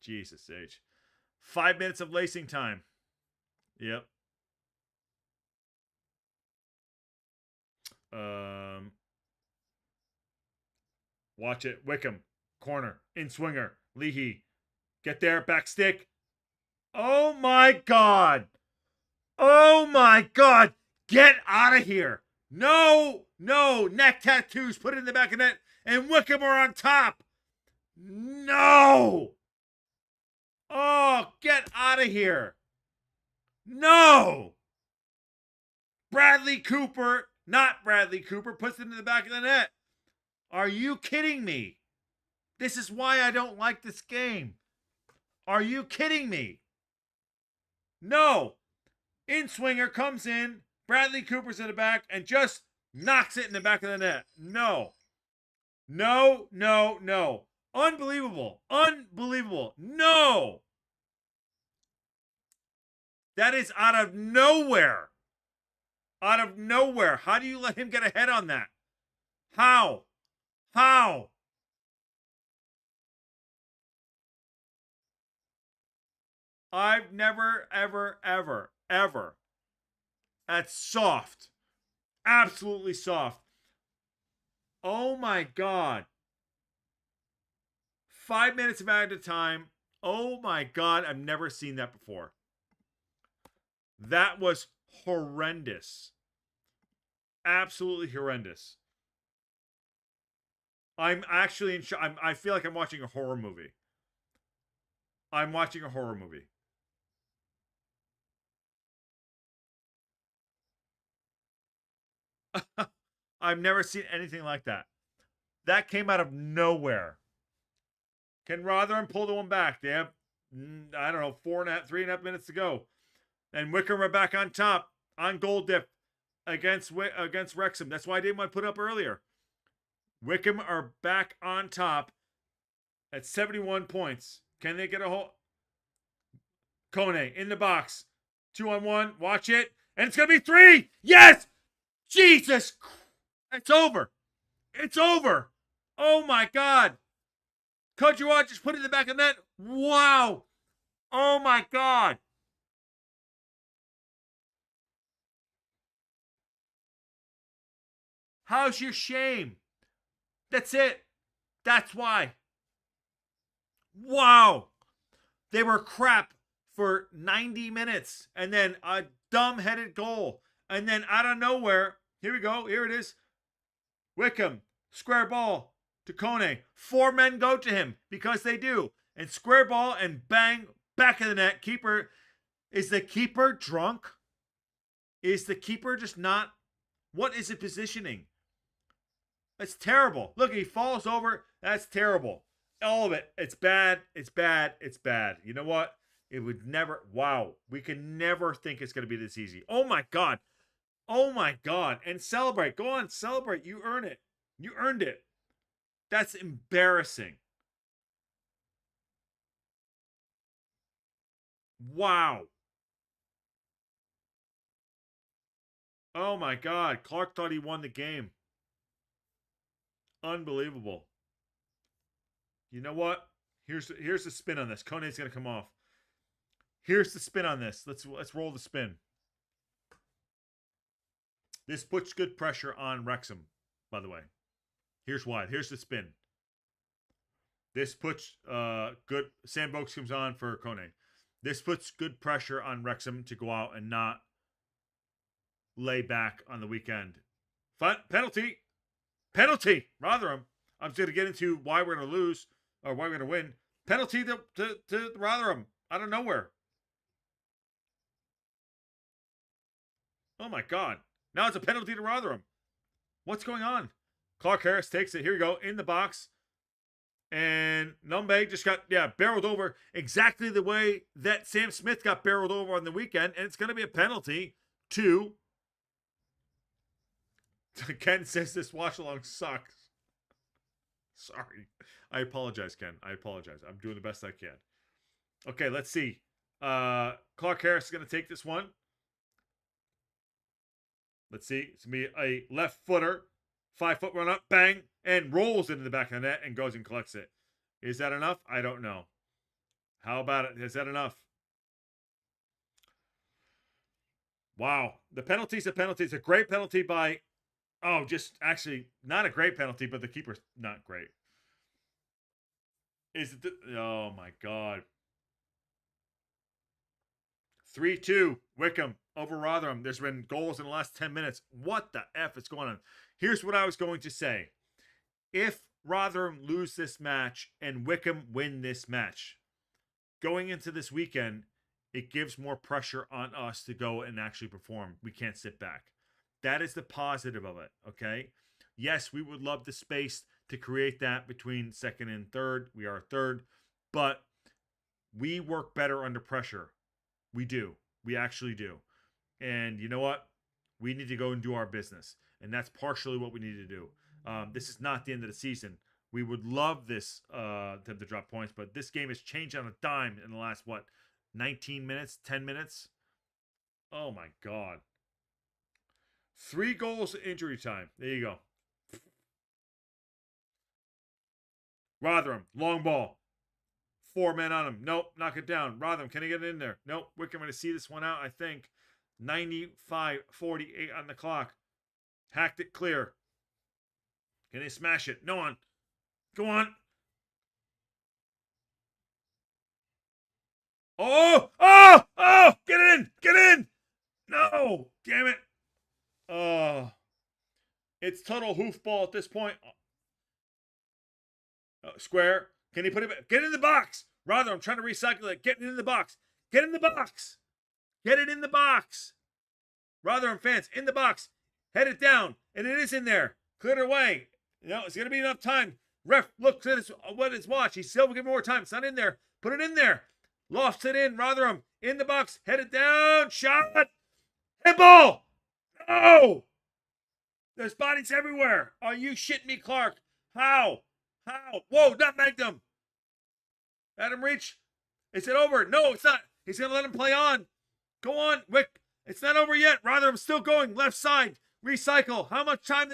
Jesus H. 5 minutes of lacing time. Yep. Watch it. Wycombe. Corner. In swinger. Leahy. Get there. Back stick. Oh my God. Oh my God. Get out of here. No. Neck tattoos. Put it in the back of the net. And Wycombe are on top. No. Oh, get out of here. No. Bradley Cooper, not Bradley Cooper, puts it in the back of the net. Are you kidding me? This is why I don't like this game. Are you kidding me? No. In-swinger comes in. Bradley Cooper's in the back and just knocks it in the back of the net. No. Unbelievable. No. That is out of nowhere. How do you let him get ahead on that? How? How? I've never, ever, ever, ever. That's soft. Absolutely soft. Oh my God. 5 minutes of added time. Oh my God. I've never seen that before. That was horrendous. Absolutely horrendous. I'm actually in shock. I feel like I'm watching a horror movie. I'm watching a horror movie. I've never seen anything like that. That came out of nowhere. Can Rotherham pull the one back? They have, I don't know, 3.5 minutes to go. And Wycombe are back on top on goal dip against Wrexham. That's why I didn't want to put up earlier. Wycombe are back on top at 71 points. Can they get a hold? Kone in the box. 2-on-1. Watch it. And it's going to be 3. Yes! Jesus! It's over. It's over. Oh my God. Kudrowa just put it in the back of the net. Wow. Oh my God. How's your shame? That's it. That's why. Wow. They were crap for 90 minutes. And then a dumb-headed goal. And then out of nowhere, here we go. Here it is. Wycombe, square ball to Kone. 4 men go to him because they do. And square ball and bang, back of the net. Keeper. Is the keeper drunk? Is the keeper just not? What is it positioning? That's terrible. Look, he falls over. That's terrible. All of it. It's bad. It's bad. It's bad. You know what? It would never. Wow. We can never think it's going to be this easy. Oh my God. Oh my God. And celebrate. Go on. Celebrate. You earn it. You earned it. That's embarrassing. Wow. Oh my God. Clark thought he won the game. Unbelievable. You know what? Here's the spin on this. Kone's gonna come off. Here's the spin on this. Let's roll the spin. This puts good pressure on Wrexham, by the way. Here's why. Here's the spin. This puts good. Sam Boakes comes on for Kone. This puts good pressure on Wrexham to go out and not lay back on the weekend. Penalty. Penalty. Rotherham. I'm just going to get into why we're going to lose or why we're going to win. Penalty to Rotherham out of nowhere. Oh my God. Now it's a penalty to Rotherham. What's going on? Clark Harris takes it. Here we go. In the box. And Numbe just got, barreled over exactly the way that Sam Smith got barreled over on the weekend. And it's going to be a penalty to... Ken says this watch along sucks. Sorry. I apologize, Ken. I apologize. I'm doing the best I can. Okay, let's see. Clark Harris is going to take this one. Let's see. It's going to be a left footer. 5-foot run up, bang, and rolls into the back of the net and goes and collects it. Is that enough? I don't know. How about it? Is that enough? Wow. The penalty's a penalty. It's a great penalty by... Oh, just actually not a great penalty, but the keeper's not great. Is it? Oh my God. 3-2 Wycombe over Rotherham. There's been goals in the last 10 minutes. What the F is going on? Here's what I was going to say. If Rotherham lose this match and Wycombe win this match, going into this weekend, it gives more pressure on us to go and actually perform. We can't sit back. That is the positive of it, okay? Yes, we would love the space to create that between second and third. We are third, but we work better under pressure. We do. We actually do. And you know what? We need to go and do our business. And that's partially what we need to do. This is not the end of the season. We would love this to drop points, but this game has changed on a dime in the last, 19 minutes, 10 minutes? Oh my God. 3 goals injury time. There you go. Rotherham, long ball. 4 men on him. Nope, knock it down. Rotherham, can he get in there? Nope. Wycombe going to see this one out, I think. 95-48 on the clock. Hacked it clear. Can they smash it? No one. Go on. Oh! Oh! Oh! Get in! Get in! No! Damn it. Oh. It's total hoofball at this point. Square. Can he put it? Get in the box. Rather, I'm trying to recycle it. Get it in the box. Get in the box. Get it in the box. Rotherham fans, in the box. Head it down. And it is in there. Clear it away. You know, it's going to be enough time. Ref looks at his watch. He's still giving more time. It's not in there. Put it in there. Lofts it in. Rotherham in the box. Head it down. Shot. Head ball. No. There's bodies everywhere. Are you shitting me, Clark? How? How? Whoa, nutmegged him. Adam reach. Is it over? No, it's not. He's going to let him play on. Go on, Wick. It's not over yet. Rotherham still going. Left side. Recycle. How much time?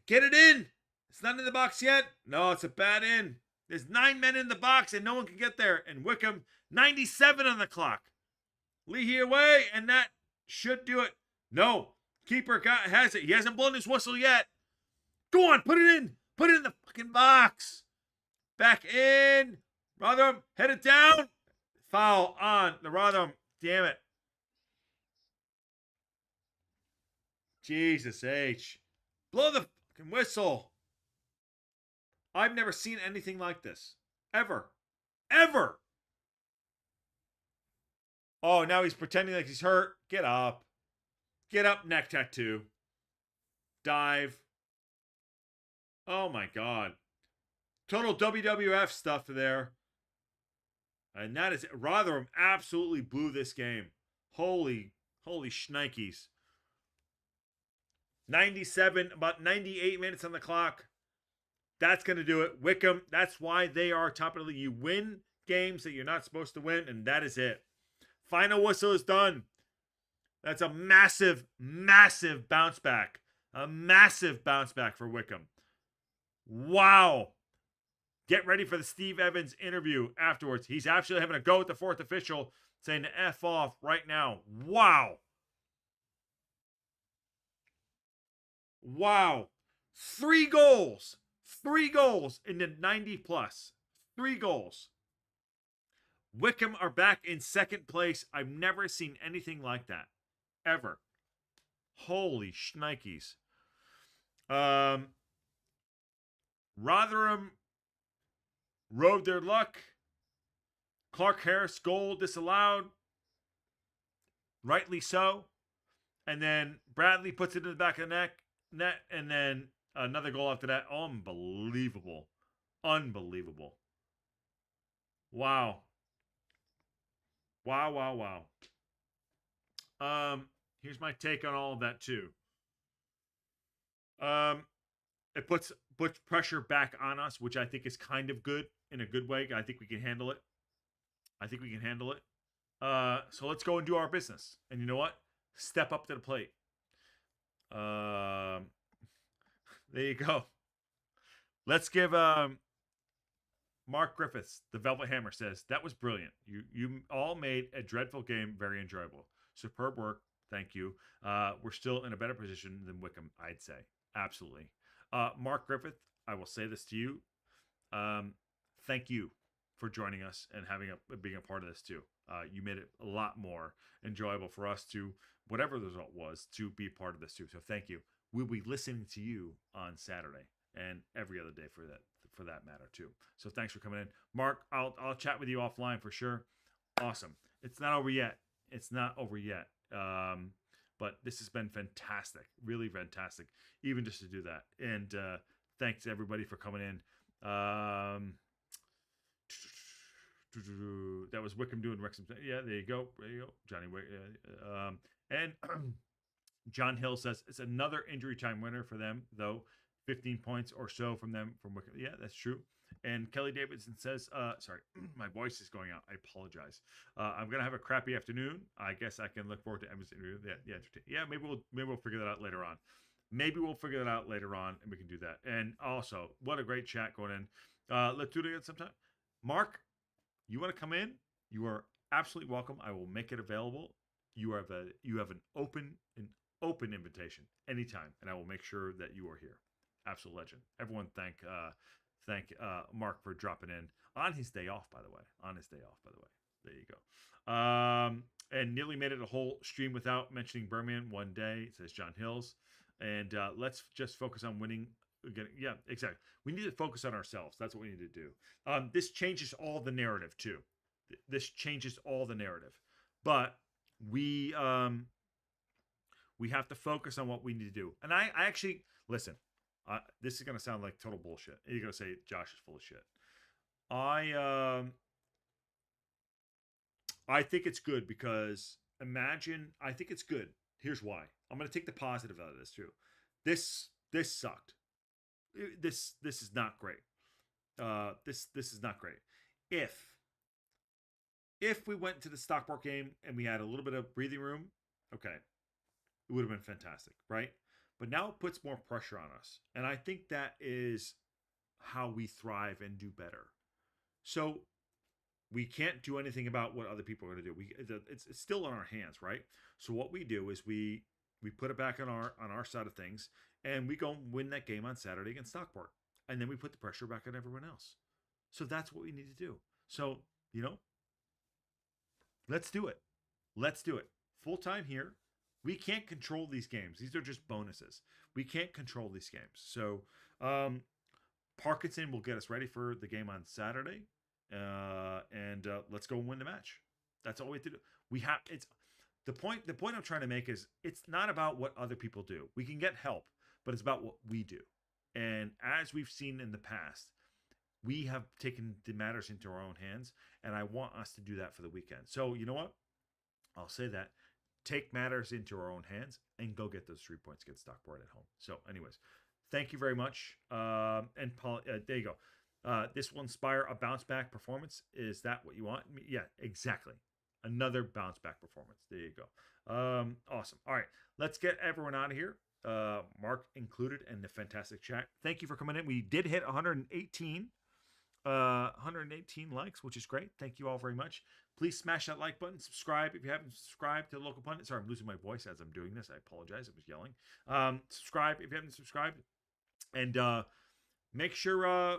Get it in. It's not in the box yet. No, it's a bad in. There's 9 men in the box and no one can get there. And Wycombe, 97 on the clock. Leahy away, and that should do it. No. Keeper has it. He hasn't blown his whistle yet. Go on, put it in. Put it in the fucking box. Back in. Rotherham, head it down. Foul on the Rotherham. Damn it. Jesus H. Blow the fucking whistle. I've never seen anything like this. Ever. Ever. Oh, now he's pretending like he's hurt. Get up. Get up, neck tattoo. Dive. Oh my God. Total WWF stuff there. And that is it. Rotherham absolutely blew this game. Holy shnikes. 97, about 98 minutes on the clock. That's going to do it. Wycombe, that's why they are top of the league. You win games that you're not supposed to win, and that is it. Final whistle is done. That's a massive, massive bounce back. A massive bounce back for Wycombe. Wow. Get ready for the Steve Evans interview afterwards. He's actually having a go at the fourth official, saying to F off right now. Wow. Wow. 3 goals. 3 goals in the 90 plus. 3 goals. Wycombe are back in second place. I've never seen anything like that. Ever. Holy shnikes. Rotherham rode their luck. Clark Harris goal disallowed. Rightly so. And then Bradley puts it in the back of the net. And then another goal after that. Unbelievable. Unbelievable. Wow. Wow. Here's my take on all of that too. It puts pressure back on us, which I think is kind of good in a good way. I think we can handle it. So let's go and do our business. And you know what? Step up to the plate. There you go. Let's give Mark Griffiths, the Velvet Hammer, says, that was brilliant. You all made a dreadful game very enjoyable. Superb work. Thank you. We're still in a better position than Wycombe, I'd say. Absolutely. Mark Griffith, I will say this to you. Thank you for joining us and being a part of this too. You made it a lot more enjoyable for us to, whatever the result was, to be part of this too. So thank you. We'll be listening to you on Saturday and every other day for that matter too. So thanks for coming in, Mark. I'll chat with you offline for sure. Awesome. It's not over yet. But this has been fantastic, really fantastic, even just to do that. And thanks everybody for coming in. That was Wycombe doing Wrexham. Yeah, there you go. Johnny. And John Hill says it's another injury time winner for them, though. 15 points or so from them from Wycombe. Yeah, that's true. And Kelly Davidson says, sorry, my voice is going out. I apologize. I'm going to have a crappy afternoon. I guess I can look forward to Emma's interview. Yeah, maybe we'll figure that out later on. Maybe we'll figure that out later on, and we can do that. And also, what a great chat going in. Let's do it again sometime. Mark, you want to come in? You are absolutely welcome. I will make it available. You have an open invitation anytime, and I will make sure that you are here. Absolute legend. Everyone, thank Mark for dropping in on his day off. By the way, there you go. And nearly made it a whole stream without mentioning Birmingham one day, says John Hills. And let's just focus on winning. Again, yeah, exactly. We need to focus on ourselves. That's what we need to do. This changes all the narrative too. This changes all the narrative, but we have to focus on what we need to do. And I actually listen. This is gonna sound like total bullshit. You're gonna say Josh is full of shit. I think it's good because I think it's good. Here's why. I'm going to take the positive out of this too. This sucked. This is not great. This is not great. If we went to the Stockport game and we had a little bit of breathing room, okay, it would have been fantastic, right? But now it puts more pressure on us, and I think that is how we thrive and do better. So we can't do anything about what other people are going to do. It's still in our hands, right? So what we do is we put it back on our side of things, and we go and win that game on Saturday against Stockport, and then we put the pressure back on everyone else. So that's what we need to do. So let's do it. Let's do it. Full time here. We can't control these games. These are just bonuses. We can't control these games. So Parkinson will get us ready for the game on Saturday. And let's go and win the match. That's all we have to do. It's the point I'm trying to make is it's not about what other people do. We can get help, but it's about what we do. And as we've seen in the past, we have taken the matters into our own hands, and I want us to do that for the weekend. So you know what? I'll say that. Take matters into our own hands and go get those 3 points against Stockport at home. So anyways, thank you very much. And Paul, there you go. This will inspire a bounce back performance. Is that what you want? Yeah, exactly. Another bounce back performance. There you go. Awesome. All right, let's get everyone out of here. Mark included in the fantastic chat. Thank you for coming in. We did hit 118 likes, which is great. Thank you all very much. Please smash that like button. Subscribe if you haven't subscribed to the local pundit. Sorry, I'm losing my voice as I'm doing this. I apologize. I was yelling. Subscribe if you haven't subscribed, and make sure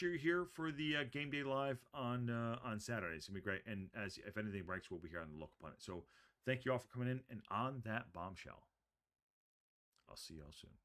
you're here for the game day live on Saturday. It's gonna be great. And if anything breaks, we'll be here on the local pundit. So thank you all for coming in. And on that bombshell, I'll see you all soon.